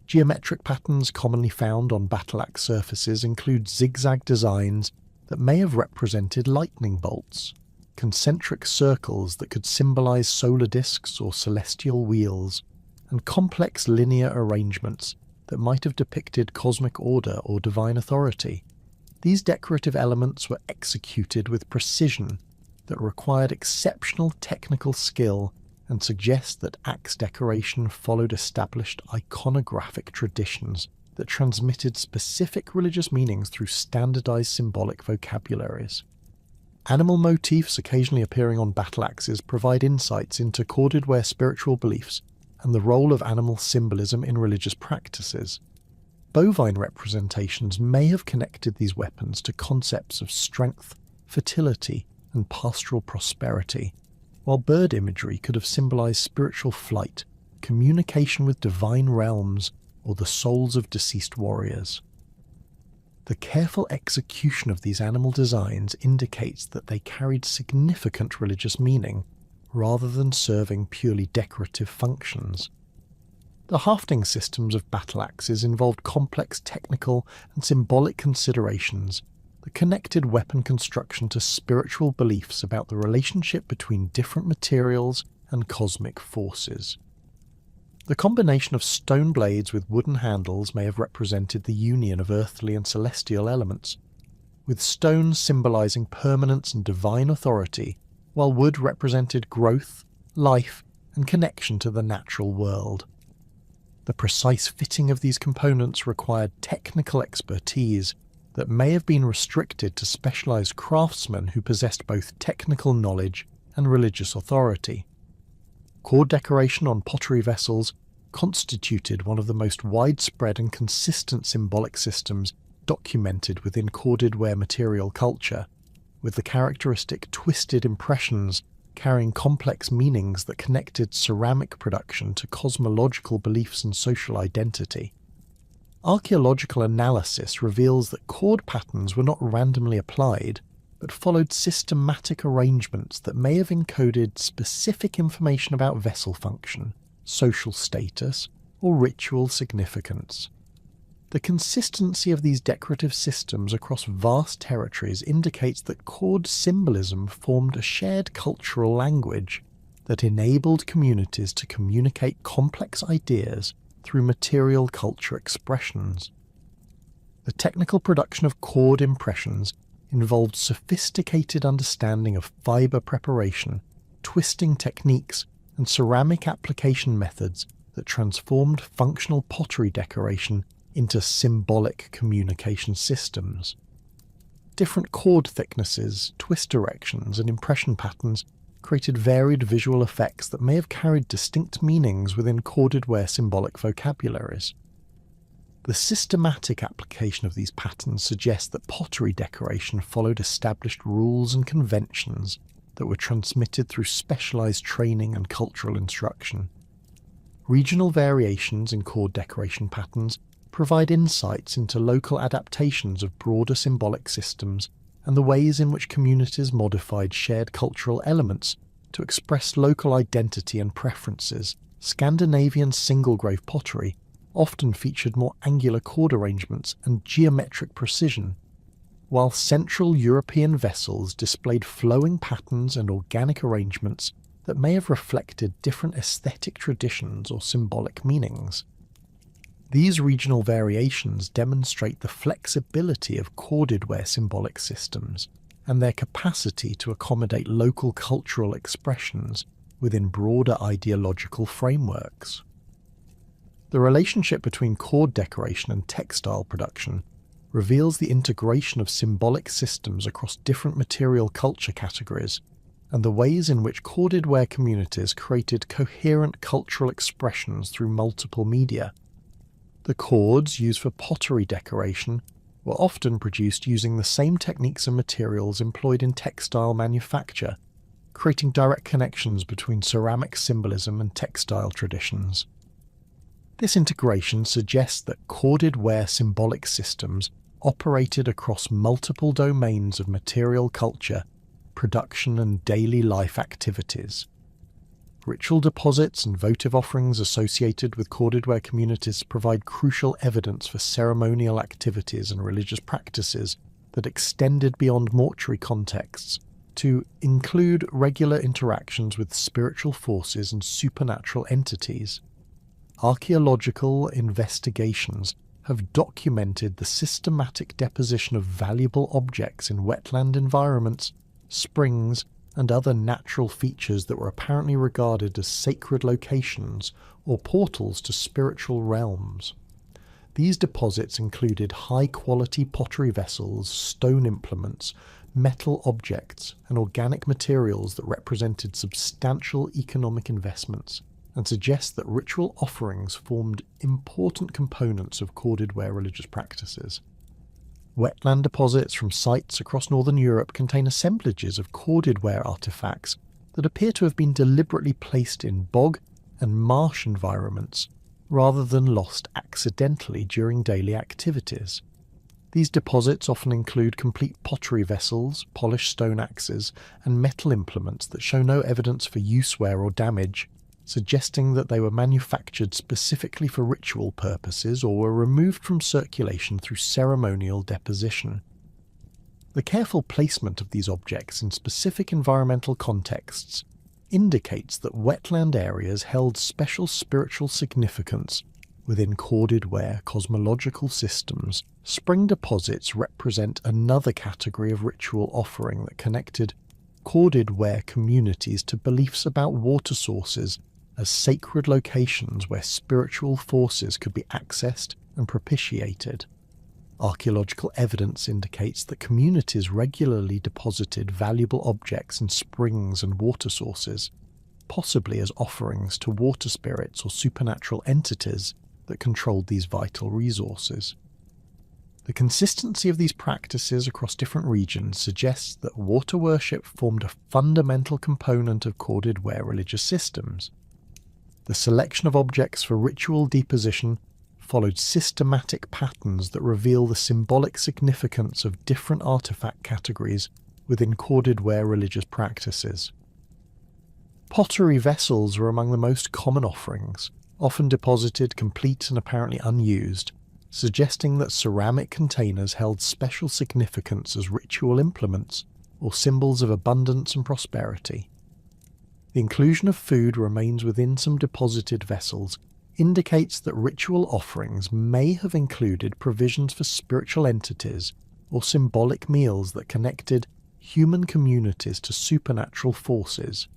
[SPEAKER 1] Geometric patterns commonly found on battle axe surfaces include zigzag designs that may have represented lightning bolts, concentric circles that could symbolize solar disks or celestial wheels, and complex linear arrangements that might have depicted cosmic order or divine authority. These decorative elements were executed with precision that required exceptional technical skill and suggest that axe decoration followed established iconographic traditions that transmitted specific religious meanings through standardized symbolic vocabularies. Animal motifs occasionally appearing on battle axes provide insights into corded ware spiritual beliefs and the role of animal symbolism in religious practices. Bovine representations may have connected these weapons to concepts of strength, fertility, and pastoral prosperity, while bird imagery could have symbolized spiritual flight, communication with divine realms, or the souls of deceased warriors. The careful execution of these animal designs indicates that they carried significant religious meaning, rather than serving purely decorative functions. The hafting systems of battle axes involved complex technical and symbolic considerations that connected weapon construction to spiritual beliefs about the relationship between different materials and cosmic forces. The combination of stone blades with wooden handles may have represented the union of earthly and celestial elements, with stone symbolizing permanence and divine authority, while wood represented growth, life, and connection to the natural world. The precise fitting of these components required technical expertise that may have been restricted to specialized craftsmen who possessed both technical knowledge and religious authority. Cord decoration on pottery vessels constituted one of the most widespread and consistent symbolic systems documented within corded ware material culture, with the characteristic twisted impressions carrying complex meanings that connected ceramic production to cosmological beliefs and social identity. Archaeological analysis reveals that cord patterns were not randomly applied, but followed systematic arrangements that may have encoded specific information about vessel function, social status, or ritual significance. The consistency of these decorative systems across vast territories indicates that cord symbolism formed a shared cultural language that enabled communities to communicate complex ideas through material culture expressions. The technical production of cord impressions involved sophisticated understanding of fibre preparation, twisting techniques, and ceramic application methods that transformed functional pottery decoration into symbolic communication systems. Different cord thicknesses, twist directions, and impression patterns created varied visual effects that may have carried distinct meanings within corded ware symbolic vocabularies. The systematic application of these patterns suggests that pottery decoration followed established rules and conventions that were transmitted through specialized training and cultural instruction. Regional variations in cord decoration patterns provide insights into local adaptations of broader symbolic systems and the ways in which communities modified shared cultural elements to express local identity and preferences. Scandinavian single-grove pottery often featured more angular cord arrangements and geometric precision, while Central European vessels displayed flowing patterns and organic arrangements that may have reflected different aesthetic traditions or symbolic meanings. These regional variations demonstrate the flexibility of corded ware symbolic systems and their capacity to accommodate local cultural expressions within broader ideological frameworks. The relationship between cord decoration and textile production reveals the integration of symbolic systems across different material culture categories and the ways in which corded ware communities created coherent cultural expressions through multiple media. The cords used for pottery decoration were often produced using the same techniques and materials employed in textile manufacture, creating direct connections between ceramic symbolism and textile traditions. This integration suggests that corded ware symbolic systems operated across multiple domains of material culture, production, and daily life activities. Ritual deposits and votive offerings associated with corded ware communities provide crucial evidence for ceremonial activities and religious practices that extended beyond mortuary contexts to include regular interactions with spiritual forces and supernatural entities. Archaeological investigations have documented the systematic deposition of valuable objects in wetland environments, springs, and other natural features that were apparently regarded as sacred locations or portals to spiritual realms. These deposits included high-quality pottery vessels, stone implements, metal objects, and organic materials that represented substantial economic investments, and suggest that ritual offerings formed important components of corded ware religious practices. Wetland deposits from sites across northern Europe contain assemblages of corded ware artifacts that appear to have been deliberately placed in bog and marsh environments rather than lost accidentally during daily activities. These deposits often include complete pottery vessels, polished stone axes, and metal implements that show no evidence for use wear or damage, suggesting that they were manufactured specifically for ritual purposes or were removed from circulation through ceremonial deposition. The careful placement of these objects in specific environmental contexts indicates that wetland areas held special spiritual significance within corded ware cosmological systems. Spring deposits represent another category of ritual offering that connected corded ware communities to beliefs about water sources as sacred locations where spiritual forces could be accessed and propitiated. Archaeological evidence indicates that communities regularly deposited valuable objects in springs and water sources, possibly as offerings to water spirits or supernatural entities that controlled these vital resources. The consistency of these practices across different regions suggests that water worship formed a fundamental component of corded ware religious systems. The selection of objects for ritual deposition followed systematic patterns that reveal the symbolic significance of different artifact categories within corded ware religious practices. Pottery vessels were among the most common offerings, often deposited complete and apparently unused, suggesting that ceramic containers held special significance as ritual implements or symbols of abundance and prosperity. The inclusion of food remains within some deposited vessels indicates that ritual offerings may have included provisions for spiritual entities or symbolic meals that connected human communities to supernatural forces.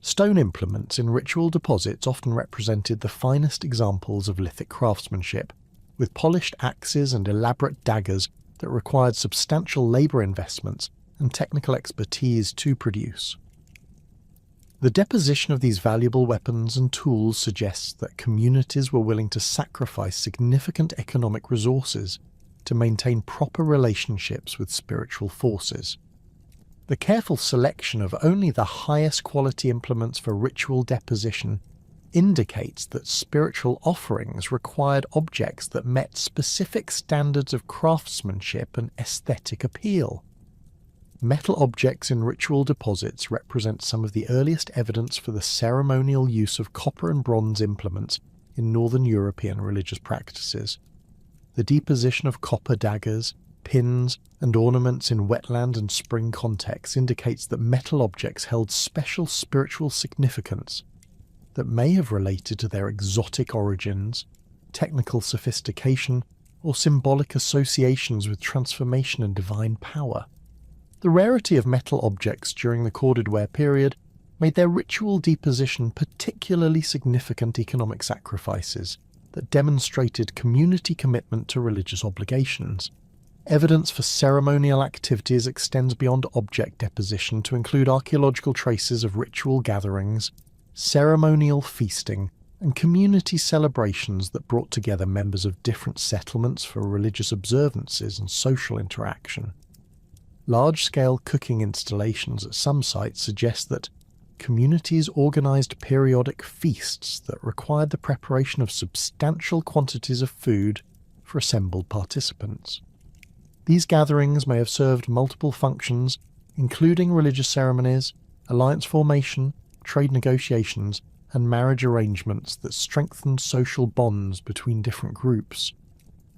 [SPEAKER 1] Stone implements in ritual deposits often represented the finest examples of lithic craftsmanship, with polished axes and elaborate daggers that required substantial labour investments and technical expertise to produce. The deposition of these valuable weapons and tools suggests that communities were willing to sacrifice significant economic resources to maintain proper relationships with spiritual forces. The careful selection of only the highest quality implements for ritual deposition indicates that spiritual offerings required objects that met specific standards of craftsmanship and aesthetic appeal. Metal objects in ritual deposits represent some of the earliest evidence for the ceremonial use of copper and bronze implements in Northern European religious practices. The deposition of copper daggers, pins, and ornaments in wetland and spring contexts indicates that metal objects held special spiritual significance that may have related to their exotic origins, technical sophistication, or symbolic associations with transformation and divine power. The rarity of metal objects during the Corded Ware period made their ritual deposition particularly significant economic sacrifices that demonstrated community commitment to religious obligations. Evidence for ceremonial activities extends beyond object deposition to include archaeological traces of ritual gatherings, ceremonial feasting, and community celebrations that brought together members of different settlements for religious observances and social interaction. Large-scale cooking installations at some sites suggest that communities organised periodic feasts that required the preparation of substantial quantities of food for assembled participants. These gatherings may have served multiple functions, including religious ceremonies, alliance formation, trade negotiations, and marriage arrangements that strengthened social bonds between different groups.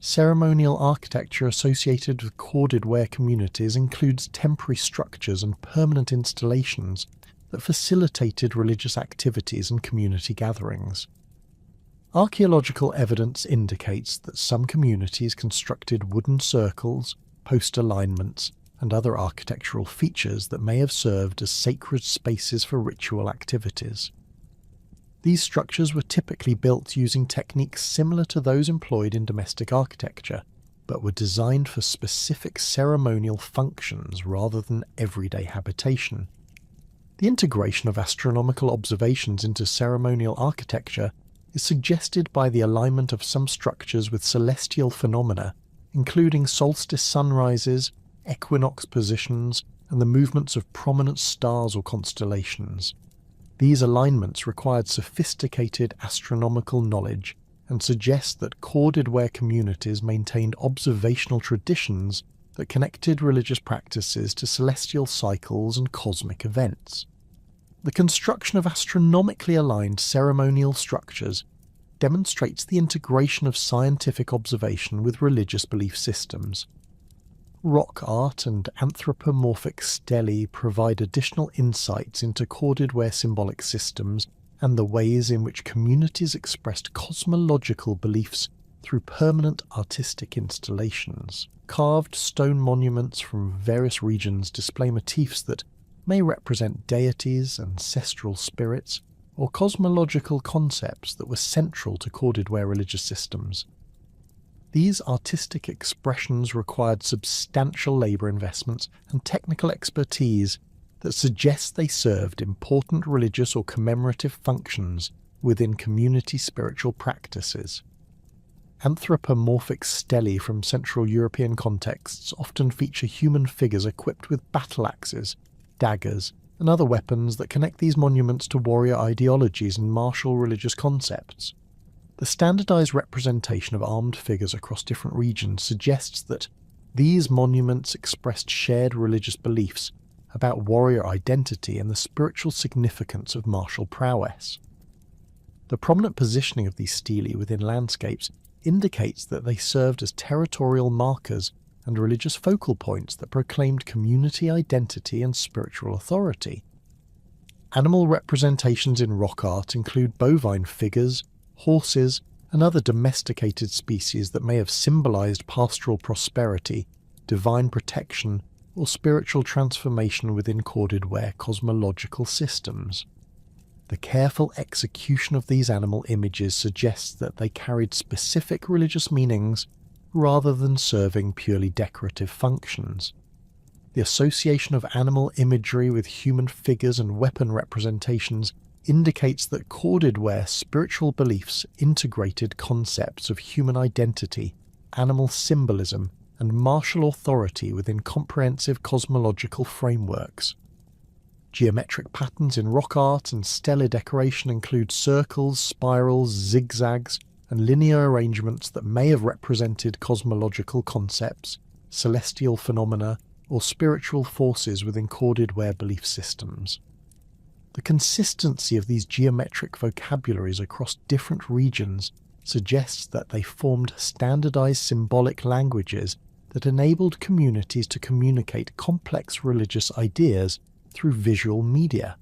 [SPEAKER 1] Ceremonial architecture associated with corded ware communities includes temporary structures and permanent installations that facilitated religious activities and community gatherings. Archaeological evidence indicates that some communities constructed wooden circles, post alignments, and other architectural features that may have served as sacred spaces for ritual activities. These structures were typically built using techniques similar to those employed in domestic architecture, but were designed for specific ceremonial functions rather than everyday habitation. The integration of astronomical observations into ceremonial architecture is suggested by the alignment of some structures with celestial phenomena, including solstice sunrises, equinox positions, and the movements of prominent stars or constellations. These alignments required sophisticated astronomical knowledge and suggest that corded ware communities maintained observational traditions that connected religious practices to celestial cycles and cosmic events. The construction of astronomically aligned ceremonial structures demonstrates the integration of scientific observation with religious belief systems. Rock art and anthropomorphic stelae provide additional insights into corded ware symbolic systems and the ways in which communities expressed cosmological beliefs through permanent artistic installations. Carved stone monuments from various regions display motifs that may represent deities, ancestral spirits, or cosmological concepts that were central to corded ware religious systems. These artistic expressions required substantial labour investments and technical expertise that suggest they served important religious or commemorative functions within community spiritual practices. Anthropomorphic stelae from Central European contexts often feature human figures equipped with battle axes, daggers, and other weapons that connect these monuments to warrior ideologies and martial religious concepts. The standardized representation of armed figures across different regions suggests that these monuments expressed shared religious beliefs about warrior identity and the spiritual significance of martial prowess. The prominent positioning of these stelae within landscapes indicates that they served as territorial markers and religious focal points that proclaimed community identity and spiritual authority. Animal representations in rock art include bovine figures, horses, and other domesticated species that may have symbolized pastoral prosperity, divine protection, or spiritual transformation within corded ware cosmological systems. The careful execution of these animal images suggests that they carried specific religious meanings rather than serving purely decorative functions. The association of animal imagery with human figures and weapon representations indicates that corded ware spiritual beliefs integrated concepts of human identity, animal symbolism, and martial authority within comprehensive cosmological frameworks. Geometric patterns in rock art and stellar decoration include circles, spirals, zigzags, and linear arrangements that may have represented cosmological concepts, celestial phenomena, or spiritual forces within corded ware belief systems. The consistency of these geometric vocabularies across different regions suggests that they formed standardized symbolic languages that enabled communities to communicate complex religious ideas through visual media.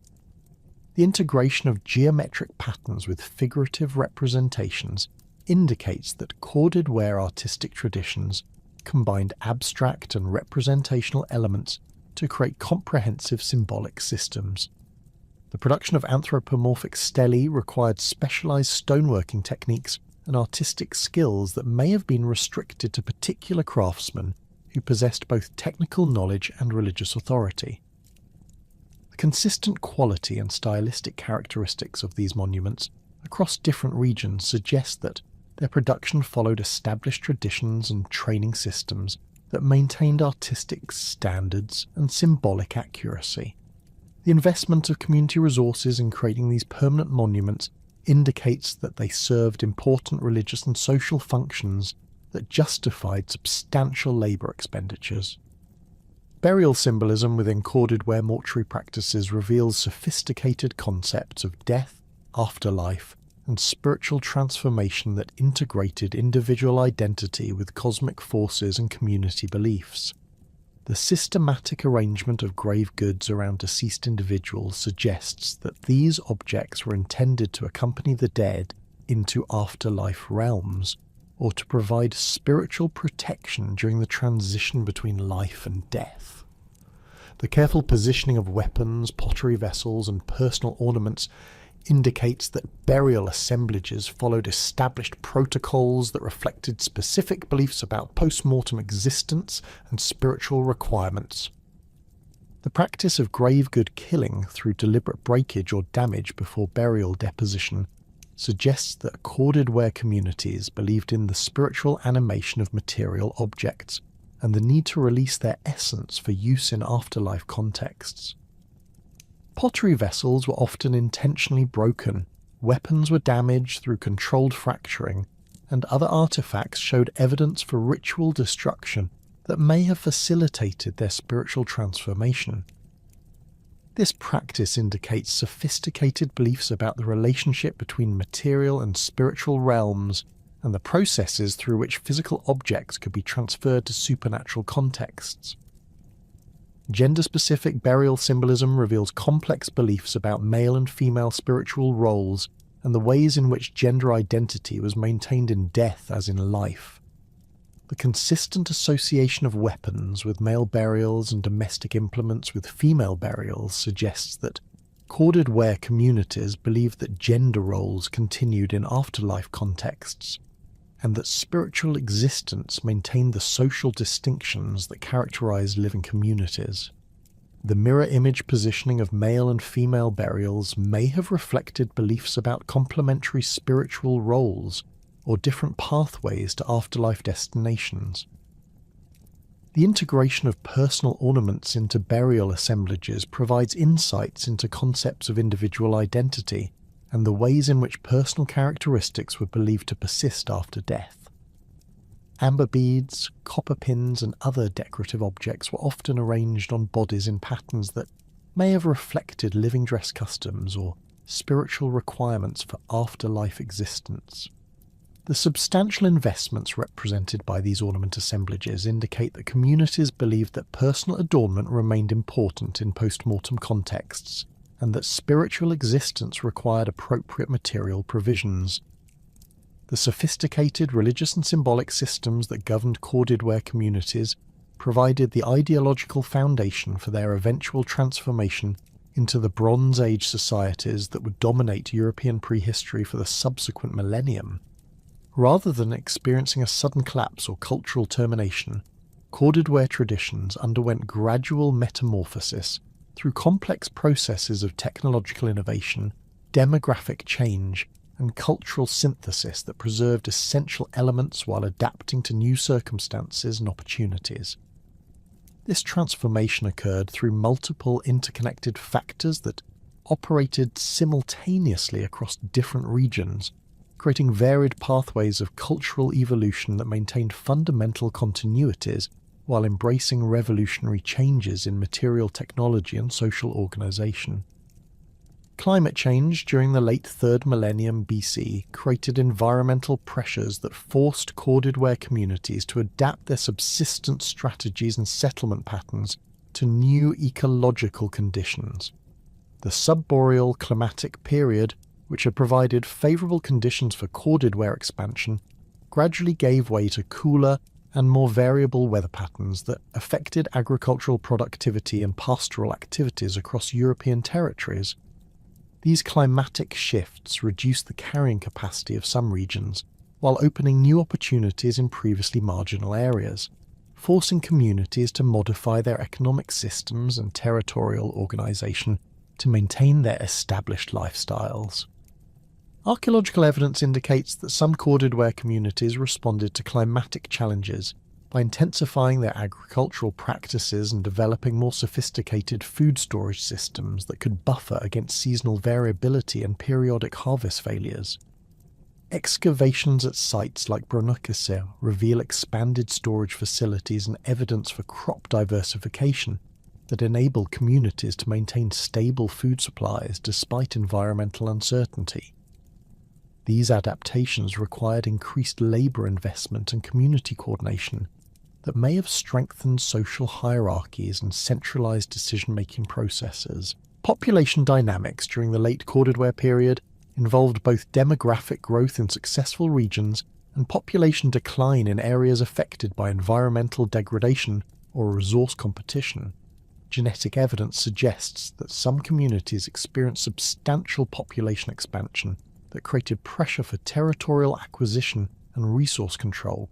[SPEAKER 1] The integration of geometric patterns with figurative representations indicates that corded ware artistic traditions combined abstract and representational elements to create comprehensive symbolic systems. The production of anthropomorphic stelae required specialized stoneworking techniques and artistic skills that may have been restricted to particular craftsmen who possessed both technical knowledge and religious authority. The consistent quality and stylistic characteristics of these monuments across different regions suggest that their production followed established traditions and training systems that maintained artistic standards and symbolic accuracy. The investment of community resources in creating these permanent monuments indicates that they served important religious and social functions that justified substantial labour expenditures. Burial symbolism within corded ware mortuary practices reveals sophisticated concepts of death, afterlife, and spiritual transformation that integrated individual identity with cosmic forces and community beliefs. The systematic arrangement of grave goods around deceased individuals suggests that these objects were intended to accompany the dead into afterlife realms, or to provide spiritual protection during the transition between life and death. The careful positioning of weapons, pottery vessels, and personal ornaments indicates that burial assemblages followed established protocols that reflected specific beliefs about post-mortem existence and spiritual requirements. The practice of grave good killing through deliberate breakage or damage before burial deposition suggests that corded ware communities believed in the spiritual animation of material objects and the need to release their essence for use in afterlife contexts. Pottery vessels were often intentionally broken, weapons were damaged through controlled fracturing, and other artifacts showed evidence for ritual destruction that may have facilitated their spiritual transformation. This practice indicates sophisticated beliefs about the relationship between material and spiritual realms and the processes through which physical objects could be transferred to supernatural contexts. Gender-specific burial symbolism reveals complex beliefs about male and female spiritual roles and the ways in which gender identity was maintained in death as in life. The consistent association of weapons with male burials and domestic implements with female burials suggests that corded ware communities believed that gender roles continued in afterlife contexts, and that spiritual existence maintained the social distinctions that characterize living communities. The mirror image positioning of male and female burials may have reflected beliefs about complementary spiritual roles or different pathways to afterlife destinations. The integration of personal ornaments into burial assemblages provides insights into concepts of individual identity and the ways in which personal characteristics were believed to persist after death. Amber beads, copper pins, and other decorative objects were often arranged on bodies in patterns that may have reflected living dress customs or spiritual requirements for afterlife existence. The substantial investments represented by these ornament assemblages indicate that communities believed that personal adornment remained important in post-mortem contexts, and that spiritual existence required appropriate material provisions. The sophisticated religious and symbolic systems that governed corded ware communities provided the ideological foundation for their eventual transformation into the Bronze Age societies that would dominate European prehistory for the subsequent millennium. Rather than experiencing a sudden collapse or cultural termination, corded ware traditions underwent gradual metamorphosis through complex processes of technological innovation, demographic change, and cultural synthesis that preserved essential elements while adapting to new circumstances and opportunities. This transformation occurred through multiple interconnected factors that operated simultaneously across different regions, creating varied pathways of cultural evolution that maintained fundamental continuities while embracing revolutionary changes in material technology and social organization. Climate change during the late 3rd millennium BC created environmental pressures that forced corded ware communities to adapt their subsistence strategies and settlement patterns to new ecological conditions. The subboreal climatic period, which had provided favourable conditions for corded ware expansion, gradually gave way to cooler and more variable weather patterns that affected agricultural productivity and pastoral activities across European territories. These climatic shifts reduced the carrying capacity of some regions, while opening new opportunities in previously marginal areas, forcing communities to modify their economic systems and territorial organisation to maintain their established lifestyles. Archaeological evidence indicates that some corded ware communities responded to climatic challenges by intensifying their agricultural practices and developing more sophisticated food storage systems that could buffer against seasonal variability and periodic harvest failures. Excavations at sites like Brunakesser reveal expanded storage facilities and evidence for crop diversification that enable communities to maintain stable food supplies despite environmental uncertainty. These adaptations required increased labour investment and community coordination that may have strengthened social hierarchies and centralised decision-making processes. Population dynamics during the late corded ware period involved both demographic growth in successful regions and population decline in areas affected by environmental degradation or resource competition. Genetic evidence suggests that some communities experienced substantial population expansion that created pressure for territorial acquisition and resource control,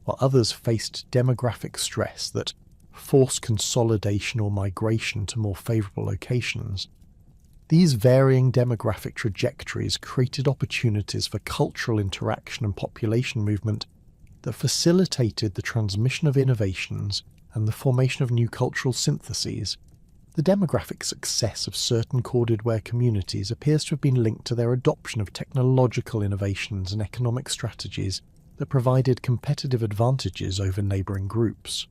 [SPEAKER 1] while others faced demographic stress that forced consolidation or migration to more favourable locations. These varying demographic trajectories created opportunities for cultural interaction and population movement that facilitated the transmission of innovations and the formation of new cultural syntheses. The demographic success of certain corded ware communities appears to have been linked to their adoption of technological innovations and economic strategies that provided competitive advantages over neighbouring groups.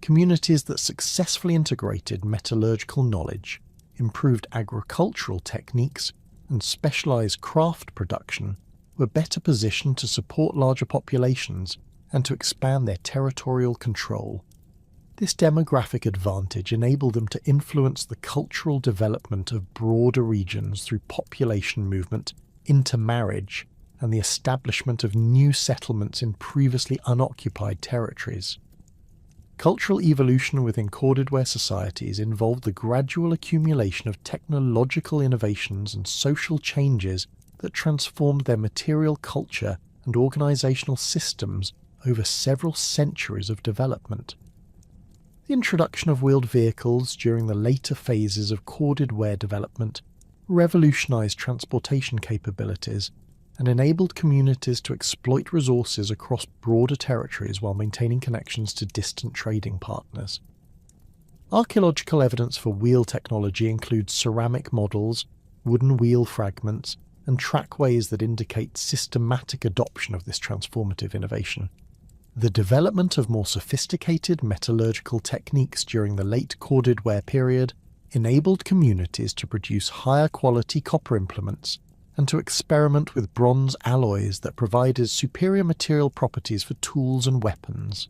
[SPEAKER 1] Communities that successfully integrated metallurgical knowledge, improved agricultural techniques, and specialised craft production were better positioned to support larger populations and to expand their territorial control. This demographic advantage enabled them to influence the cultural development of broader regions through population movement, intermarriage, and the establishment of new settlements in previously unoccupied territories. Cultural evolution within corded ware societies involved the gradual accumulation of technological innovations and social changes that transformed their material culture and organisational systems over several centuries of development. The introduction of wheeled vehicles during the later phases of corded ware development revolutionised transportation capabilities and enabled communities to exploit resources across broader territories while maintaining connections to distant trading partners. Archaeological evidence for wheel technology includes ceramic models, wooden wheel fragments, and trackways that indicate systematic adoption of this transformative innovation. The development of more sophisticated metallurgical techniques during the late corded ware period enabled communities to produce higher quality copper implements and to experiment with bronze alloys that provided superior material properties for tools and weapons.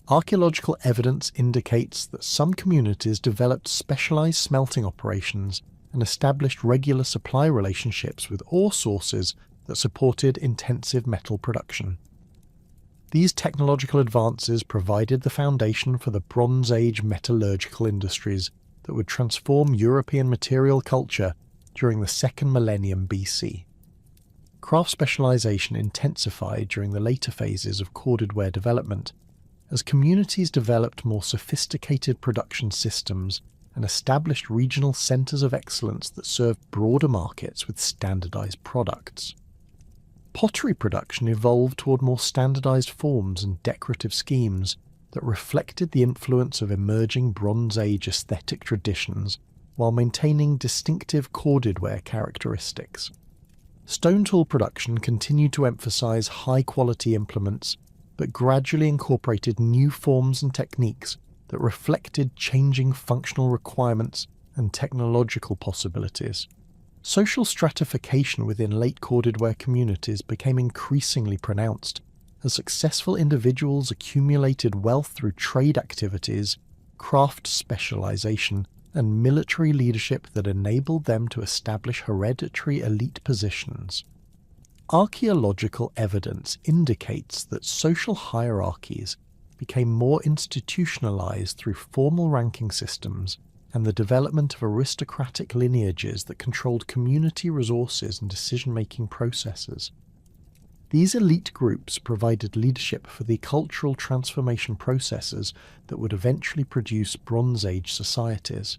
[SPEAKER 1] Archaeological evidence indicates that some communities developed specialised smelting operations and established regular supply relationships with ore sources that supported intensive metal production. These technological advances provided the foundation for the Bronze Age metallurgical industries that would transform European material culture during the second millennium BC. Craft specialization intensified during the later phases of corded ware development as communities developed more sophisticated production systems and established regional centers of excellence that served broader markets with standardized products. Pottery production evolved toward more standardized forms and decorative schemes that reflected the influence of emerging Bronze Age aesthetic traditions while maintaining distinctive corded ware characteristics. Stone tool production continued to emphasize high-quality implements, but gradually incorporated new forms and techniques that reflected changing functional requirements and technological possibilities. Social stratification within late corded ware communities became increasingly pronounced as successful individuals accumulated wealth through trade activities, craft specialization, and military leadership that enabled them to establish hereditary elite positions. Archaeological evidence indicates that social hierarchies became more institutionalized through formal ranking systems and the development of aristocratic lineages that controlled community resources and decision-making processes. These elite groups provided leadership for the cultural transformation processes that would eventually produce Bronze Age societies.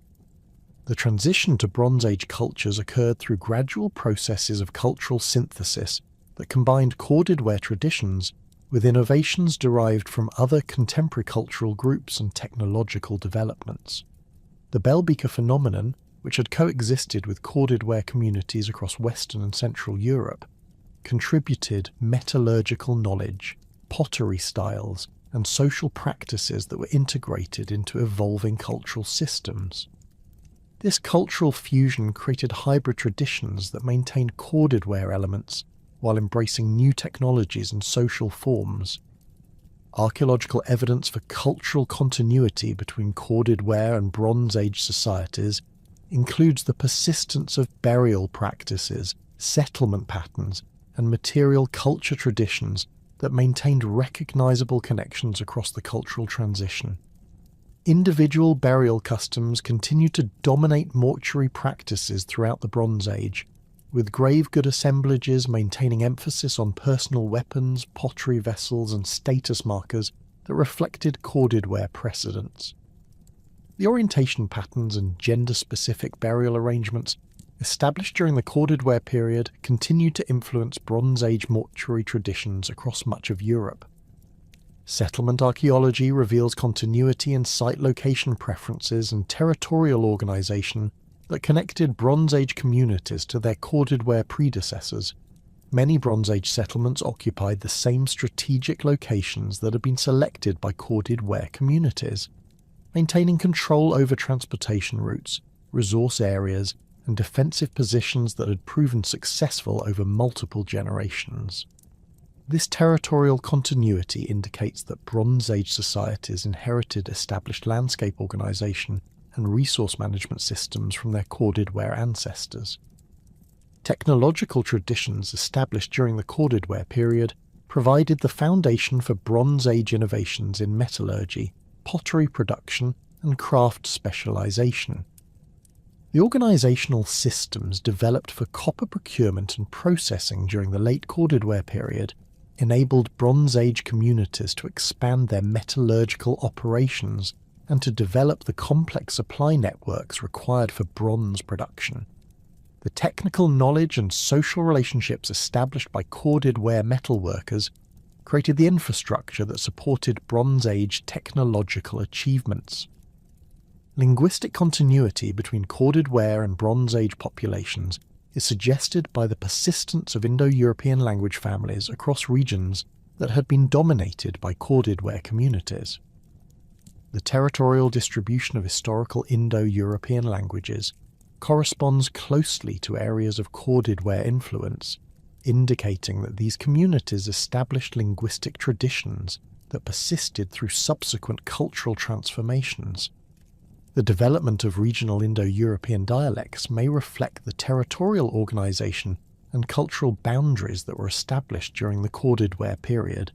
[SPEAKER 1] The transition to Bronze Age cultures occurred through gradual processes of cultural synthesis that combined corded ware traditions with innovations derived from other contemporary cultural groups and technological developments. The bell beaker phenomenon, which had coexisted with corded ware communities across Western and Central Europe, contributed metallurgical knowledge, pottery styles, and social practices that were integrated into evolving cultural systems. This cultural fusion created hybrid traditions that maintained corded ware elements while embracing new technologies and social forms. Archaeological evidence for cultural continuity between corded ware and Bronze Age societies includes the persistence of burial practices, settlement patterns, and material culture traditions that maintained recognizable connections across the cultural transition. Individual burial customs continued to dominate mortuary practices throughout the Bronze Age, with grave good assemblages maintaining emphasis on personal weapons, pottery vessels, and status markers that reflected corded ware precedents. The orientation patterns and gender-specific burial arrangements established during the corded ware period continued to influence Bronze Age mortuary traditions across much of Europe. Settlement archaeology reveals continuity in site location preferences and territorial organization that connected Bronze Age communities to their corded ware predecessors. Many Bronze Age settlements occupied the same strategic locations that had been selected by corded ware communities, maintaining control over transportation routes, resource areas, and defensive positions that had proven successful over multiple generations. This territorial continuity indicates that Bronze Age societies inherited established landscape organization and resource management systems from their corded ware ancestors. Technological traditions established during the corded ware period provided the foundation for Bronze Age innovations in metallurgy, pottery production, and craft specialization. The organizational systems developed for copper procurement and processing during the late corded ware period enabled Bronze Age communities to expand their metallurgical operations and to develop the complex supply networks required for bronze production. The technical knowledge and social relationships established by corded ware metalworkers created the infrastructure that supported Bronze Age technological achievements. Linguistic continuity between corded ware and Bronze Age populations is suggested by the persistence of Indo-European language families across regions that had been dominated by corded ware communities. The territorial distribution of historical Indo-European languages corresponds closely to areas of corded ware influence, indicating that these communities established linguistic traditions that persisted through subsequent cultural transformations. The development of regional Indo-European dialects may reflect the territorial organisation and cultural boundaries that were established during the Corded Ware period.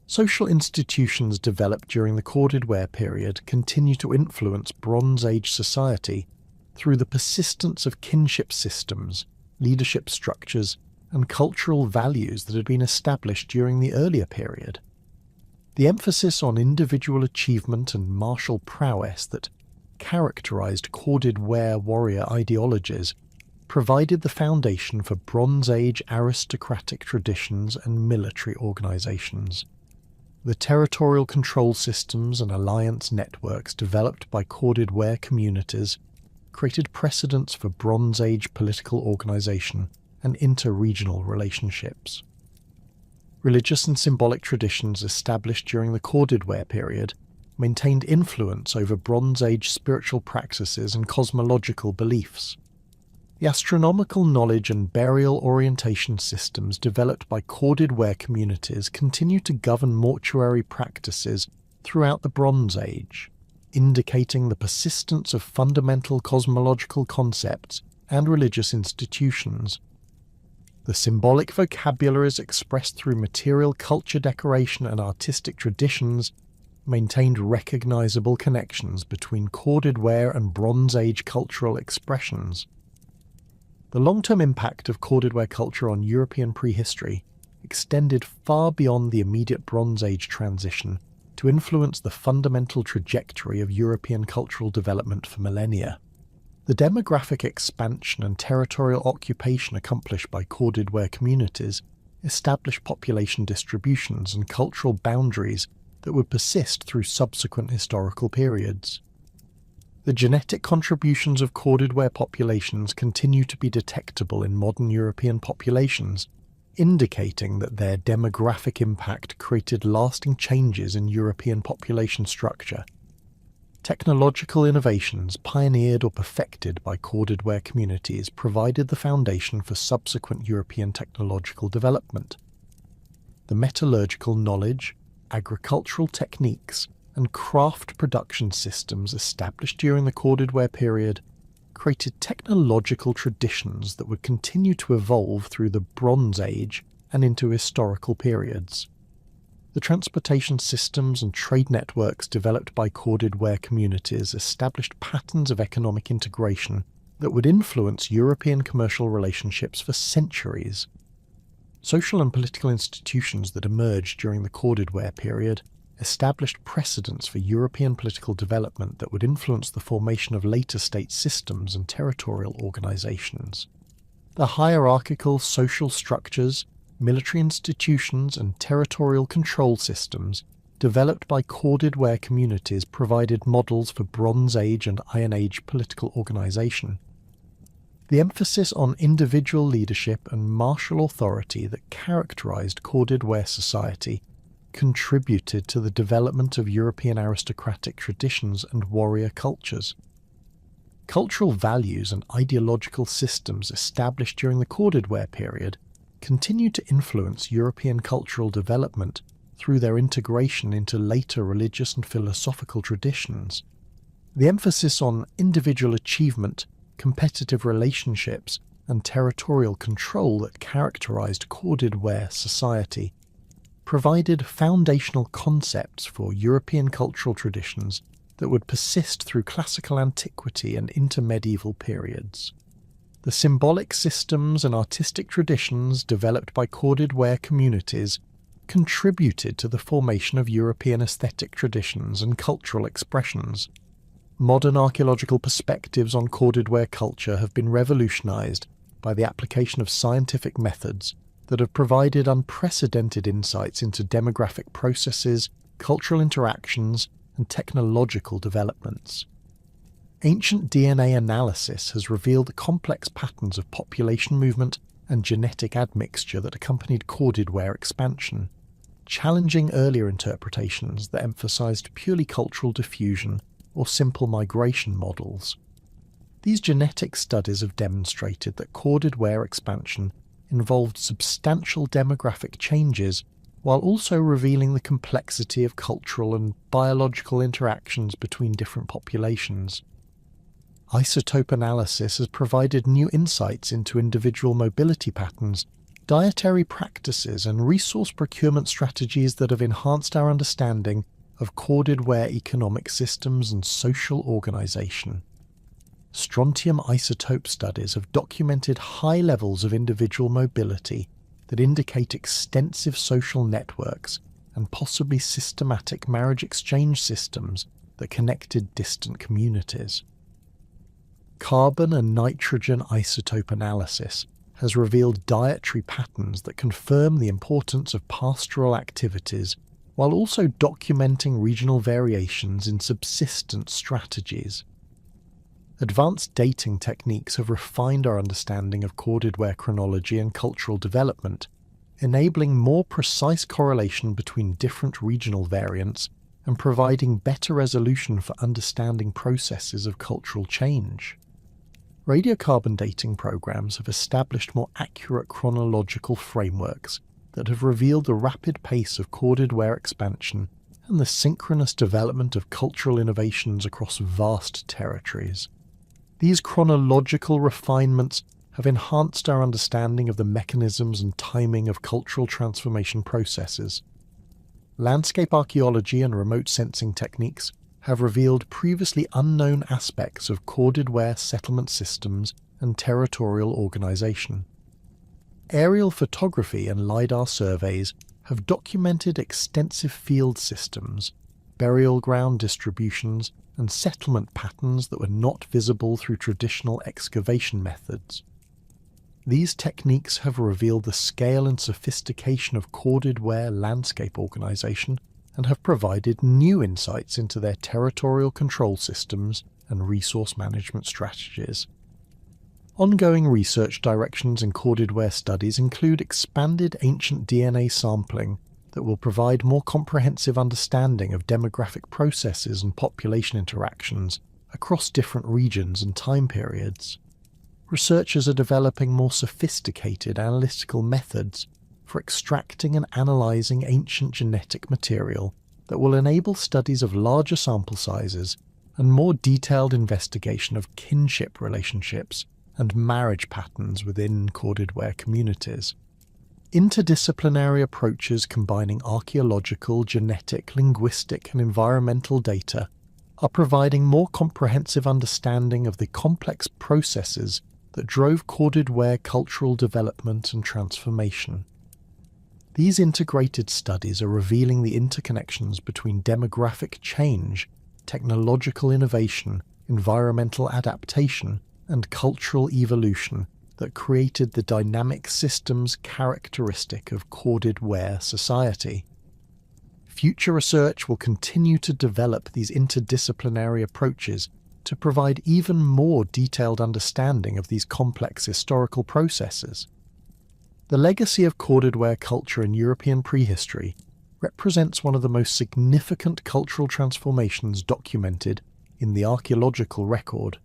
[SPEAKER 1] Social institutions developed during the Corded Ware period continue to influence Bronze Age society through the persistence of kinship systems, leadership structures, and cultural values that had been established during the earlier period. The emphasis on individual achievement and martial prowess that characterized Corded Ware warrior ideologies provided the foundation for Bronze Age aristocratic traditions and military organizations. The territorial control systems and alliance networks developed by Corded Ware communities created precedents for Bronze Age political organization and inter-regional relationships. Religious and symbolic traditions established during the Corded Ware period maintained influence over Bronze Age spiritual practices and cosmological beliefs. The astronomical knowledge and burial orientation systems developed by Corded Ware communities continue to govern mortuary practices throughout the Bronze Age, indicating the persistence of fundamental cosmological concepts and religious institutions. The symbolic vocabularies expressed through material culture decoration and artistic traditions maintained recognizable connections between Corded Ware and Bronze Age cultural expressions. The long-term impact of Corded Ware culture on European prehistory extended far beyond the immediate Bronze Age transition to influence the fundamental trajectory of European cultural development for millennia. The demographic expansion and territorial occupation accomplished by Corded Ware communities established population distributions and cultural boundaries that would persist through subsequent historical periods. The genetic contributions of Corded Ware populations continue to be detectable in modern European populations, indicating that their demographic impact created lasting changes in European population structure. Technological innovations pioneered or perfected by Corded Ware communities provided the foundation for subsequent European technological development. The metallurgical knowledge, agricultural techniques, and craft production systems established during the Corded Ware period created technological traditions that would continue to evolve through the Bronze Age and into historical periods. The transportation systems and trade networks developed by Corded Ware communities established patterns of economic integration that would influence European commercial relationships for centuries. Social and political institutions that emerged during the Corded Ware period established precedents for European political development that would influence the formation of later state systems and territorial organizations. The hierarchical social structures, military institutions, and territorial control systems developed by Corded Ware communities provided models for Bronze Age and Iron Age political organization. The emphasis on individual leadership and martial authority that characterized Corded Ware society contributed to the development of European aristocratic traditions and warrior cultures. Cultural values and ideological systems established during the Corded Ware period continue to influence European cultural development through their integration into later religious and philosophical traditions. The emphasis on individual achievement, competitive relationships, and territorial control that characterized Corded Ware society provided foundational concepts for European cultural traditions that would persist through classical antiquity and intermedieval periods. The symbolic systems and artistic traditions developed by Corded Ware communities contributed to the formation of European aesthetic traditions and cultural expressions. Modern archaeological perspectives on Corded Ware culture have been revolutionized by the application of scientific methods that have provided unprecedented insights into demographic processes, cultural interactions, and technological developments. Ancient DNA analysis has revealed complex patterns of population movement and genetic admixture that accompanied Corded Ware expansion, challenging earlier interpretations that emphasized purely cultural diffusion or simple migration models. These genetic studies have demonstrated that Corded Ware expansion involved substantial demographic changes while also revealing the complexity of cultural and biological interactions between different populations. Isotope analysis has provided new insights into individual mobility patterns, dietary practices, and resource procurement strategies that have enhanced our understanding of corded ware economic systems and social organization. Strontium isotope studies have documented high levels of individual mobility that indicate extensive social networks and possibly systematic marriage exchange systems that connected distant communities. Carbon and nitrogen isotope analysis has revealed dietary patterns that confirm the importance of pastoral activities while also documenting regional variations in subsistence strategies. Advanced dating techniques have refined our understanding of corded ware chronology and cultural development, enabling more precise correlation between different regional variants and providing better resolution for understanding processes of cultural change. Radiocarbon dating programs have established more accurate chronological frameworks that have revealed the rapid pace of corded ware expansion and the synchronous development of cultural innovations across vast territories. These chronological refinements have enhanced our understanding of the mechanisms and timing of cultural transformation processes. Landscape archaeology and remote sensing techniques have revealed previously unknown aspects of corded ware settlement systems and territorial organization. Aerial photography and LiDAR surveys have documented extensive field systems, burial ground distributions, and settlement patterns that were not visible through traditional excavation methods. These techniques have revealed the scale and sophistication of corded ware landscape organization and have provided new insights into their territorial control systems and resource management strategies. Ongoing research directions in corded ware studies include expanded ancient DNA sampling that will provide more comprehensive understanding of demographic processes and population interactions across different regions and time periods. Researchers are developing more sophisticated analytical methods for extracting and analysing ancient genetic material that will enable studies of larger sample sizes and more detailed investigation of kinship relationships and marriage patterns within corded ware communities. Interdisciplinary approaches combining archaeological, genetic, linguistic, and environmental data are providing more comprehensive understanding of the complex processes that drove corded ware cultural development and transformation. These integrated studies are revealing the interconnections between demographic change, technological innovation, environmental adaptation, and cultural evolution that created the dynamic systems characteristic of corded ware society. Future research will continue to develop these interdisciplinary approaches to provide even more detailed understanding of these complex historical processes. The legacy of corded ware culture in European prehistory represents one of the most significant cultural transformations documented in the archaeological record.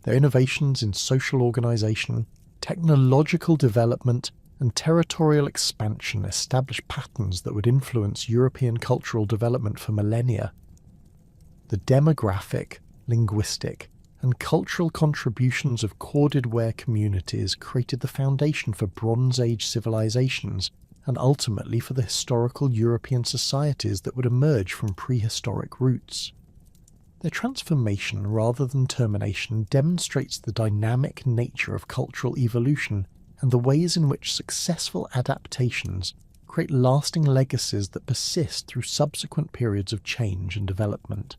[SPEAKER 1] Their innovations in social organisation, technological development, and territorial expansion established patterns that would influence European cultural development for millennia. The demographic, linguistic, and cultural contributions of corded ware communities created the foundation for Bronze Age civilizations and ultimately for the historical European societies that would emerge from prehistoric roots. Their transformation rather than termination demonstrates the dynamic nature of cultural evolution and the ways in which successful adaptations create lasting legacies that persist through subsequent periods of change and development.